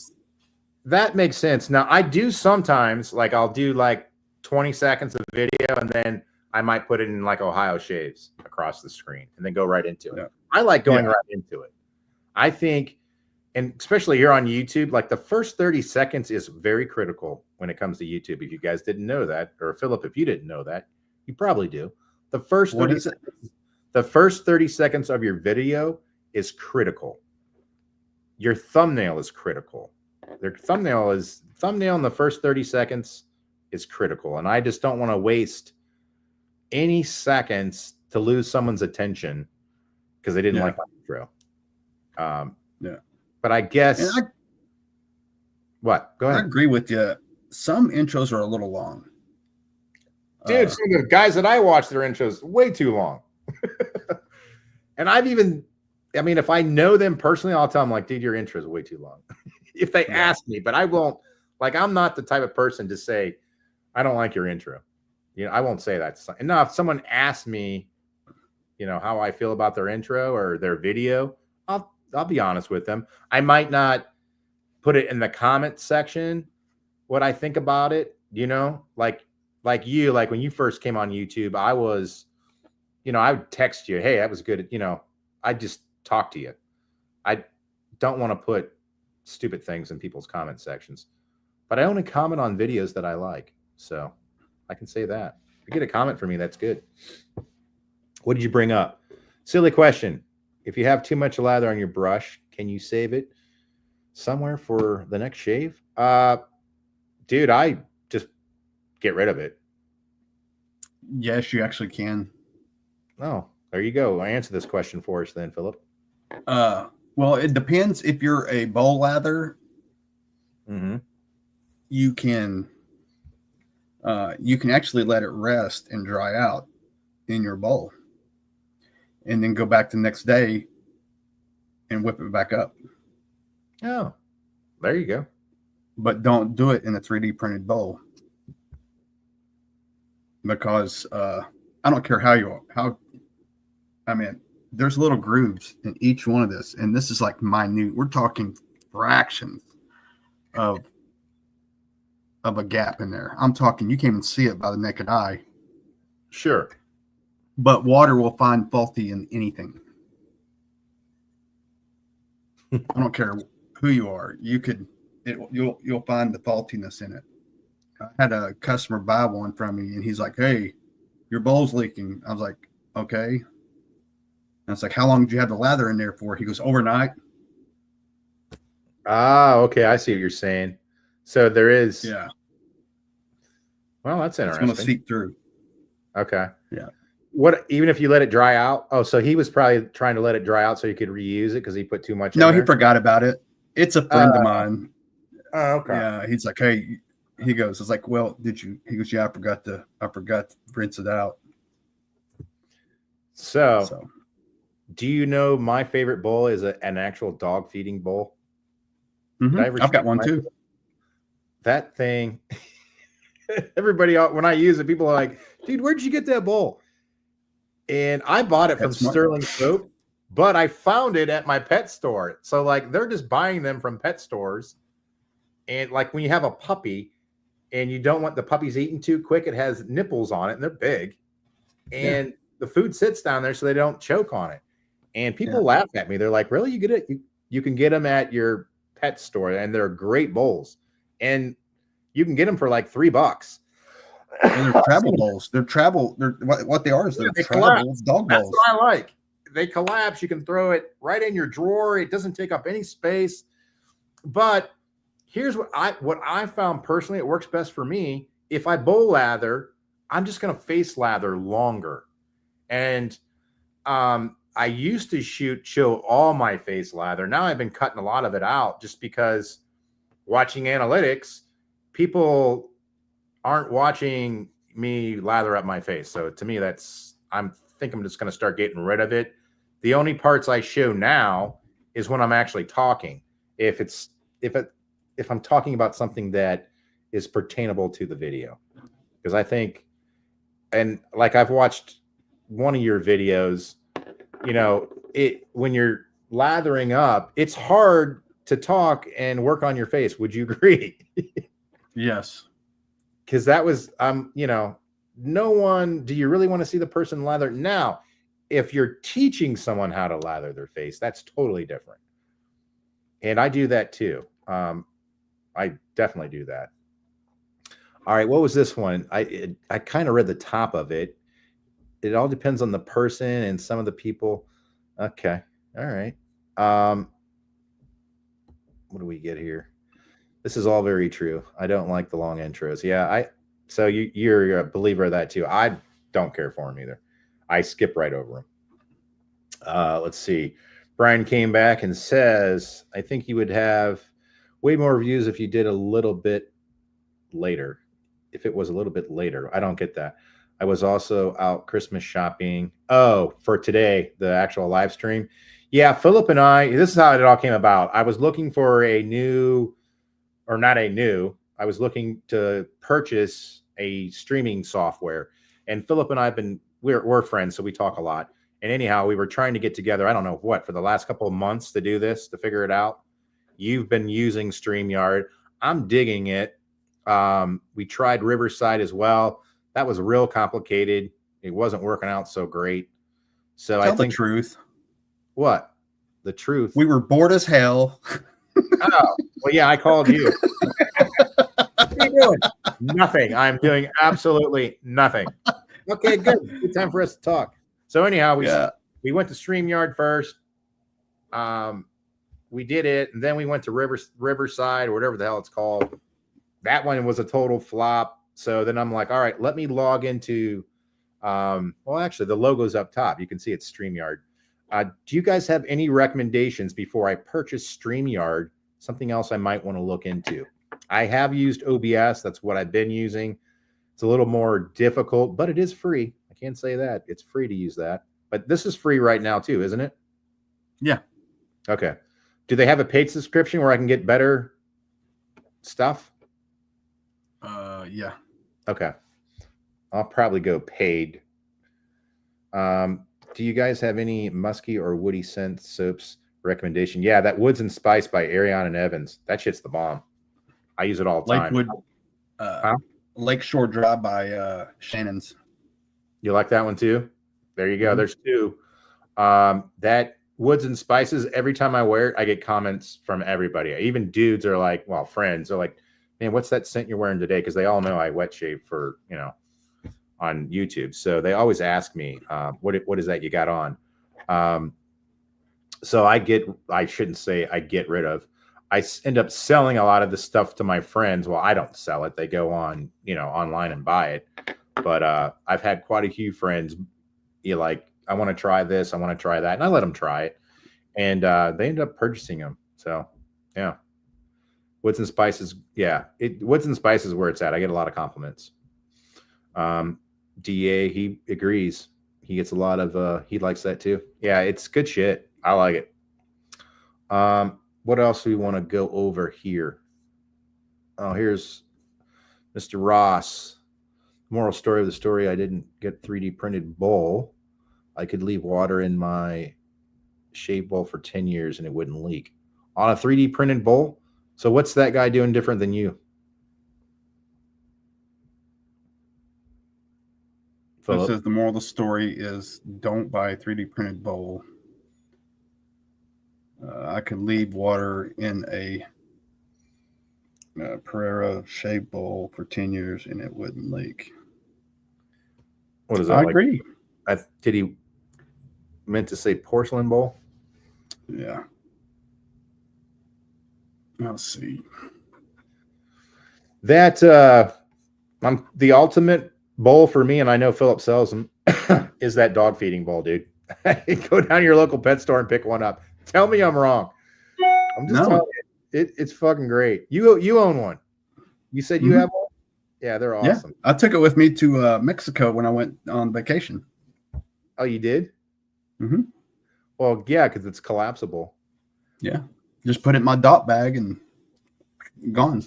that makes sense. Now I do sometimes, like I'll do like 20 seconds of video, and then I might put it in like Ohio Shaves across the screen and then go right into it. Yeah. I like going right into it. I think, and especially here on YouTube, like the first 30 seconds is very critical when it comes to YouTube. If you guys didn't know that, or Philip, if you didn't know that, you probably do. The first 30 seconds of your video is critical. Your thumbnail is critical. Their thumbnail in the first 30 seconds is critical. And I just don't want to waste any seconds to lose someone's attention because they didn't like my intro. But I guess what? Go ahead. I agree with you. Some intros are a little long. Dude, some of the guys that I watch, their intros way too long. And if I know them personally, I'll tell them like, dude, your intro is way too long. If they ask me, but I won't, like, I'm not the type of person to say, I don't like your intro. I won't say that. Now, if someone asks me, how I feel about their intro or their video, I'll be honest with them. I might not put it in the comment section, what I think about it, you know, like you, like when you first came on YouTube, I was, you know, I would text you, hey, that was good. You know, I just talk to you. I don't want to put stupid things in people's comment sections, but I only comment on videos that I like. So I can say that. If you get a comment from me, that's good. What did you bring up? Silly question. If you have too much lather on your brush, can you save it somewhere for the next shave? Dude, I just get rid of it. Yes, you actually can. Oh, there you go. I answer this question for us then, Philip. Well, it depends. If you're a bowl lather, Mm-hmm. you can actually let it rest and dry out in your bowl, and then go back the next day and whip it back up. Oh, there you go. But don't do it in a 3D printed bowl, because I don't care I mean, there's little grooves in each one of this, and this is like minute. We're talking fractions of a gap in there. I'm talking, you can't even see it by the naked eye. Sure. But water will find faulty in anything. I don't care who you are. You'll find the faultiness in it. I had a customer buy one from me, and he's like, "Hey, your bowl's leaking." I was like, "Okay." And it's like, "How long did you have the lather in there for?" He goes, "Overnight." Ah, okay. I see what you're saying. So there is. Yeah. Well, that's It's interesting. going to seep through. Okay. Yeah. What, even if you let it dry out? Oh, so he was probably trying to let it dry out so he could reuse it because he put too much in No, there? he forgot about it. It's a friend of mine. Oh, okay. Yeah. He's like, "Hey," he goes, "It's like, well, did you?" He goes, "Yeah, I forgot to rinse it out." So do you know my favorite bowl is an actual dog feeding bowl? Mhm. Did I ever I've got share one my- too. That thing, everybody, when I use it, people are like, dude, where'd you get that bowl? And I bought it from That's smart. Sterling Soap, but I found it at my pet store. So like they're just buying them from pet stores. And like when you have a puppy and you don't want the puppies eating too quick, it has nipples on it and they're big. And the food sits down there so they don't choke on it. And people laugh at me. They're like, really? You get it? You can get them at your pet store, and they're great bowls. And you can get them for like $3. And they're travel bowls. They're what they are is they're they travel collapse. dog That's bowls. what I like. They collapse. You can throw it right in your drawer. It doesn't take up any space. But here's what I found personally. It works best for me. If I bowl lather, I'm just going to face lather longer. And I used to show all my face lather. Now I've been cutting a lot of it out just because watching analytics, people aren't watching me lather up my face. So to me, I'm just going to start getting rid of it. The only parts I show now is when I'm actually talking. If I'm talking about something that is pertainable to the video, because I think, and like I've watched one of your videos, you know, when you're lathering up, it's hard to talk and work on your face. Would you agree? Yes. Because that was, you know, do you really want to see the person lather? Now, if you're teaching someone how to lather their face, that's totally different. And I do that too. I definitely do that. All right. What was this one? I kind of read the top of it. It all depends on the person and some of the people. Okay. All right. What do we get here? This is all very true. I don't like the long intros. Yeah. So you're a believer of that too. I don't care for them either. I skip right over them. Let's see. Brian came back and says, I think you would have way more views if you did a little bit later. If it was a little bit later. I don't get that. I was also out Christmas shopping. Oh, for today, the actual live stream. Yeah, Philip and this is how it all came about. I was looking for I was looking to purchase a streaming software. And Philip and we're friends, so we talk a lot. And anyhow, we were trying to get together, I don't know what, for the last couple of months to do this, to figure it out. You've been using StreamYard. I'm digging it. We tried Riverside as well. That was real complicated. It wasn't working out so great. So Tell I think the truth. what? The truth. We were bored as hell. Oh, well, yeah, I called you. What are you doing? Nothing. I'm doing absolutely nothing. Okay, good. Good time for us to talk. So anyhow, we went to StreamYard first. We did it, and then we went to Riverside or whatever the hell it's called. That one was a total flop. So then I'm like, all right, let me log into. Well, actually, the logo's up top. You can see it's StreamYard. Do you guys have any recommendations before I purchase StreamYard? Something else I might want to look into. I have used OBS. That's what I've been using. It's a little more difficult, but it is free. I can't say that. It's free to use that. But this is free right now too, isn't it? Yeah. Okay. Do they have a paid subscription where I can get better stuff? Yeah. Okay. I'll probably go paid. Do you guys have any musky or woody scent soaps recommendation? Yeah, that Woods and Spice by Ariane and Evans. That shit's the bomb. I use it all the time. Lakewood, Lakeshore Dry by Shannon's. You like that one too? There you go. There's two. That Woods and Spices, every time I wear it, I get comments from everybody. Even dudes are like, well, friends are like, man, what's that scent you're wearing today? Because they all know I wet shave for, on YouTube. So they always ask me, what is that you got on? So I shouldn't say I get rid of. I end up selling a lot of the stuff to my friends. Well, I don't sell it. They go on, online and buy it. But I've had quite a few friends like, I want to try this, I want to try that. And I let them try it. And they end up purchasing them. So, yeah. Woods and Spices. Yeah. Woods and Spices is where it's at. I get a lot of compliments. DA, he agrees. He gets a lot of, he likes that too. Yeah, it's good shit. I like it. What else do we want to go over here? Oh, here's Mr. Ross. Moral story of the story, I didn't get 3D printed bowl. I could leave water in my shave bowl for 10 years and it wouldn't leak. On a 3D printed bowl? So what's that guy doing different than you? It says the moral of the story is don't buy a 3D printed bowl. I could leave water in a Pereira shave bowl for 10 years and it wouldn't leak. What is that? I agree. Did he meant to say porcelain bowl? Yeah. Let's see. That the ultimate bowl for me, and I know Philip sells them, is that dog feeding bowl, dude. Go down to your local pet store and pick one up. Tell me I'm wrong. I'm just telling you, it's fucking great. You own one. You said you have one? Yeah, they're awesome. Yeah, I took it with me to Mexico when I went on vacation. Oh, you did? Mm-hmm. Well, yeah, because it's collapsible. Yeah. Just put it in my dot bag and gone.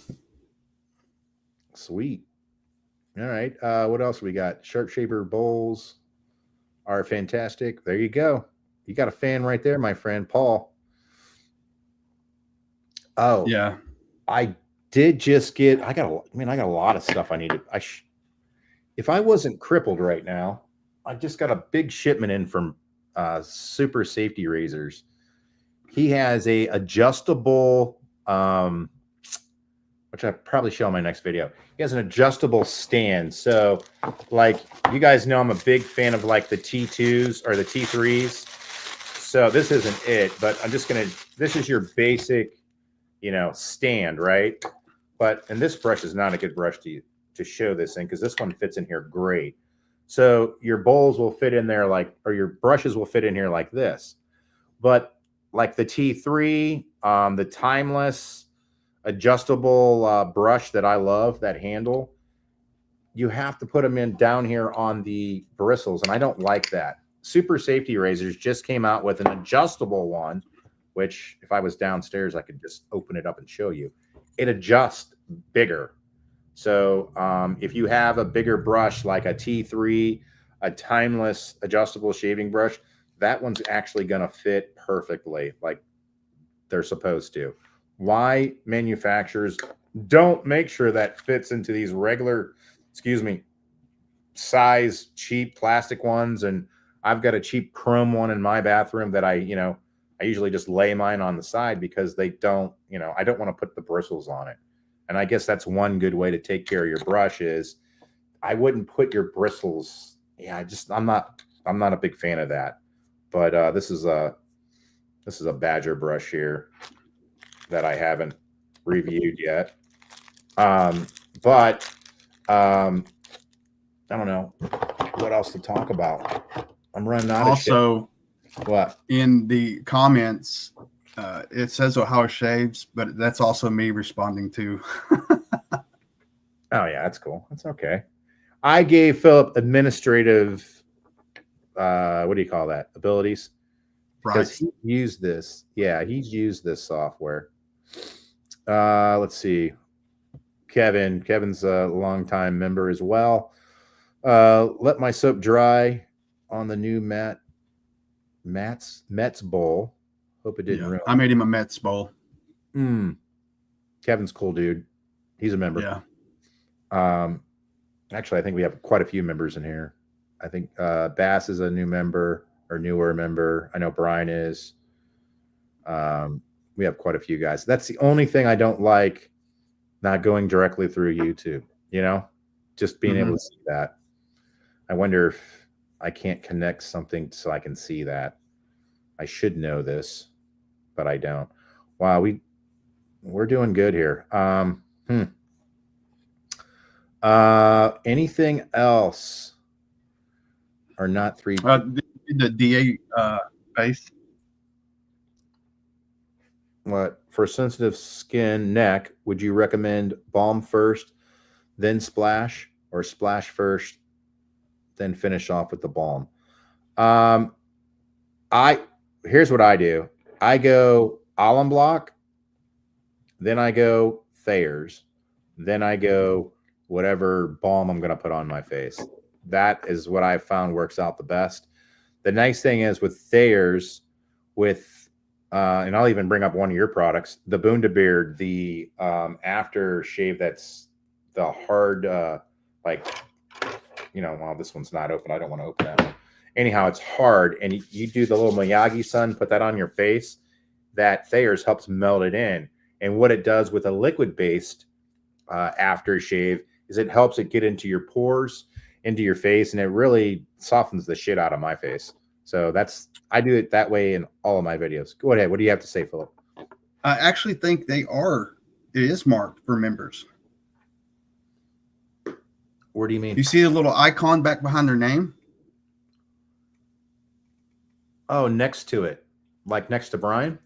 Sweet. All right. What else we got? Sharp shaver bowls are fantastic. There you go. You got a fan right there, my friend, Paul. Oh, yeah. I did just get, I got a lot of stuff I needed. If I wasn't crippled right now, I just got a big shipment in from Super Safety Razors. He has a adjustable, which I probably show in my next video. He has an adjustable stand. So like you guys know, I'm a big fan of like the T2s or the T3s. So this isn't it, but I'm just going to, this is your basic, stand, right? And this brush is not a good brush to show this in because this one fits in here great. So your bowls will fit in there or your brushes will fit in here like this. But like the T3, the timeless adjustable brush that I love, that handle, you have to put them in down here on the bristles, and I don't like that. Super Safety Razors just came out with an adjustable one, which if I was downstairs, I could just open it up and show you. It adjusts bigger. So if you have a bigger brush like a T3, a timeless adjustable shaving brush, that one's actually going to fit perfectly like they're supposed to. Why manufacturers don't make sure that fits into these regular, excuse me, size cheap plastic ones. And I've got a cheap chrome one in my bathroom that I usually just lay mine on the side because they don't, I don't want to put the bristles on it. And I guess that's one good way to take care of your brush is I wouldn't put your bristles. Yeah, I'm not a big fan of that. But this is a Badger brush here that I haven't reviewed yet. But I don't know what else to talk about. I'm running out of shit. Also, What? in the comments, it says Ohio Shaves, but that's also me responding to. Oh yeah, that's cool. That's okay. I gave Philip administrative, what do you call that? Abilities. Because Right. he used this. Yeah, he's used this software. Let's see. Kevin's a longtime member as well. Let my soap dry on the new Mets bowl. Hope it didn't ruin. I made him a Mets bowl. Kevin's cool, dude. He's a member. Yeah. Actually, I think we have quite a few members in here. I think Bass is a new member or newer member. I know Brian is. We have quite a few guys. That's the only thing I don't like, not going directly through YouTube, just being able to see that. I wonder if I can't connect something so I can see that. I should know this, but I don't. Wow, we're doing good here. Anything else? Or not three? The DA base. What for sensitive skin, neck? Would you recommend balm first, then splash, or splash first, then finish off with the balm? Here's what I do. I go Alum block, then I go Thayer's, then I go whatever balm I'm going to put on my face. That is what I found works out the best. The nice thing is with Thayer's, and I'll even bring up one of your products, the Bundabeard, the aftershave. That's the hard, well, this one's not open. I don't want to open that one. Anyhow, it's hard, and you do the little Miyagi-san, put that on your face. That Thayer's helps melt it in. And what it does with a liquid-based aftershave is it helps it get into your pores, into your face, and it really softens the shit out of my face. So I do it that way in all of my videos. Go ahead. What do you have to say, Philip? I actually think it is marked for members. What do you mean? You see a little icon back behind their name? Oh, next to it. Like next to Brian?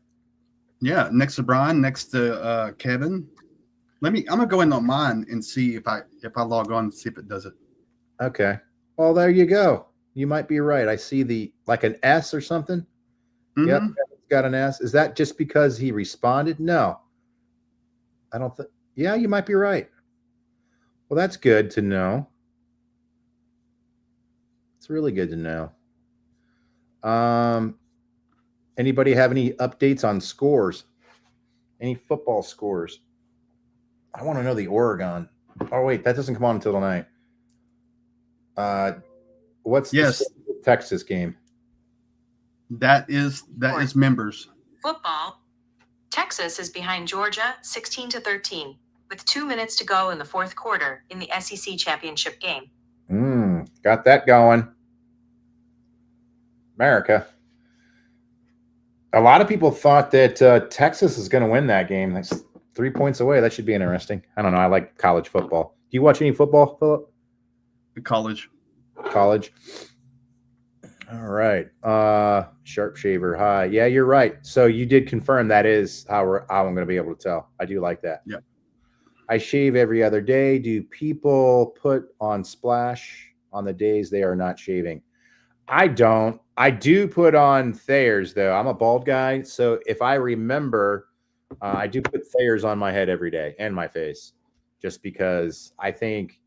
Yeah, next to Brian, next to Kevin. I'm gonna go in on mine and see if I log on and see if it does it. Okay. Well, there you go. You might be right. I see like an S or something. Yep, it's got an S. Is that just because he responded? No. I don't think. Yeah, you might be right. Well, that's good to know. It's really good to know. Anybody have any updates on scores? Any football scores? I want to know the Oregon. Oh, wait, that doesn't come on until tonight. What's the Texas game? That is members. Football. Texas is behind Georgia 16-13 with 2 minutes to go in the fourth quarter in the SEC championship game. Got that going. Merica. A lot of people thought that Texas is going to win that game. That's 3 points away. That should be interesting. I don't know. I like college football. Do you watch any football, Philip? College. All right. Sharp shaver. Hi. Yeah, you're right. So you did confirm that is how I'm going to be able to tell. I do like that. Yep. I shave every other day. Do people put on splash on the days they are not shaving? I don't. I do put on Thayer's, though. I'm a bald guy. So if I remember, I do put Thayer's on my head every day and my face just because I think,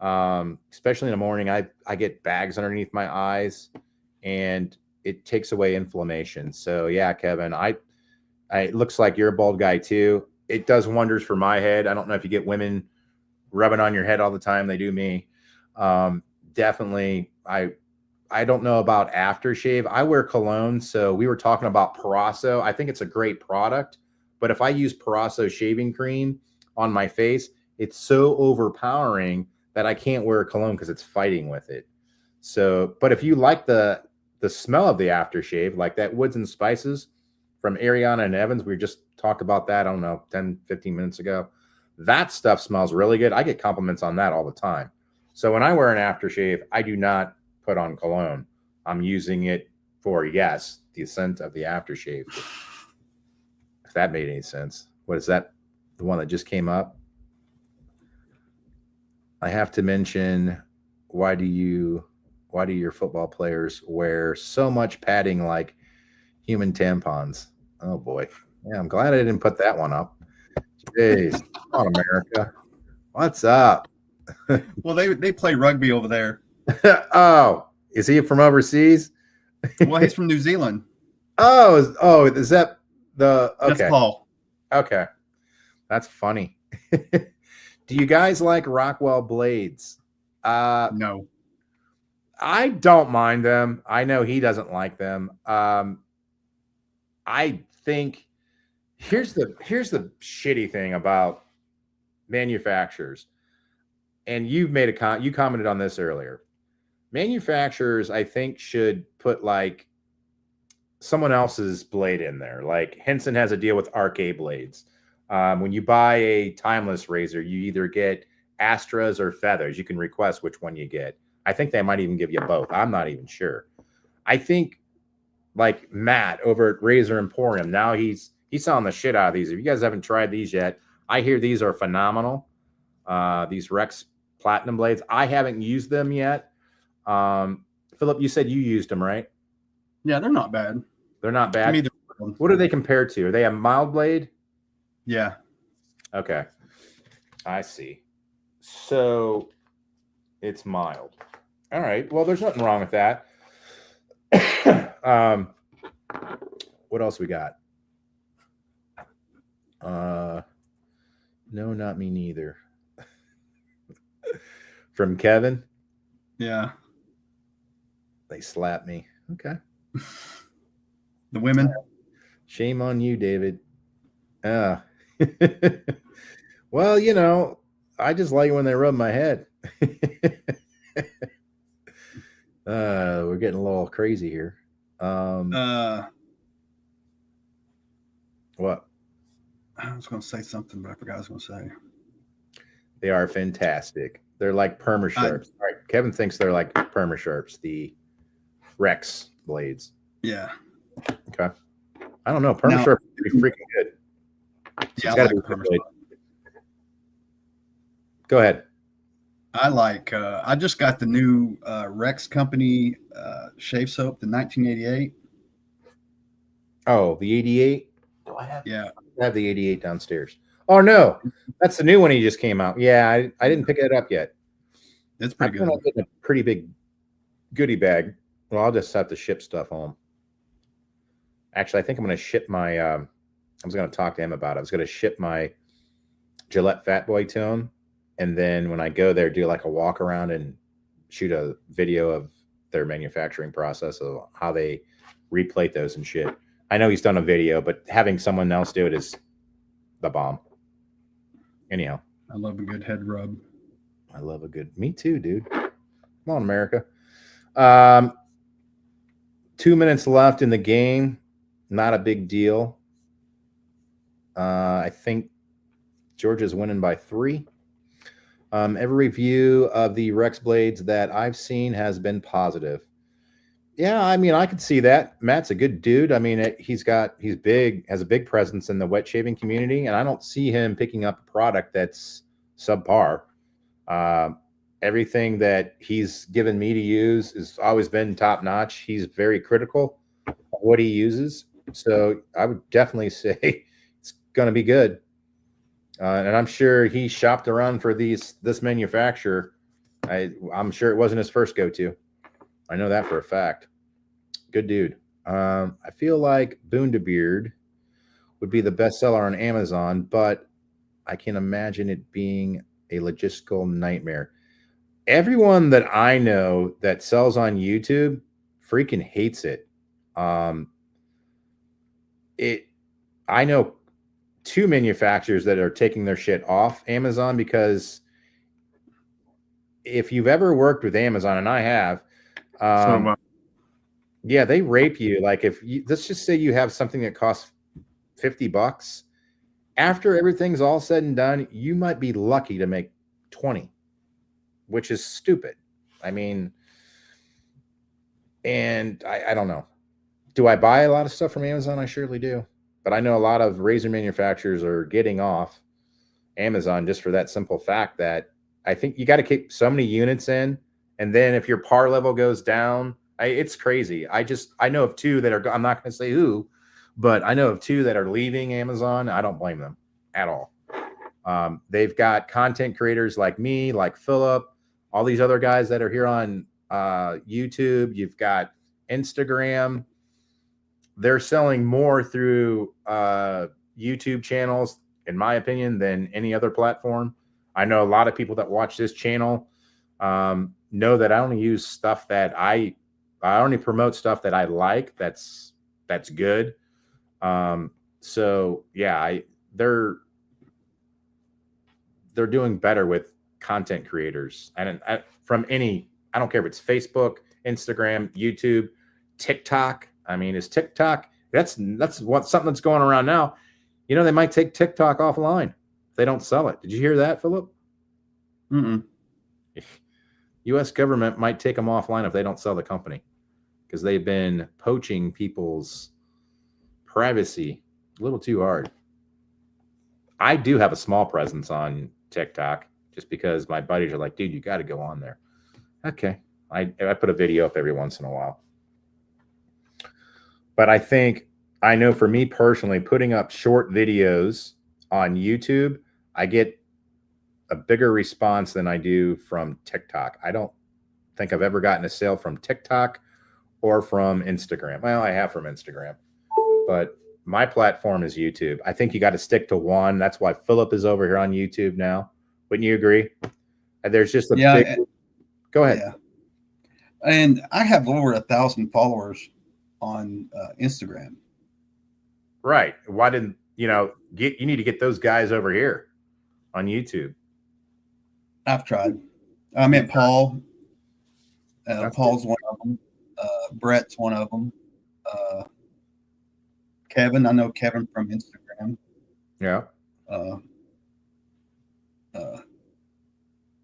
especially in the morning, I get bags underneath my eyes and it takes away inflammation. So, yeah, Kevin, it looks like you're a bald guy, too. it does wonders for my head. I don't know if you get women rubbing on your head all the time. They do me. Definitely. I don't know about aftershave. I wear cologne. So we were talking about Parasso. I think it's a great product, but if I use Parasso shaving cream on my face, it's so overpowering that I can't wear cologne because it's fighting with it. So, but if you like the smell of the aftershave, like that Woods and Spices from Ariana and Evans, we just talked about that, I don't know, 10, 15 minutes ago. That stuff smells really good. I get compliments on that all the time. So when I wear an aftershave, I do not put on cologne. I'm using it for, yes, the scent of the aftershave. If that made any sense. What is that? The one that just came up? I have to mention, why do your football players wear so much padding like human tampons? Oh boy. Yeah, I'm glad I didn't put that one up. Jeez. Come on, America. What's up? Well, they play rugby over there. Oh, is he from overseas? Well, he's from New Zealand. Oh, is that the okay? That's Paul. Okay, that's funny. Do you guys like Rockwell blades? No. I don't mind them. I know he doesn't like them. I think here's the shitty thing about manufacturers, and you've made you commented on this earlier. Manufacturers, I think, should put like someone else's blade in there. Like Henson has a deal with RK blades. When you buy a timeless razor, you either get Astras or Feathers. You can request which one you get. I think they might even give you both. I'm not even sure. I think like Matt over at Razor Emporium, now he's selling the shit out of these. If you guys haven't tried these yet, I hear these are phenomenal. These Rex Platinum blades. I haven't used them yet. Philip, you said you used them, right? Yeah, they're not bad. They're not bad. What are they compared to? Are they a mild blade? Yeah. Okay. I see. So it's mild. All right. Well, there's nothing wrong with that. What else we got? No, not me neither. From Kevin. Yeah. They slapped me. Okay. The women. Shame on you, David. Well, I just like it when they rub my head. We're getting a little crazy here. What? I was going to say something, but I forgot what I was going to say. They are fantastic. They're like perma-sharps. All right. Kevin thinks they're like perma-sharps, the Rex blades. Yeah. Okay. I don't know. Perma-sharp would be freaking good. Yeah, it's got to be perma-sharp. Go ahead. I just got the new Rex Company shave soap, the 1988. Oh, the 88? Do I have? Yeah. I have the 88 downstairs. Oh, no. That's the new one. He just came out. Yeah, I didn't pick it up yet. It's pretty good. I'm getting a pretty big goodie bag. Well, I'll just have to ship stuff home. Actually, I think I'm going to ship my I was going to talk to him about it. I was going to ship my Gillette Fat Boy to him. And then when I go there, do like a walk around and shoot a video of their manufacturing process of how they replate those and shit. I know he's done a video, but having someone else do it is the bomb. Anyhow. I love a good head rub. I love a good, me too, dude. Come on, America. 2 minutes left in the game. Not a big deal. I think Georgia's winning by 3. Every review of the Rex blades that I've seen has been positive. Yeah, I mean, I could see that. Matt's a good dude. I mean, he's big, has a big presence in the wet shaving community, and I don't see him picking up a product that's subpar. Everything that he's given me to use has always been top notch. He's very critical of what he uses. So I would definitely say it's going to be good. And I'm sure he shopped around for this manufacturer. I'm sure it wasn't his first go-to. I know that for a fact. Good dude. I feel like Boondebeard would be the bestseller on Amazon, but I can imagine it being a logistical nightmare. Everyone that I know that sells on YouTube freaking hates it. Um, it I know two manufacturers that are taking their shit off Amazon because if you've ever worked with Amazon, and I have, yeah, they rape you. Like if you, let's just say you have something that costs $50, after everything's all said and done, you might be lucky to make 20, which is stupid. I mean, and I don't know. Do I buy a lot of stuff from Amazon? I surely do. But I know a lot of razor manufacturers are getting off Amazon just for that simple fact that I think you got to keep so many units in. And then if your par level goes down, it's crazy. I know of two that are, I'm not going to say who, but I know of two that are leaving Amazon. I don't blame them at all. They've got content creators like me, like Philip, all these other guys that are here on YouTube. You've got Instagram. They're selling more through YouTube channels, in my opinion, than any other platform. I know a lot of people that watch this channel know that I only use stuff that I only promote stuff that I like. That's good. So yeah, they're doing better with content creators, and from any, I don't care if it's Facebook, Instagram, YouTube, TikTok. I mean, is TikTok, that's what something that's going around now. You know, they might take TikTok offline if they don't sell it. Did you hear that, Philip? Mm-mm. U.S. government might take them offline if they don't sell the company because they've been poaching people's privacy a little too hard. I do have a small presence on TikTok just because my buddies are like, dude, you got to go on there. Okay. I put a video up every once in a while. But I know for me personally, putting up short videos on YouTube, I get a bigger response than I do from TikTok. I don't think I've ever gotten a sale from TikTok or from Instagram. Well, I have from Instagram, but my platform is YouTube. I think you got to stick to one. That's why Philip is over here on YouTube now. Wouldn't you agree? There's just a big. Go ahead. Yeah. And I have over 1,000 followers on Instagram. Right. Why didn't you need to get those guys over here on YouTube? I've tried. I met Paul. Paul's one of them. Brett's one of them. Kevin, I know Kevin from Instagram. Yeah.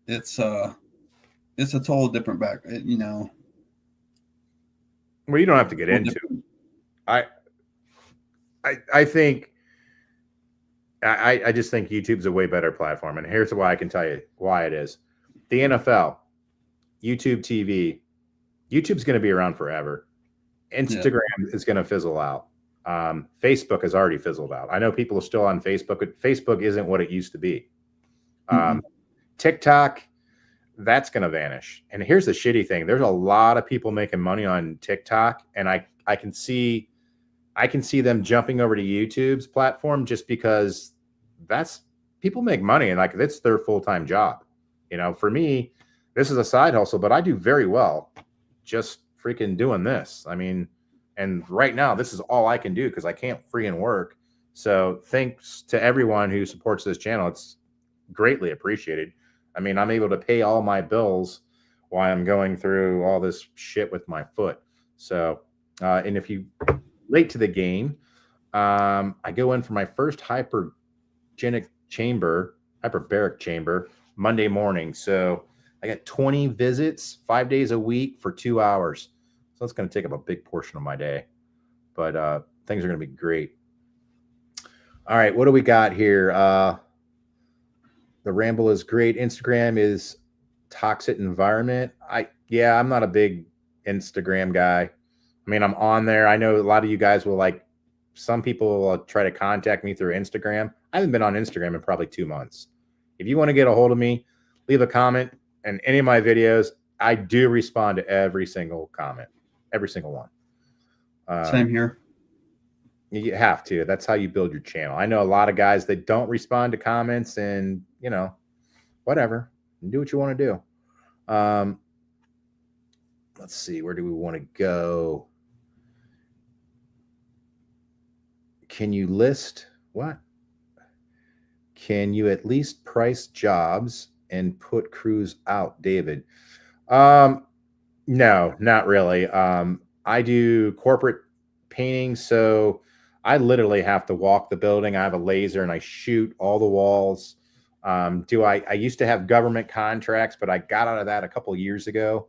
It's a total different back. Well, you don't have to get into it. I think I just think YouTube's a way better platform, and here's why I can tell you why it is. The NFL, YouTube TV, YouTube's going to be around forever. Instagram is going to fizzle out. Facebook has already fizzled out. I know people are still on Facebook, but Facebook isn't what it used to be. TikTok, that's going to vanish. And here's the shitty thing. There's a lot of people making money on TikTok, and I can see them jumping over to YouTube's platform just because that's people make money and like that's their full-time job. For me, this is a side hustle, but I do very well just freaking doing this. I mean, and right now this is all I can do because I can't freaking work. So thanks to everyone who supports this channel. It's greatly appreciated. I mean, I'm able to pay all my bills while I'm going through all this shit with my foot. So, and if you late to the game, I go in for my first hyperbaric chamber Monday morning. So I got 20 visits 5 days a week for 2 hours. So it's going to take up a big portion of my day, but things are going to be great. All right. What do we got here? The ramble is great. Instagram is toxic environment. I'm not a big Instagram guy. I mean, I'm on there. I know a lot of you guys will some people will try to contact me through Instagram. I haven't been on Instagram in probably 2 months. If you want to get a hold of me, leave a comment in any of my videos. I do respond to every single comment, every single one. Same here. You have to. That's how you build your channel. I know a lot of guys that don't respond to comments, and whatever. Do what you want to do. Let's see. Where do we want to go? Can you list what? Can you at least price jobs and put crews out, David? No, not really. I do corporate painting, so I literally have to walk the building. I have a laser and I shoot all the walls. I used to have government contracts, but I got out of that a couple of years ago.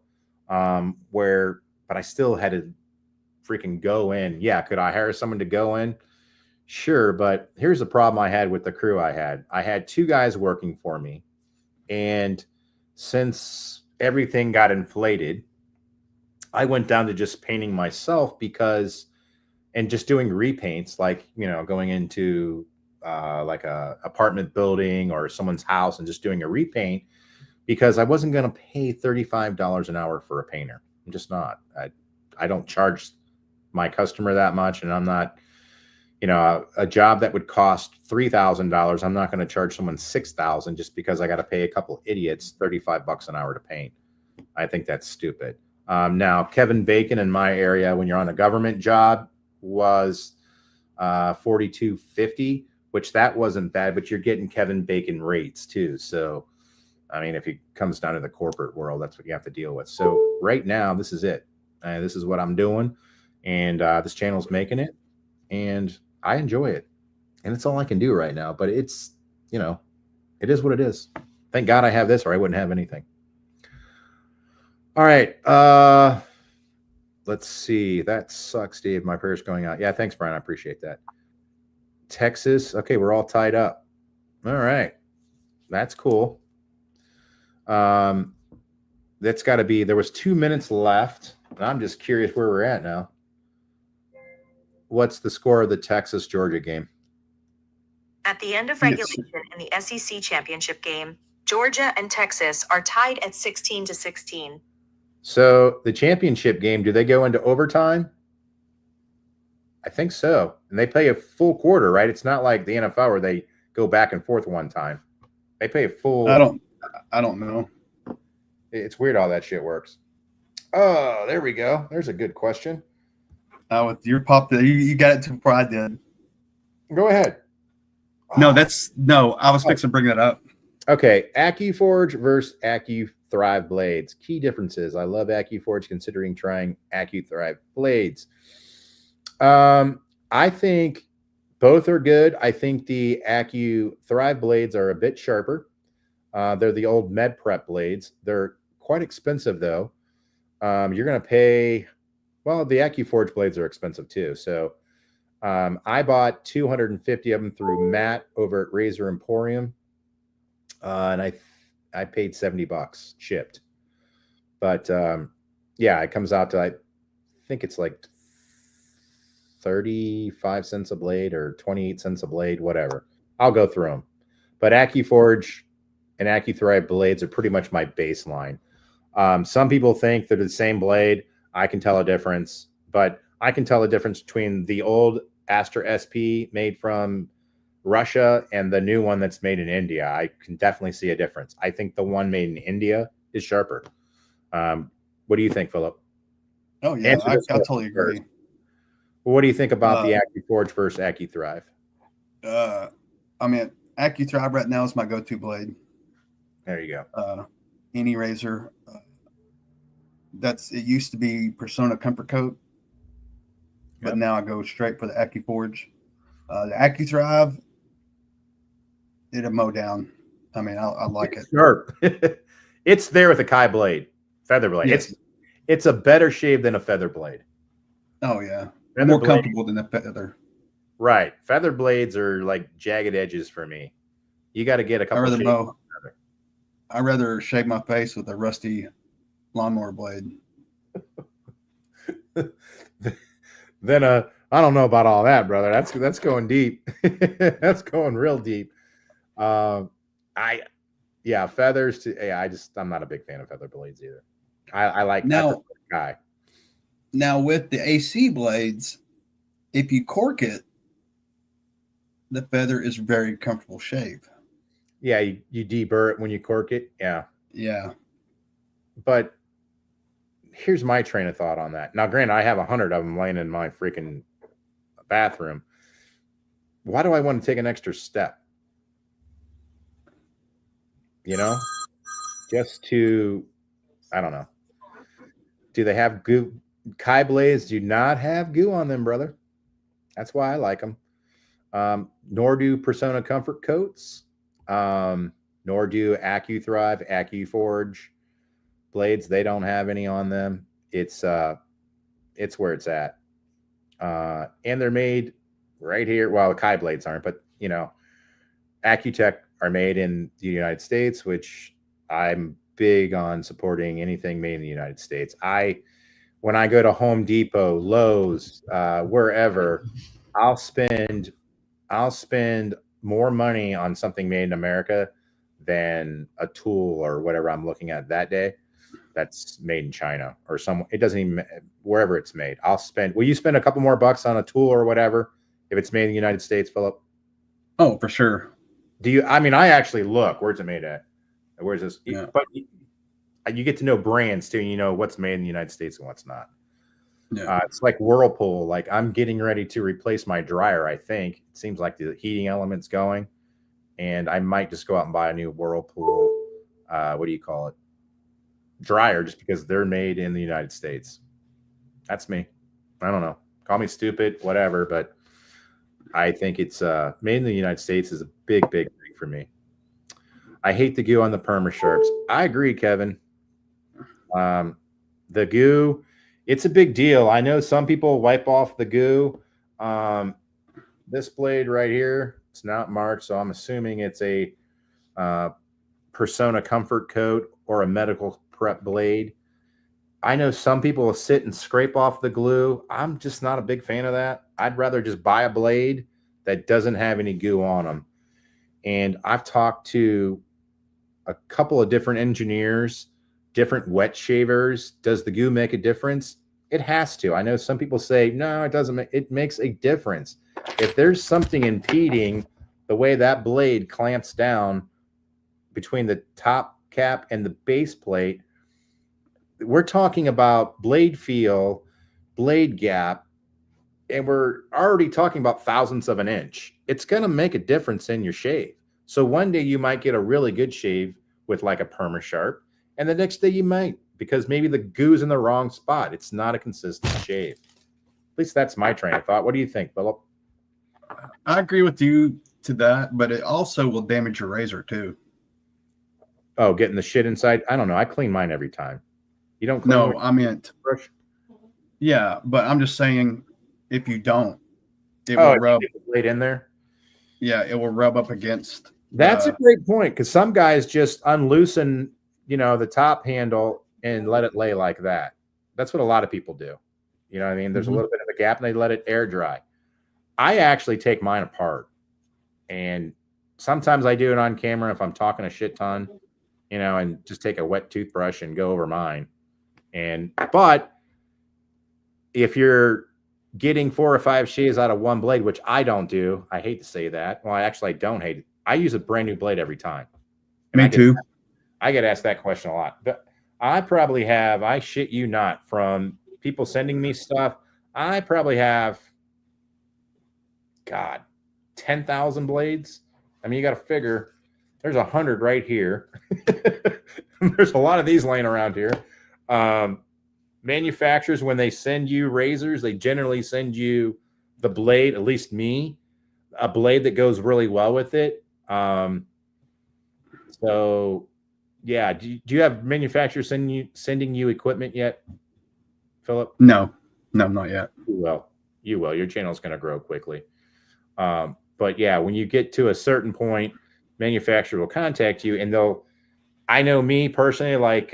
But I still had to freaking go in. Yeah, could I hire someone to go in? Sure, but here's the problem I had with the crew I had. I had 2 guys working for me, and since everything got inflated, I went down to just painting myself and just doing repaints, like, going into like a apartment building or someone's house and just doing a repaint, because I wasn't going to pay $35 an hour for a painter. I'm just not. I don't charge my customer that much, and I'm not, a job that would cost $3,000. I'm not going to charge someone $6,000 just because I got to pay a couple idiots $35 an hour to paint. I think that's stupid. Now, Kevin Bacon in my area, when you're on a government job, was $42.50, which that wasn't bad, but you're getting Kevin Bacon rates too. So, I mean, if it comes down to the corporate world, that's what you have to deal with. So right now, this is it. This is what I'm doing, and this channel's making it, and I enjoy it, and it's all I can do right now. But it's, it is what it is. Thank God I have this, or I wouldn't have anything. All right. Let's see. That sucks, Dave. My prayer's going out. Yeah, thanks, Brian. I appreciate that. Texas. Okay, we're all tied up. All right. That's cool. That's got to be, there was 2 minutes left, and I'm just curious where we're at now. What's the score of the Texas-Georgia game? At the end of regulation in the SEC championship game, Georgia and Texas are tied at 16-16. So the championship game, do they go into overtime? I think so. And they play a full quarter, right? It's not like the NFL where they go back and forth one time. They play a full. I don't know. It's weird how that shit works. Oh, there we go. There's a good question. With your pop, you got it to before I did. Go ahead. No, I was fixing to bring that up. Okay, AccuForge versus AccuThrive blades. Key differences. I love AccuForge, considering trying AccuThrive blades. I think both are good. I think the AccuThrive blades are a bit sharper. They're the old MedPrep blades. They're quite expensive, though. You're going to pay, well, the AccuForge blades are expensive, too. So I bought 250 of them through Matt over at Razor Emporium. And I paid $70 shipped, but yeah, it comes out to, I think it's like 35 cents a blade or 28 cents a blade, whatever. I'll go through them, but AccuForge and AccuThrive blades are pretty much my baseline. Some people think they're the same blade. I can tell a difference, but I can tell a difference between the old Aster SP made from Russia and the new one that's made in India. I can definitely see a difference. I think the one made in India is sharper. What do you think, Philip? Oh yeah, I totally agree. Well, what do you think about the AccuForge versus AccuThrive? I mean, AccuThrive right now is my go-to blade. There you go. Any razor. It used to be Persona Comfort Coat, but now I go straight for the AccuForge. The AccuThrive, it'll mow down. I mean, I like it. Sharp. It's there with a Kai blade, feather blade. Yes. It's a better shave than a feather blade. Oh yeah, Feather more blade, comfortable than a feather. Right. Feather blades are like jagged edges for me. You got to get a couple. I'd rather shave my face with a rusty lawnmower blade. Then I don't know about all that, brother. That's going deep. That's going real deep. Feathers. I'm not a big fan of feather blades either. I like now with the AC blades, if you cork it, The feather is very comfortable shave. Yeah, you deburr it when you cork it. Yeah. Yeah. But here's my train of thought on that. Now, granted, I have 100 of them laying in my freaking bathroom. Why do I want to take an extra step? You know, just to, I don't know. Do they have goo? Kai blades do not have goo on them, brother. That's why I like them. Nor do Persona Comfort coats. Nor do AccuThrive, AccuForge blades. They don't have any on them. It's where it's at. And they're made right here. Well, the Kai blades aren't, but you know, Accutech are made in the United States, which I'm big on supporting anything made in the United States. When I go to Home Depot, Lowe's, wherever, I'll spend more money on something made in America than a tool or whatever I'm looking at that day that's made in China or it doesn't even, wherever it's made. Will you spend a couple more bucks on a tool or whatever if it's made in the United States, Philip? Oh, for sure. I mean, I actually look, where's it made at? Where's this? Yeah. But you get to know brands too. You know what's made in the United States and what's not. Yeah. It's like Whirlpool. Like I'm getting ready to replace my dryer. I think it seems like the heating element's going, and I might just go out and buy a new Whirlpool. What do you call it? Dryer, just because they're made in the United States. That's me. I don't know. Call me stupid, whatever, but I think it's made in the United States is a big, big thing for me. I hate the goo on the perma sharps. I agree, Kevin. The goo, it's a big deal. I know some people wipe off the goo. This blade right here, it's not marked, so I'm assuming it's a Persona Comfort coat or a medical prep blade. I know some people will sit and scrape off the glue. I'm just not a big fan of that. I'd rather just buy a blade that doesn't have any goo on them. And I've talked to a couple of different engineers, different wet shavers. Does the goo make a difference? It has to. I know some people say, no, it doesn't. It makes a difference. If there's something impeding the way that blade clamps down between the top cap and the base plate, we're talking about blade feel, blade gap, and we're already talking about thousandths of an inch. It's going to make a difference in your shave. So one day you might get a really good shave with like a perma sharp, and the next day you might, because maybe the goo's in the wrong spot. It's not a consistent shave. At least that's my train of thought. What do you think, Philip? I agree with you to that, but it also will damage your razor too. Oh, getting the shit inside? I don't know. I clean mine every time. You don't clean No, I meant brush? yeah, but I'm just saying if you don't, it will rub. The blade in there. Yeah, it will rub up against. That's a great point, because some guys just unloosen, the top handle and let it lay like that. That's what a lot of people do. You know what I mean? There's a little bit of a gap and they let it air dry. I actually take mine apart, and sometimes I do it on camera if I'm talking a shit ton, and just take a wet toothbrush and go over mine. But if you're getting 4 or 5 shaves out of one blade, which I don't do, I hate to say that. Well, I don't hate it. I use a brand new blade every time. Me too. I get asked that question a lot. But I probably have, I shit you not, from people sending me stuff, I probably have, 10,000 blades. I mean, you got to figure there's 100 right here. There's a lot of these laying around here. Manufacturers, when they send you razors, they generally send you the blade, at least me, a blade that goes really well with it. So yeah, do you have manufacturers sending you equipment yet, Philip? No, not yet. You will. Your channel is going to grow quickly. But yeah, when you get to a certain point, manufacturer will contact you, and I know me personally, like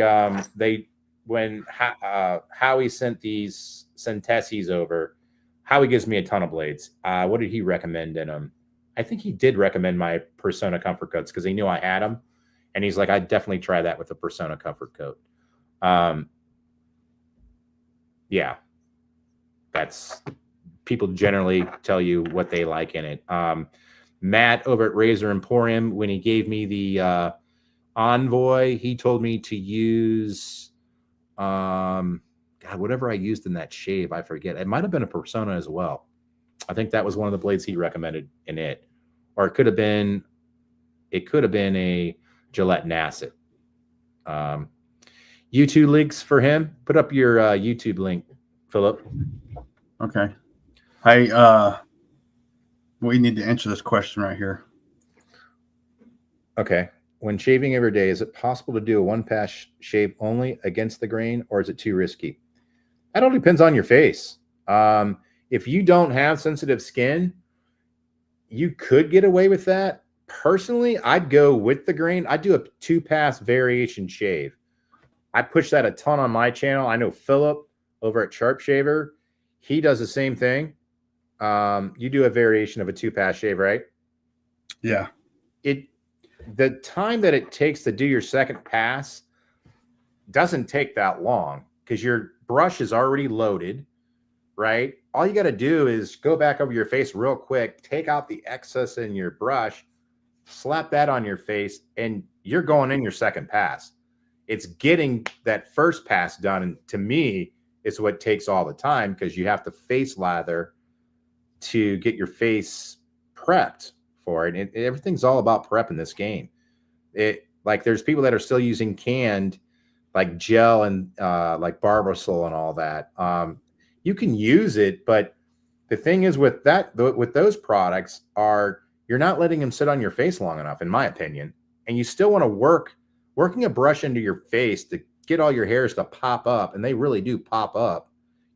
when Howie sent these Centessis over, Howie gives me a ton of blades. What did he recommend in them? I think he did recommend my Persona Comfort coats because he knew I had them. And he's like, I'd definitely try that with the Persona Comfort coat. Yeah. That's, people generally tell you what they like in it. Matt over at Razor Emporium, when he gave me the Envoy, he told me to use God, whatever I used in that shave, I forget. It might have been a Persona as well. I think that was one of the blades he recommended in it. Or it could have been a Gillette Nasset. YouTube links for him. Put up your YouTube link, Philip. Okay. Hey, we need to answer this question right here. Okay. When shaving every day, is it possible to do a one-pass shave only against the grain, or is it too risky? That all depends on your face. If you don't have sensitive skin, you could get away with that. Personally, I'd go with the grain. I'd do a 2-pass variation shave. I push that a ton on my channel. I know Philip over at Sharp Shaver, he does the same thing. You do a variation of a 2-pass shave, right? Yeah. The time that it takes to do your second pass doesn't take that long because your brush is already loaded, right? All you got to do is go back over your face real quick, take out the excess in your brush, slap that on your face, and you're going in your second pass. It's getting that first pass done, and to me, it's what takes all the time because you have to face lather to get your face prepped for it. Everything's all about prep in this game. Like there's people that are still using canned like gel and like Barbasol and all that. You can use it, but the thing is with those products you're not letting them sit on your face long enough, in my opinion. And you still want to working a brush into your face to get all your hairs to pop up, and they really do pop up.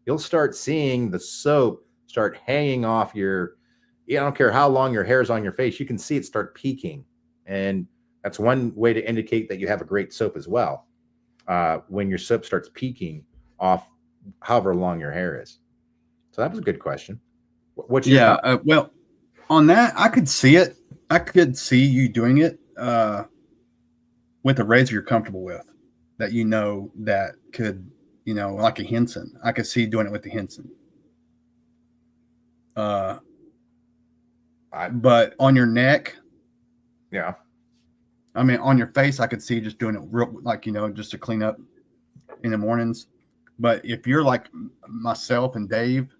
You'll start seeing the soap start hanging off I don't care how long your hair is on your face, you can see it start peaking. And that's one way to indicate that you have a great soap as well. When your soap starts peaking off however long your hair is. So that was a good question. What's your well, on that, I could see it. I could see you doing it with a razor you're comfortable with, that that could, like a Henson. I could see you doing it with the Henson. But on your neck, yeah. I mean, on your face, I could see you just doing it real, just to clean up in the mornings. But if you're like myself and Dave,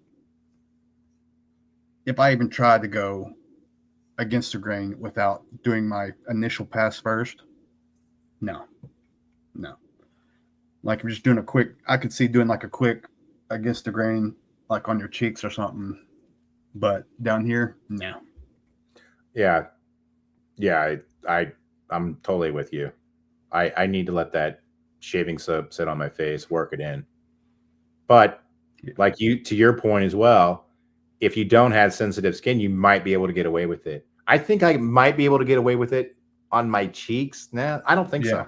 if I even tried to go against the grain without doing my initial pass first, no. Like I'm just doing I could see doing like a quick against the grain, like on your cheeks or something. But down here, no. Yeah. I'm totally with you. I need to let that shaving soap sit on my face, work it in. But like to your point as well, if you don't have sensitive skin, you might be able to get away with it. I think I might be able to get away with it on my cheeks. Nah, I don't think so.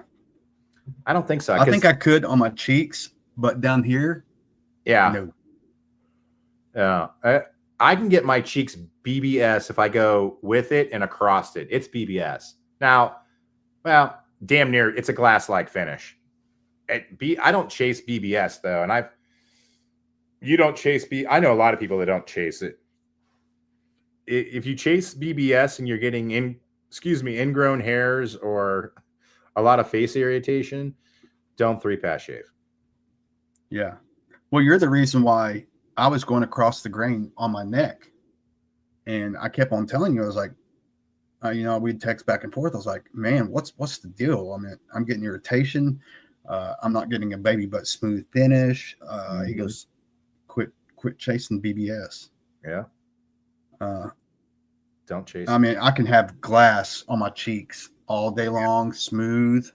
I don't think so. I think I could on my cheeks, but down here, no. I can get my cheeks BBS if I go with it and across it. It's BBS. Now, well, damn near, it's a glass-like finish. I don't chase BBS though, and you don't chase I know a lot of people that don't chase it. If you chase BBS and you're getting ingrown hairs or a lot of face irritation, don't 3-pass shave. Yeah. Well, you're the reason why I was going across the grain on my neck, and I kept on telling you, I was like, we'd text back and forth. I was like, man, what's the deal? I mean, I'm getting irritation. I'm not getting a baby butt smooth finish. He goes, quit chasing BBS. Yeah. Don't chase. I mean, I can have glass on my cheeks all day long, smooth,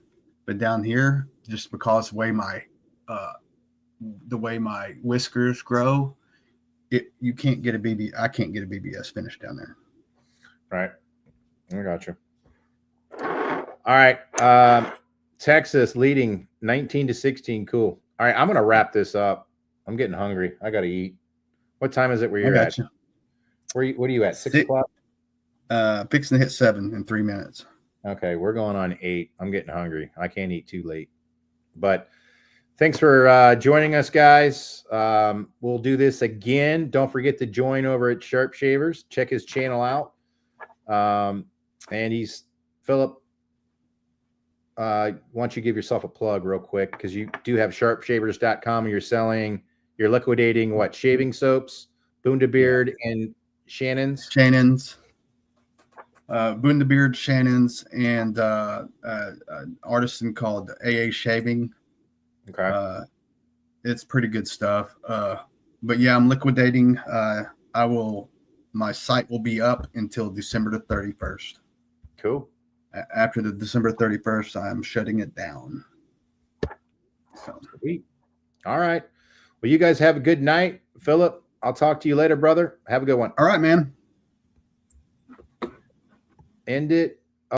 but down here, just because the way my whiskers grow, you can't get I can't get a BBS finish down there. Right. I got you. All right. Texas leading 19-16. Cool. All right. I'm going to wrap this up. I'm getting hungry. I got to eat. What time is it where you're at? What are you at? 6 o'clock? Fixing to hit 7 in 3 minutes. Okay. We're going on 8. I'm getting hungry. I can't eat too late. But thanks for joining us, guys. We'll do this again. Don't forget to join over at Sharp Shavers. Check his channel out. And he's Philip. Why don't you give yourself a plug real quick, because you do have sharpshavers.com and you're liquidating what, shaving soaps, Bundabeard and Shannon's. Bundabeard, Shannon's, and an artisan called AA Shaving. Okay. It's pretty good stuff. But yeah, I'm liquidating. My site will be up until December the 31st. Cool. After the December 31st, I'm shutting it down. So. Sweet. All right. Well, you guys have a good night. Philip, I'll talk to you later, brother. Have a good one. All right, man. End it.